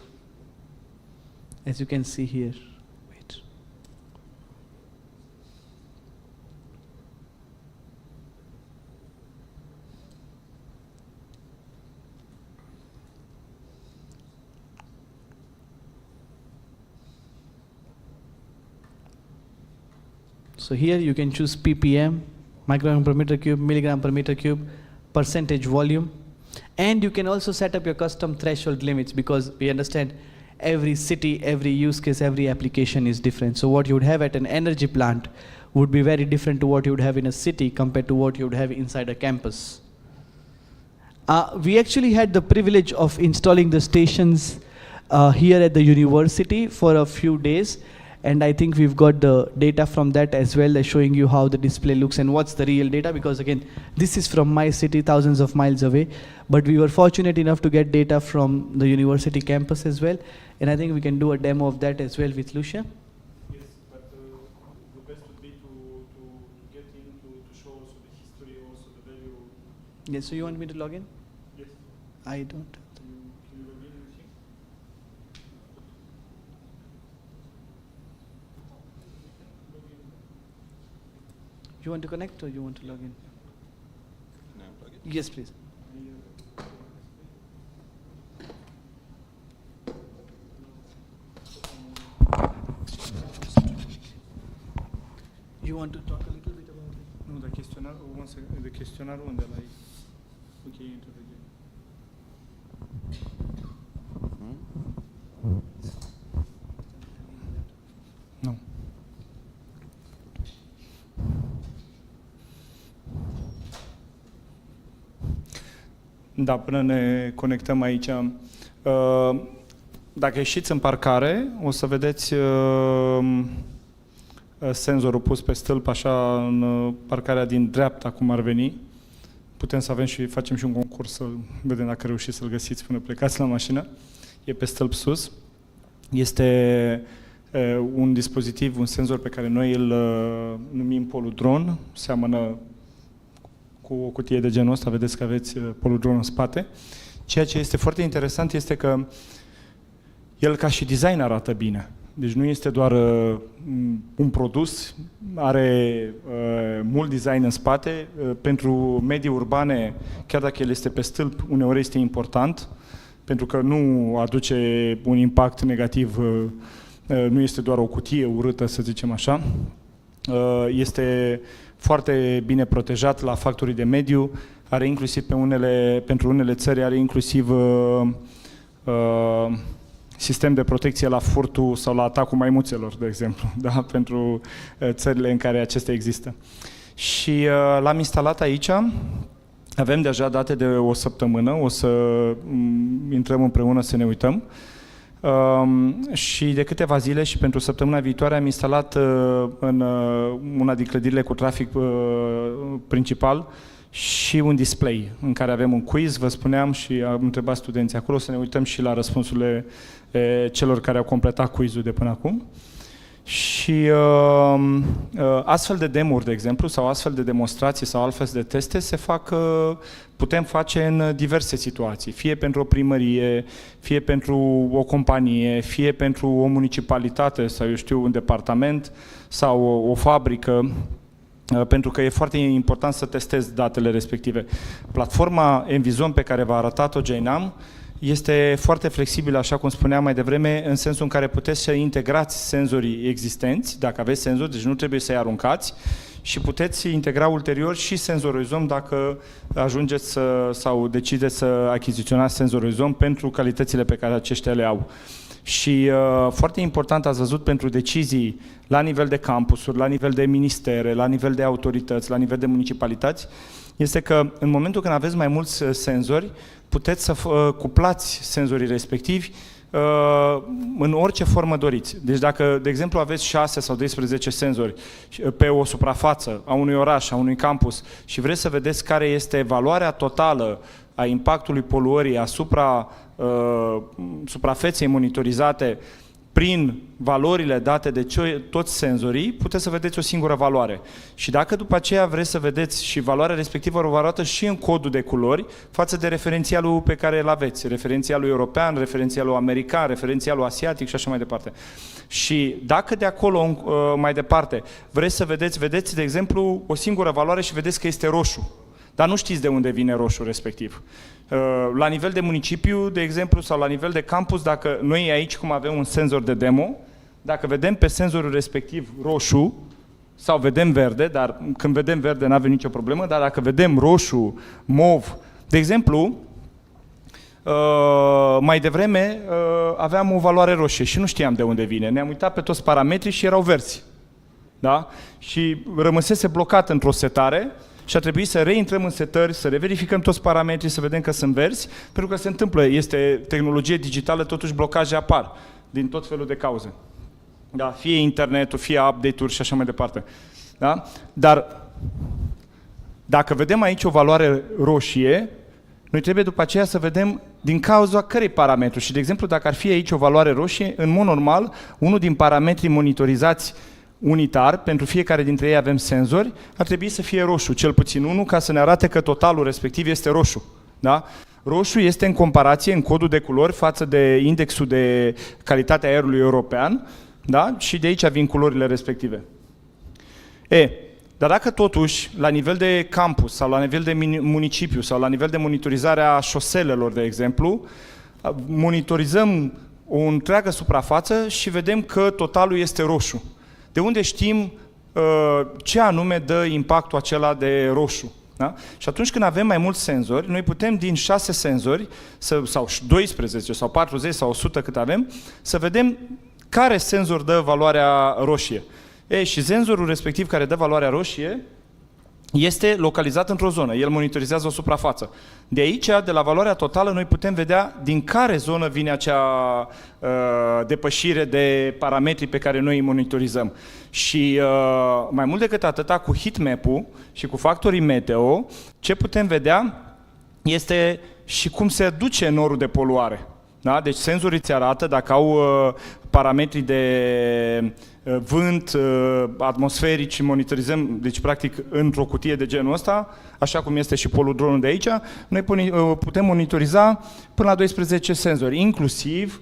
as you can see here. Wait. So here you can choose ppm, microgram per meter cube, milligram per meter cube, percentage volume, And you can also set up your custom threshold limits, because we understand every city, every use case, every application is different. So what you would have at an energy plant would be very different to what you would have in a city compared to what you would have inside a campus. We actually had the privilege of installing the stations here at the university for a few days, and I think we've got the data from that as well, showing you how the display looks and what's the real data, because again, this is from my city, thousands of miles away, but we were fortunate enough to get data from the university campus as well, and I think we can do a demo of that as well with Lucia. Yes, but the best would be to get in to show also the history, also the value. Yes, so you want me to log in? Yes. I don't. Can you log in with him? You want to connect or you want to log in? No, plug it. Yes, please. You want to talk a little bit about it? Nu, dar chestionarul, de chestionarul unde l-ai? Ok, interview. Nu. Da, până ne conectăm aici. Dacă ieșiți în parcare, o să vedeți senzorul pus pe stâlp, așa, în parcarea din dreapta, cum ar veni. Putem să avem și facem și un concurs să vedem dacă reușiți să-l găsiți până plecați la mașină. E pe stâlp sus. Este un dispozitiv, un senzor pe care noi îl numim poludron. Seamănă cu o cutie de genul ăsta, vedeți că aveți poludron în spate. Ceea ce este foarte interesant este că el ca și design arată bine. Deci nu este doar un produs, are mult design în spate. Pentru medii urbane, chiar dacă el este pe stâlp, uneori este important, pentru că nu aduce un impact negativ, nu este doar o cutie urâtă, să zicem așa. Este foarte bine protejat la factorii de mediu, are inclusiv pentru unele țări, are inclusiv sistem de protecție la furtul sau la atacul maimuțelor, de exemplu, da? Pentru țările în care acestea există. Și l-am instalat aici, avem deja date de o săptămână, o să intrăm împreună să ne uităm. Și de câteva zile și pentru săptămâna viitoare am instalat în una din clădirile cu trafic principal și un display în care avem un quiz, vă spuneam, și am întrebat studenții acolo, să ne uităm și la răspunsurile celor care au completat quizul de până acum. Și astfel de demo-uri, de exemplu, sau astfel de demonstrații sau altfel de teste putem face în diverse situații, fie pentru o primărie, fie pentru o companie, fie pentru o municipalitate sau, eu știu, un departament sau o fabrică, pentru că e foarte important să testezi datele respective. Platforma Envizon pe care v-a arătat-o Jainam este foarte flexibilă, așa cum spuneam mai devreme, în sensul în care puteți să integrați senzorii existenți, dacă aveți senzori, deci nu trebuie să-i aruncați, și puteți integra ulterior și senzorul izom dacă ajungeți sau decideți să achiziționați senzorul izom pentru calitățile pe care aceștia le au. Și foarte important, ați văzut, pentru decizii la nivel de campusuri, la nivel de ministere, la nivel de autorități, la nivel de municipalități, este că în momentul când aveți mai mulți senzori, puteți să cuplați senzorii respectivi în orice formă doriți. Deci dacă, de exemplu, aveți 6 sau 12 senzori pe o suprafață a unui oraș, a unui campus și vreți să vedeți care este valoarea totală a impactului poluării asupra suprafeței monitorizate prin valorile date de toți senzorii, puteți să vedeți o singură valoare. Și dacă după aceea vreți să vedeți și valoarea respectivă, vă arată și în codul de culori față de referențialul pe care îl aveți, referențialul european, referențialul american, referențialul asiatic și așa mai departe. Și dacă de acolo mai departe vreți să vedeți, de exemplu, o singură valoare și vedeți că este roșu, dar nu știți de unde vine roșu respectiv. La nivel de municipiu, de exemplu, sau la nivel de campus, dacă noi aici, cum avem un senzor de demo, dacă vedem pe senzorul respectiv roșu, sau vedem verde, dar când vedem verde nu avem nicio problemă, dar dacă vedem roșu, mov, de exemplu, mai devreme aveam o valoare roșie și nu știam de unde vine. Ne-am uitat pe toți parametrii și erau verzi. Da? Și rămăsese blocat într-o setare și a trebuit să reintrăm în setări, să reverificăm toți parametrii, să vedem că sunt verzi, pentru că se întâmplă, este tehnologie digitală, totuși blocaje apar din tot felul de cauze. Da? Fie internetul, fie update-uri și așa mai departe. Da? Dar dacă vedem aici o valoare roșie, noi trebuie după aceea să vedem din cauza cărei parametru. Și, de exemplu, dacă ar fi aici o valoare roșie, în mod normal, unul din parametrii monitorizați unitar, pentru fiecare dintre ei avem senzori, ar trebui să fie roșu, cel puțin unul, ca să ne arate că totalul respectiv este roșu. Da? Roșu este în comparație, în codul de culori, față de indexul de calitate a aerului european, da? Și de aici vin culorile respective. Dar dacă totuși, la nivel de campus, sau la nivel de municipiu, sau la nivel de monitorizare a șoselelor, de exemplu, monitorizăm o întreagă suprafață și vedem că totalul este roșu. De unde știm ce anume dă impactul acela de roșu? Da? Și atunci când avem mai mulți senzori, noi putem din 6 senzori, sau 12, sau 40, sau 100 cât avem, să vedem care senzor dă valoarea roșie. Și senzorul respectiv care dă valoarea roșie este localizat într-o zonă. El monitorizează o suprafață. De aici, de la valoarea totală, noi putem vedea din care zonă vine acea depășire de parametri pe care noi îi monitorizăm. Și mai mult decât atâta, cu heatmap-ul și cu factorii meteo, ce putem vedea este și cum se duce norul de poluare. Da? Deci senzorii îți arată dacă au parametri de vânt, atmosferici, monitorizăm, deci practic într-o cutie de genul ăsta, așa cum este și poludronul de aici, noi putem monitoriza până la 12 senzori, inclusiv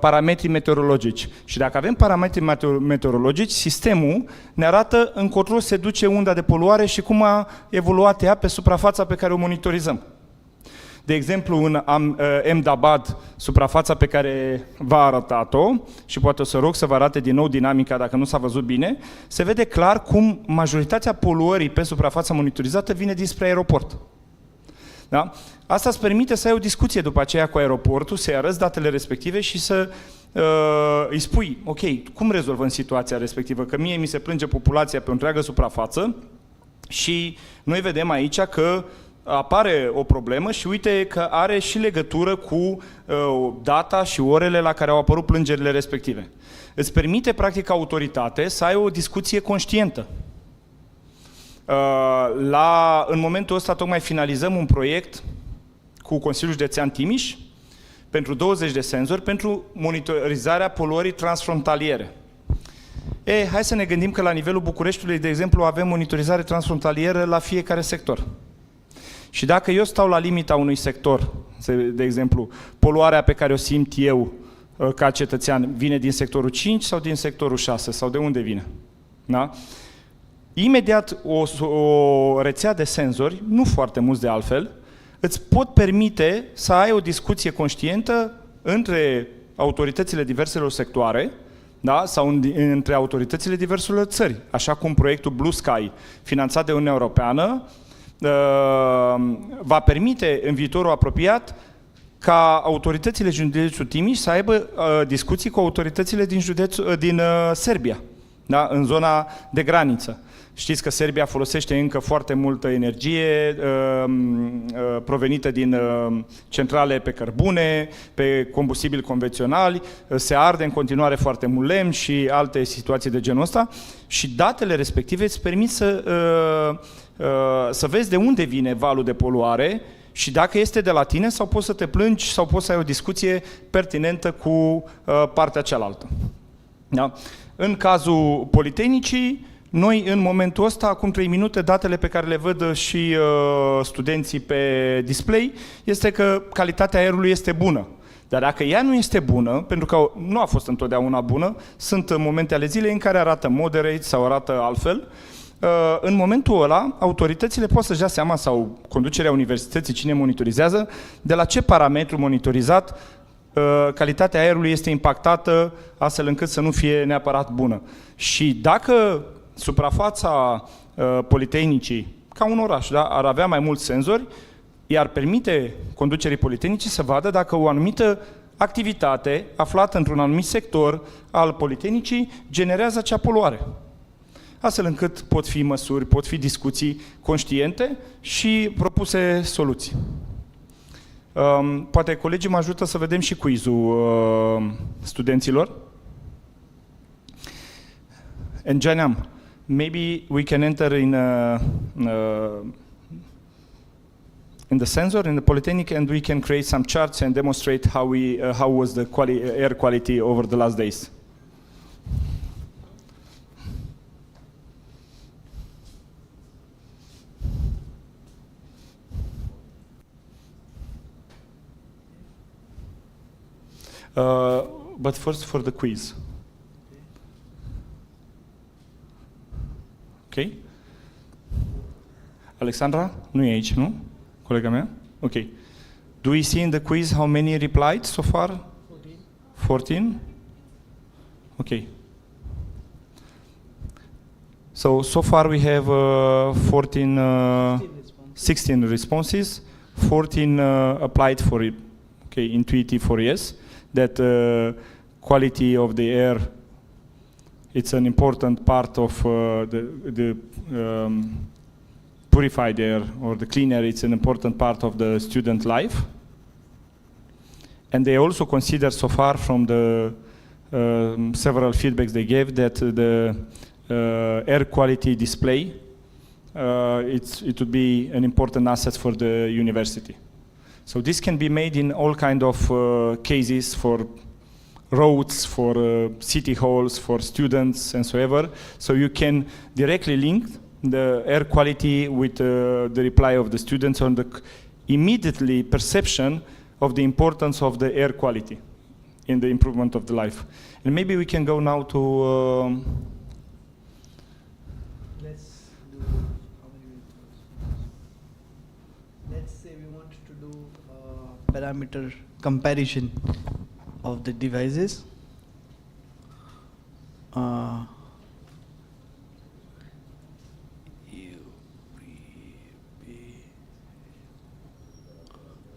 parametrii meteorologici. Și dacă avem parametri meteorologici, sistemul ne arată încotro se duce unda de poluare și cum a evoluat ea pe suprafața pe care o monitorizăm. De exemplu, în Ahmedabad, suprafața pe care v-a arătat-o, și poate o să rog să vă arate din nou dinamica dacă nu s-a văzut bine, se vede clar cum majoritatea poluării pe suprafața monitorizată vine dinspre aeroport. Da? Asta îți permite să ai o discuție după aceea cu aeroportul, să-i arăți datele respective și să îi spui, ok, cum rezolvăm situația respectivă? Că mie mi se plânge populația pe o întreagă suprafață și noi vedem aici că apare o problemă și uite că are și legătură cu data și orele la care au apărut plângerile respective. Îți permite, practic, autoritate să ai o discuție conștientă. În momentul ăsta tocmai finalizăm un proiect cu Consiliul Județean Timiș pentru 20 de senzori pentru monitorizarea poluării transfrontaliere. Hai să ne gândim că la nivelul Bucureștiului, de exemplu, avem monitorizare transfrontalieră la fiecare sector. Și dacă eu stau la limita unui sector, de exemplu, poluarea pe care o simt eu ca cetățean vine din sectorul 5 sau din sectorul 6 sau de unde vine? Da? Imediat o rețea de senzori, nu foarte mulți de altfel, îți pot permite să ai o discuție conștientă între autoritățile diverselor sectoare, da? Sau între autoritățile diverselor țări, așa cum proiectul Blue Sky, finanțat de Uniunea Europeană, va permite în viitorul apropiat ca autoritățile județului Timiș să aibă discuții cu autoritățile din Serbia, da? În zona de graniță. Știți că Serbia folosește încă foarte multă energie provenită din centrale pe cărbune, pe combustibili convenționali, se arde în continuare foarte mult lemn și alte situații de genul ăsta și datele respective îți permit să vezi de unde vine valul de poluare și dacă este de la tine sau poți să te plângi sau poți să ai o discuție pertinentă cu partea cealaltă. Da? În cazul Politehnicii, noi în momentul ăsta, acum 3 minute, datele pe care le văd și studenții pe display, este că calitatea aerului este bună. Dar dacă ea nu este bună, pentru că nu a fost întotdeauna bună, sunt momente ale zilei în care arată moderate sau arată altfel, în momentul ăla, autoritățile pot să-și dea seama, sau conducerea universității, cine monitorizează, de la ce parametru monitorizat calitatea aerului este impactată astfel încât să nu fie neapărat bună. Și dacă suprafața Politehnicii, ca un oraș, da, ar avea mai mulți senzori, iar permite conducerii politehnice să vadă dacă o anumită activitate aflată într-un anumit sector al politehnicii generează acea poluare. Astfel încât pot fi măsuri, pot fi discuții conștiente și propuse soluții. Poate colegii mă ajută să vedem și quiz-ul studenților. And Janam, maybe we can enter in the sensor, in the Polytechnic, and we can create some charts and demonstrate how was the air quality over the last days. But first for the quiz. Ok? Alexandra? Nu e aici, nu? Colega mea? Ok. Do we see in the quiz how many replied so far? 14. Okay. So far we have 16 responses. 14 applied for it. Okay, intuitive for yes. That quality of the air, it's an important part of the purified air or the clean air. It's an important part of the student life. And they also consider so far from the several feedbacks they gave that the air quality display, it would be an important asset for the university. So this can be made in all kind of cases for roads, for city halls, for students and so ever. So you can directly link the air quality with the reply of the students on the immediately perception of the importance of the air quality in the improvement of the life. And maybe we can go now to Let's do how many minutes? Let's say we want to do parameter comparison of the devices.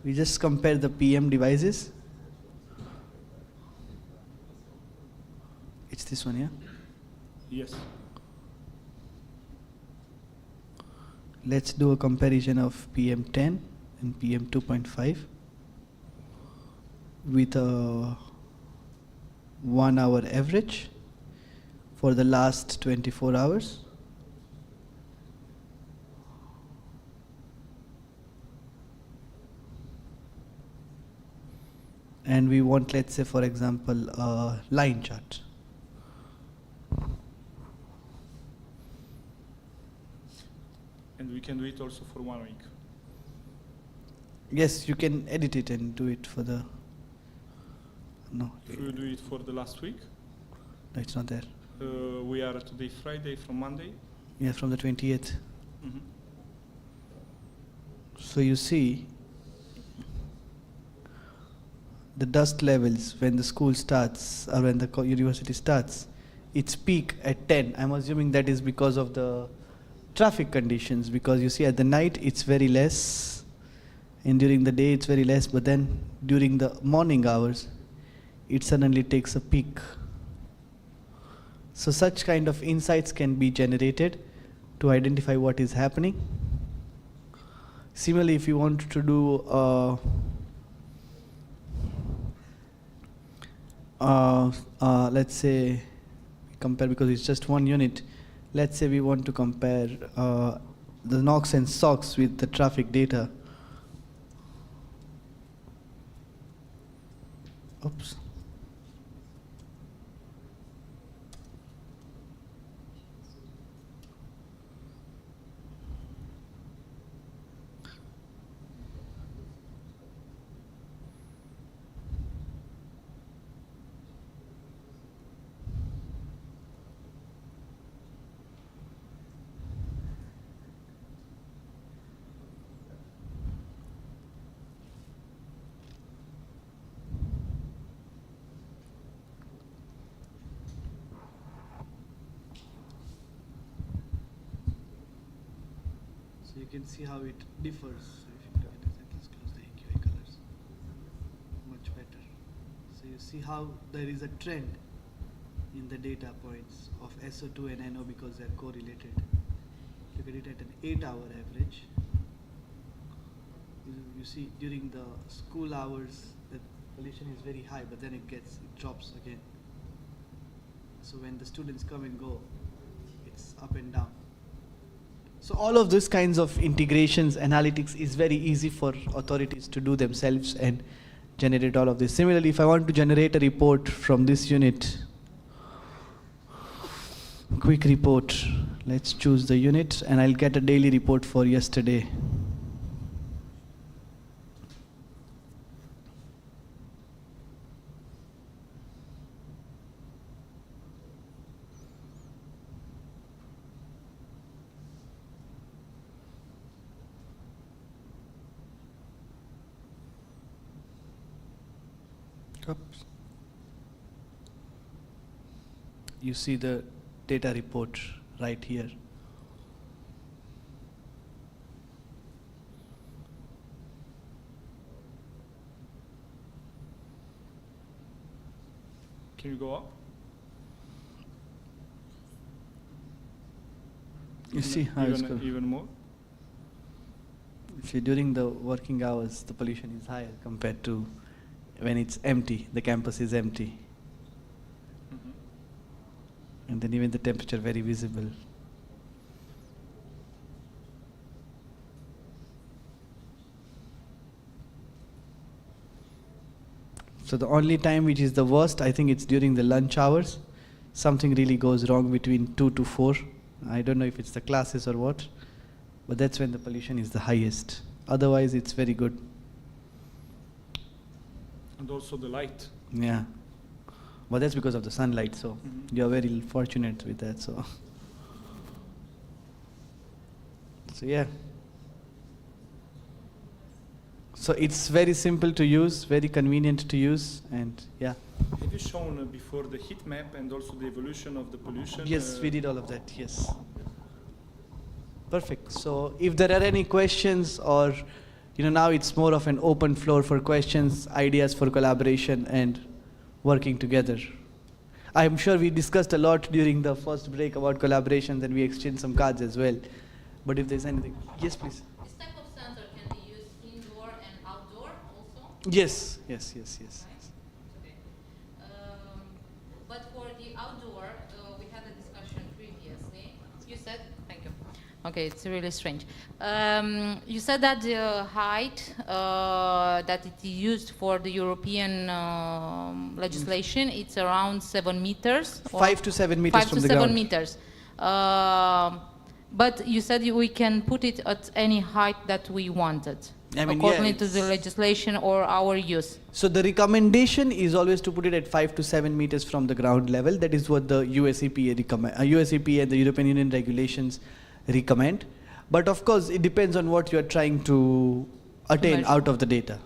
We just compare the PM devices. It's this one, yeah? yes. Let's do a comparison of PM10 and PM2.5 with a 1 hour average for the last 24 hours. And we want, let's say, for example, a line chart. And we can do it also for 1 week. Yes, you can edit it and do it for the... No, If we do it for the last week, no, it's not there. we are today Friday from Monday. Yeah, from the 28th. Mhm. So you see, the dust levels when the school starts or when the university starts, its peak at 10. I'm assuming that is because of the traffic conditions, because you see at the night it's very less and during the day it's very less, but then during the morning hours it suddenly takes a peak. So such kind of insights can be generated to identify what is happening. Similarly, if you want to do let's say compare, because it's just one unit, let's say we want to compare the NOx and SOx with the traffic data. Oops. So you can see how it differs if you look at it. you see how there is a trend in the data points of SO2 and NO because they're correlated. Look at it at an 8-hour average. You see during the school hours the pollution is very high, but then it drops again. So when the students come and go, it's up and down. So all of these kinds of integrations, analytics is very easy for authorities to do themselves and generate all of this. Similarly, if I want to generate a report from this unit, quick report, let's choose the unit and I'll get a daily report for yesterday. Oops. You see the data report right here. Can you go up? You see how it's going. Even more? See, during the working hours, the pollution is higher compared to when it's empty, the campus is empty. And then even the temperature very visible. So the only time which is the worst, I think it's during the lunch hours. Something really goes wrong between 2 to 4. I don't know if it's the classes or what, but that's when the pollution is the highest. Otherwise, it's very good. And also the light. Yeah. But that's because of the sunlight, so you're very fortunate with that. So yeah. So it's very simple to use, very convenient to use, and yeah. Have you shown before the heat map and also the evolution of the pollution? Yes, we did all of that, yes. Perfect. So if there are any questions or, now it's more of an open floor for questions, ideas for collaboration and working together. I'm sure we discussed a lot during the first break about collaborations and we exchanged some cards as well. But if there's anything, yes, please. This type of sensor can be used indoor and outdoor also? Yes. Right? Okay. But for the outdoor, we had a discussion previously. You said, thank you. Okay, it's really strange. You said that the height that it is used for the European legislation, it's around 7 meters. 5 to 7 meters from the ground. 5 to 7 meters. But you said we can put it at any height that we wanted, according to the legislation or our use. So the recommendation is always to put it at 5 to 7 meters from the ground level. That is what the USEPA and the European Union regulations recommend. But of course, it depends on what you are trying to attain out of the data.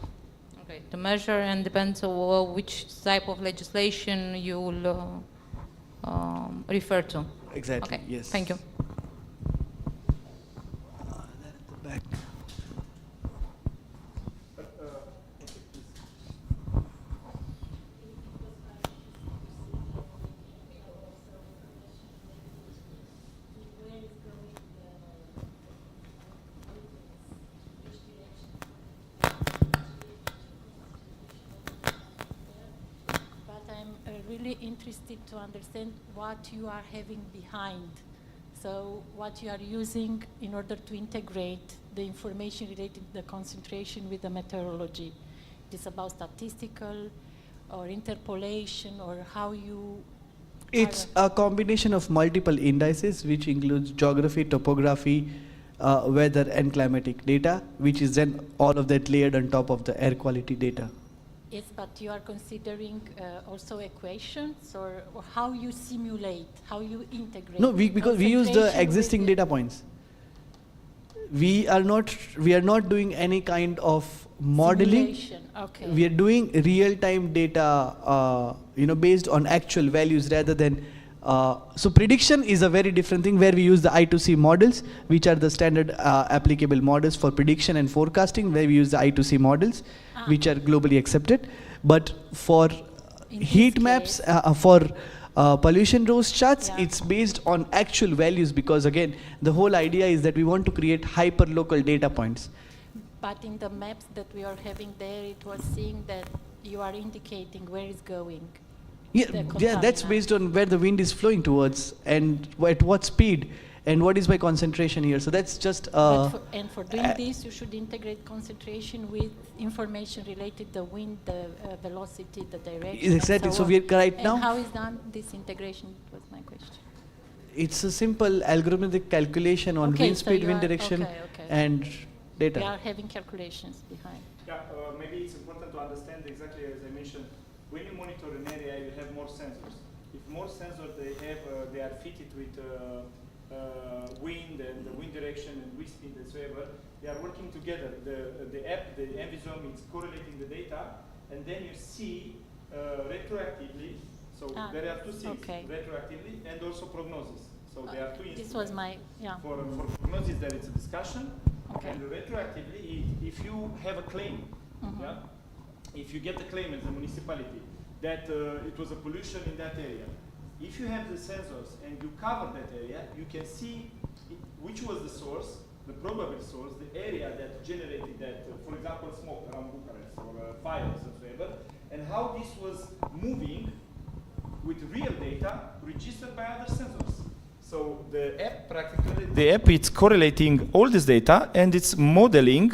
Okay, to measure and depends on which type of legislation you will refer to. Exactly, Okay, yes. thank you. At the back. Really interested to understand what you are having behind. So what you are using in order to integrate the information related to the concentration with the meteorology. It is about statistical or interpolation or how you... It's a combination of multiple indices which includes geography, topography, weather and climatic data, which is then all of that layered on top of the air quality data. Yes, but you are considering also equations or how you simulate, how you integrate. No, because we use the existing data points. We are not doing any kind of modeling. Simulation. Okay. We are doing real-time data, based on actual values rather than. So prediction is a very different thing where we use the I2C models, which are the standard applicable models for prediction and forecasting, where we use the I2C models, which are globally accepted. But for in this heat maps case- for pollution rose charts, Yeah. it's based on actual values, because again, the whole idea is that we want to create hyper-local data points. But in the maps that we are having there, it was seeing that you are indicating where it's going. Yeah, The that's contaminant. based on where the wind is flowing towards and at what speed and what is my concentration here. So that's just And for doing this, you should integrate concentration with information related to the wind, the velocity, the direction. and exactly. So on. we are right And now. how is done this integration? Was my question. It's a simple algorithmic calculation on Okay, wind so speed, you wind are- direction, okay. and We data. are having calculations behind. Yeah, maybe it's important to understand exactly as I mentioned, when you monitor an area, you have more sensors. If more sensors they are fitted with wind and the wind direction and wind speed and so ever, they are working together. The app, the Envisome, is correlating the data, and then you see retroactively. So there are two things: okay. retroactively and also prognosis. So there are two This instruments. was my, yeah. For prognosis, there is a discussion, Okay. and retroactively, if you have a claim, yeah, if you get a claim as a municipality that it was a pollution in that area, if you have the sensors and you cover that area, you can see which was the source, the probable source, the area that generated that, for example, smoke around Bucharest or fires or whatever, and how this was moving with real data registered by other sensors. So the app practically, the app is correlating all this data and it's modeling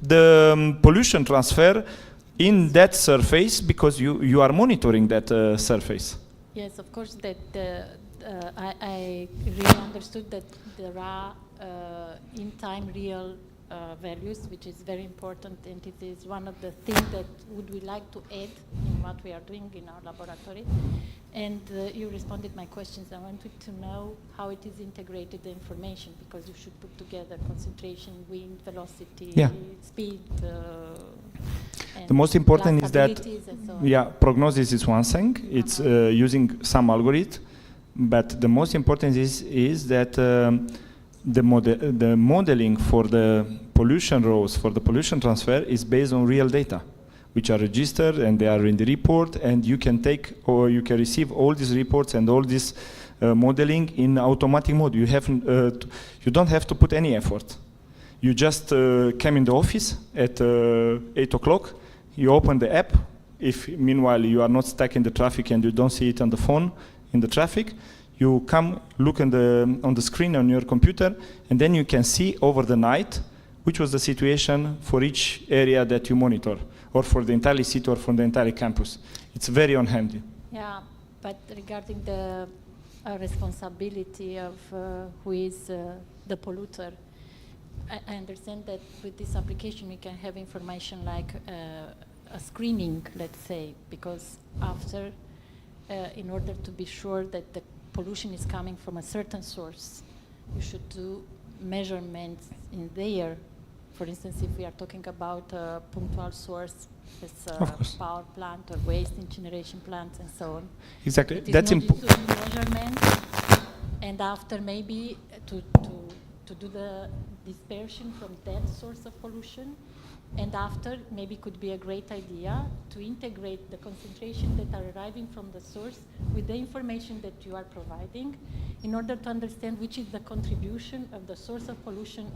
the pollution transfer in that surface because you are monitoring that surface. Yes, of course, that I really understood that there are in-time real values, which is very important, and it is one of the things that would we like to add in what we are doing in our laboratory. And you responded my questions. I wanted to know how it is integrated, the information, because you should put together concentration, wind, velocity, Yeah. speed. And The most important is that, stabilities and so on. yeah, prognosis is one thing. It's using some algorithm, but the most important is that the modeling for the pollution rows, for the pollution transfer, is based on real data, which are registered and they are in the report, and you can take or you can receive all these reports and all this modeling in automatic mode. You don't have to put any effort. You just come in the office at 8 o'clock, you open the app. If meanwhile you are not stuck in the traffic and you don't see it on the phone in the traffic, you come look on the screen on your computer, and then you can see over the night which was the situation for each area that you monitor, or for the entire city or for the entire campus. It's very on-handy. Yeah, but regarding the responsibility of who is the polluter, I understand that with this application we can have information like a screening, let's say, because after, in order to be sure that the pollution is coming from a certain source, you should do measurements in there. For instance, if we are talking about a punctual source, it's a power plant or waste incineration plants and so on. Exactly. It is That's not important. doing measurements, and after maybe to do the dispersion from that source of pollution, and after maybe could be a great idea to integrate the concentration that are arriving from the source with the information that you are providing in order to understand which is the contribution of the source of pollution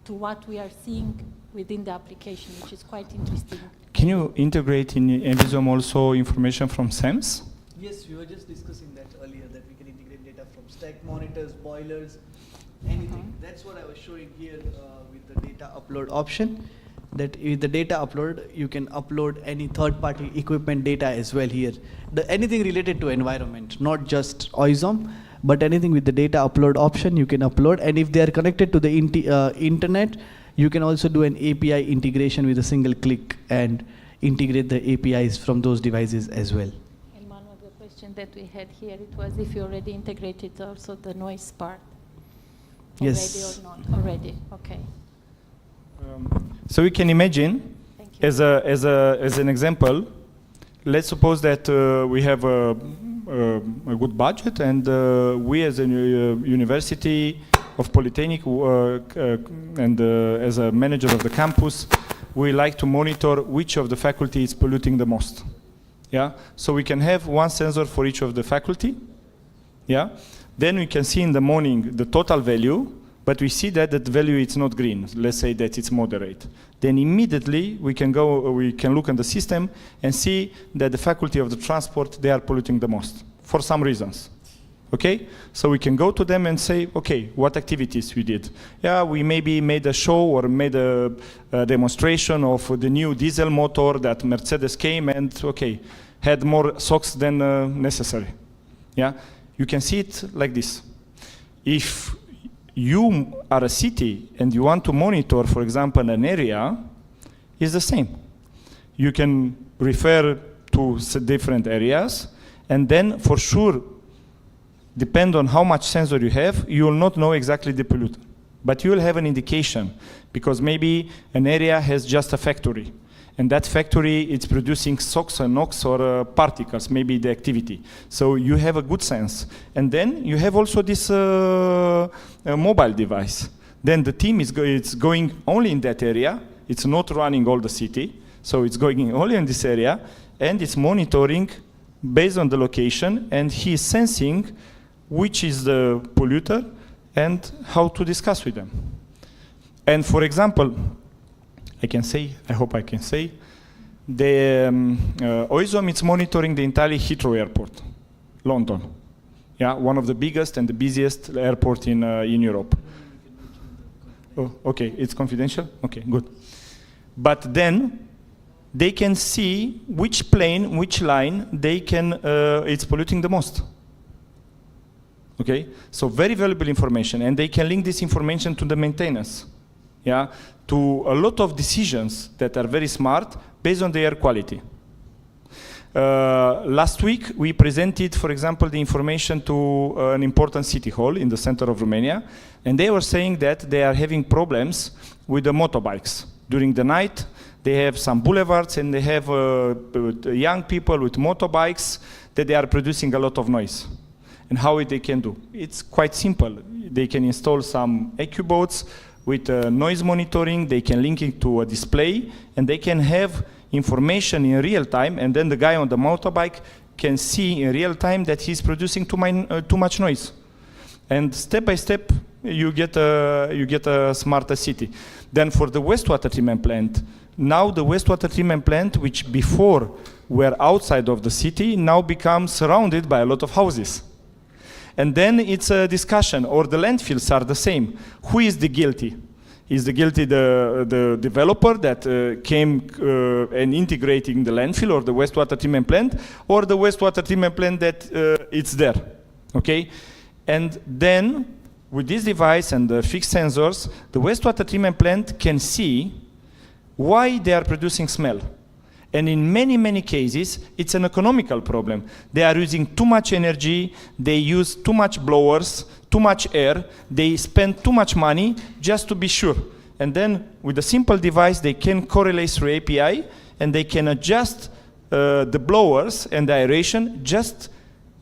to what we are seeing within the application, which is quite interesting. Can you integrate in Envisome also information from SEMS? Yes, we were just discussing that earlier, that we can integrate data from stack monitors, boilers, anything. That's what I was showing here with the data upload option. That with the data upload, you can upload any third-party equipment data as well here. Anything related to environment, not just Oizom, but anything with the data upload option you can upload. And if they are connected to the internet, you can also do an API integration with a single click and integrate the APIs from those devices as well. And one of the questions that we had here, it was if you already integrated also the noise part. Yes. Already or not? Already, okay. So we can imagine, Thank you. as an example, let's suppose that we have a good budget, and we as a University of Politehnica and as a manager of the campus, we like to monitor which of the faculty is polluting the most. Yeah, so we can have one sensor for each of the faculty. Yeah, then we can see in the morning the total value, but we see that the value is not green. Let's say that it's moderate. Then immediately we can look in the system and see that the faculty of the transport, they are polluting the most for some reasons. Okay, so we can go to them and say, okay, what activities we did? Yeah, we maybe made a show or made a demonstration of the new diesel motor that Mercedes came and, okay, had more SOx than necessary. Yeah, you can see it like this. If you are a city and you want to monitor, for example, an area, it's the same. You can refer to different areas, and then for sure, depend on how much sensor you have, you will not know exactly the pollutant. But you will have an indication, because maybe an area has just a factory, and that factory is producing SOx or NOx or particles, maybe the activity. So you have a good sense. And then you have also this mobile device. Then the team is going only in that area. It's not running all the city. So it's going only in this area, and it's monitoring based on the location, and he is sensing which is the polluter and how to discuss with them. And for example, I hope I can say, the OISOM is monitoring the entire Heathrow Airport, London. Yeah, one of the biggest and the busiest airport in Europe. Oh, okay, it's confidential? Okay, good. But then they can see which plane, which line it's polluting the most. Okay, so very valuable information, and they can link this information to the maintenance, yeah, to a lot of decisions that are very smart based on the air quality. Last week we presented, for example, the information to an important city hall in the center of Romania, and they were saying that they are having problems with the motorbikes. During the night, they have some boulevards, and they have young people with motorbikes that they are producing a lot of noise. And how they can do? It's quite simple. They can install some AccuBoats with noise monitoring. They can link it to a display, and they can have information in real time, and then the guy on the motorbike can see in real time that he's producing too much noise. And step by step, you get a smarter city. Then for the wastewater treatment plant, now the wastewater treatment plant, which before were outside of the city, now becomes surrounded by a lot of houses. And then it's a discussion, or the landfills are the same. Who is the guilty? Is the guilty the developer that came and integrating the landfill or the wastewater treatment plant, or the wastewater treatment plant that it's there? Okay? And then, with this device and the fixed sensors, the wastewater treatment plant can see why they are producing smell. And in many, many cases, it's an economical problem. They are using too much energy, they use too much blowers, too much air, they spend too much money just to be sure. And then with a simple device, they can correlate through API, and they can adjust the blowers and the aeration just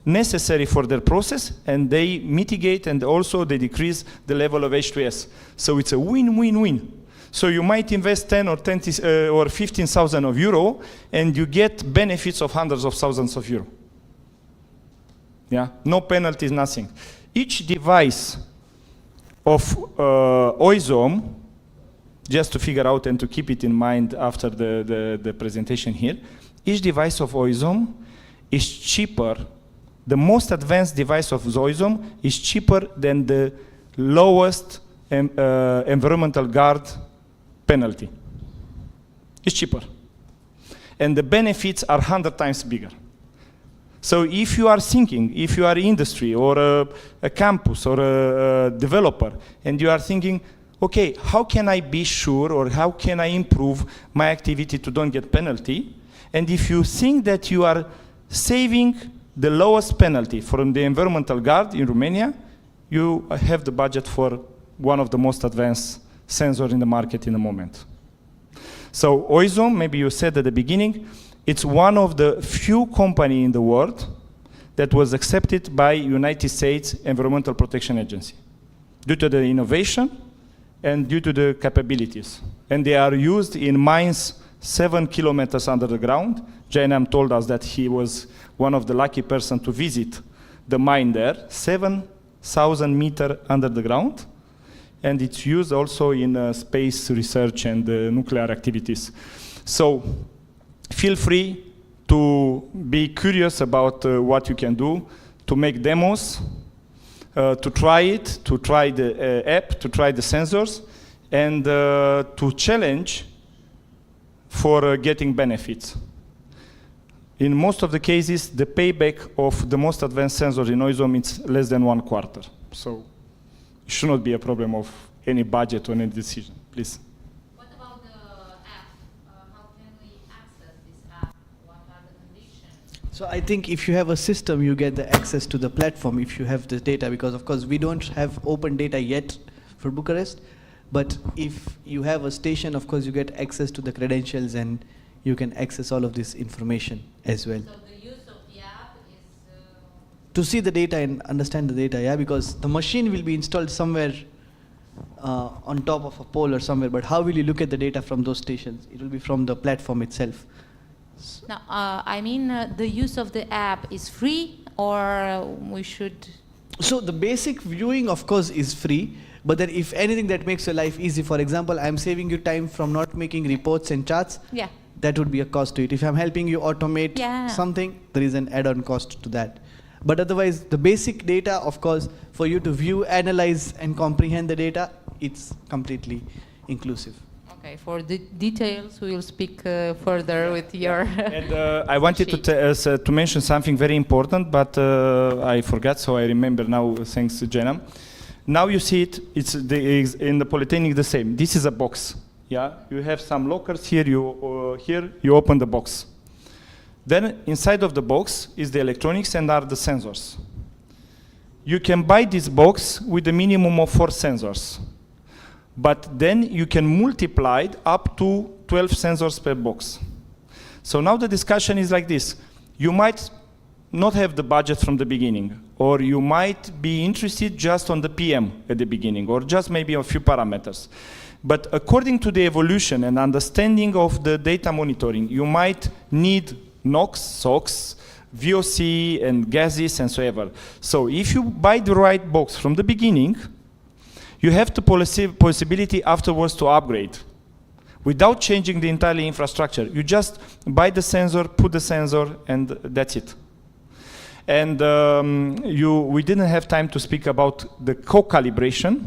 necessary for their process, and they mitigate, and also they decrease the level of H2S. So it's a win-win-win. So you might invest 10 or 20 or 15,000 of euro, and you get benefits of hundreds of thousands of euro. Yeah, no penalties, nothing. Each device of OISOM, just to figure out and to keep it in mind after the presentation here, each device of OISOM is cheaper. The most advanced device of OISOM is cheaper than the lowest environmental guard penalty. It's cheaper. And the benefits are 100 times bigger. So if you are thinking, if you are industry or a campus or a developer, and you are thinking, okay, how can I be sure, or how can I improve my activity to don't get penalty? And if you think that you are saving the lowest penalty from the environmental guard in Romania, you have the budget for one of the most advanced sensor in the market in the moment. So OISOM, maybe you said at the beginning, it's one of the few companies in the world that was accepted by United States Environmental Protection Agency due to the innovation and due to the capabilities. And they are used in mines 7 kilometers under the ground. JNM told us that he was one of the lucky person to visit the mine there, 7,000 meters under the ground. And it's used also in space research and nuclear activities. So feel free to be curious about what you can do, to make demos, to try the app, to try the sensors, and to challenge for getting benefits. In most of the cases, the payback of the most advanced sensor in Oizom is less than 1 quarter. So it should not be a problem of any budget or any decision, please. What about the app? How can we access this app? What are the conditions? So I think if you have a system, you get the access to the platform if you have the data, because of course we don't have open data yet for Bucharest, but if you have a station, of course you get access to the credentials and you can access all of this information as well. So the use of the app is... To see the data and understand the data, yeah, because the machine will be installed somewhere on top of a pole or somewhere, but how will you look at the data from those stations? It will be from the platform itself. Now, I mean, the use of the app is free, or we should... So the basic viewing, of course, is free, but then if anything that makes your life easy, for example, I'm saving you time from not making reports and charts, Yeah. that would be a cost to it. If I'm helping you automate something, there is an add-on cost to that. But otherwise, the basic data, of course, for you to view, analyze, and comprehend the data, it's completely inclusive. Okay, for the details, we will speak further with your... And I wanted to mention something very important, but I forgot, so I remember now, thanks to Jenna. Now you see it, it's in the Polytechnic the same. This is a box. Yeah, you have some lockers here, here you open the box. Then inside of the box is the electronics and are the sensors. You can buy this box with a minimum of 4 sensors. But then you can multiply it up to 12 sensors per box. So now the discussion is like this. You might not have the budget from the beginning, or you might be interested just on the PM at the beginning, or just maybe a few parameters. But according to the evolution and understanding of the data monitoring, you might need NOx, SOx, VOC, and gases, and so ever. So if you buy the right box from the beginning, you have the possibility afterwards to upgrade without changing the entire infrastructure. You just buy the sensor, put the sensor, and that's it. And we didn't have time to speak about the co-calibration.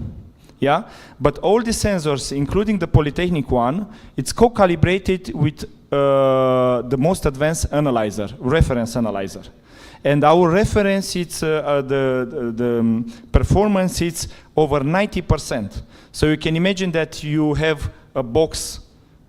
Yeah, but all the sensors, including the Polytechnic one, it's co-calibrated with the most advanced analyzer, reference analyzer. And our reference, it's the performance, it's over 90%. So you can imagine that you have a box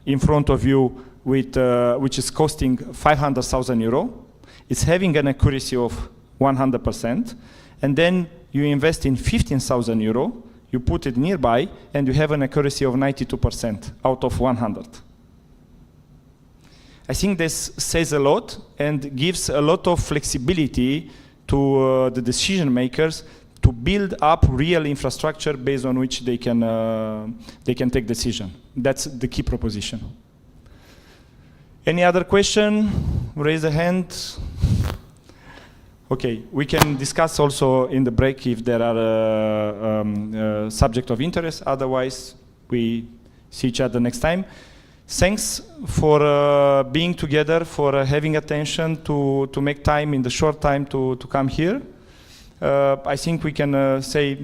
in front of you with, which is costing 500,000 euro. It's having an accuracy of 100%. And then you invest in 15,000 euro. You put it nearby, and you have an accuracy of 92% out of 100. I think this says a lot and gives a lot of flexibility to the decision makers to build up real infrastructure based on which they can take decision. That's the key proposition. Any other question? Raise a hand. Okay, we can discuss also in the break if there are subject of interest. Otherwise, we see each other next time. Thanks for being together, for having attention to make time in the short time to come here. I think we can say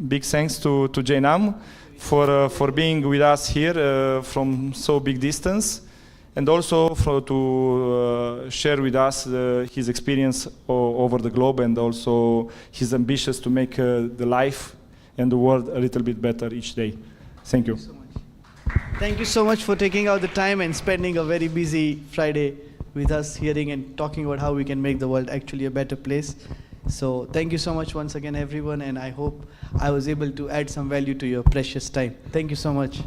big thanks to Jainam for being with us here from so big distance. And also to share with us his experience over the globe, and also his ambitions to make the life and the world a little bit better each day. Thank you. Thank you so much. Thank you so much for taking out the time and spending a very busy Friday with us, hearing and talking about how we can make the world actually a better place. So thank you so much once again, everyone, and I hope I was able to add some value to your precious time. Thank you so much.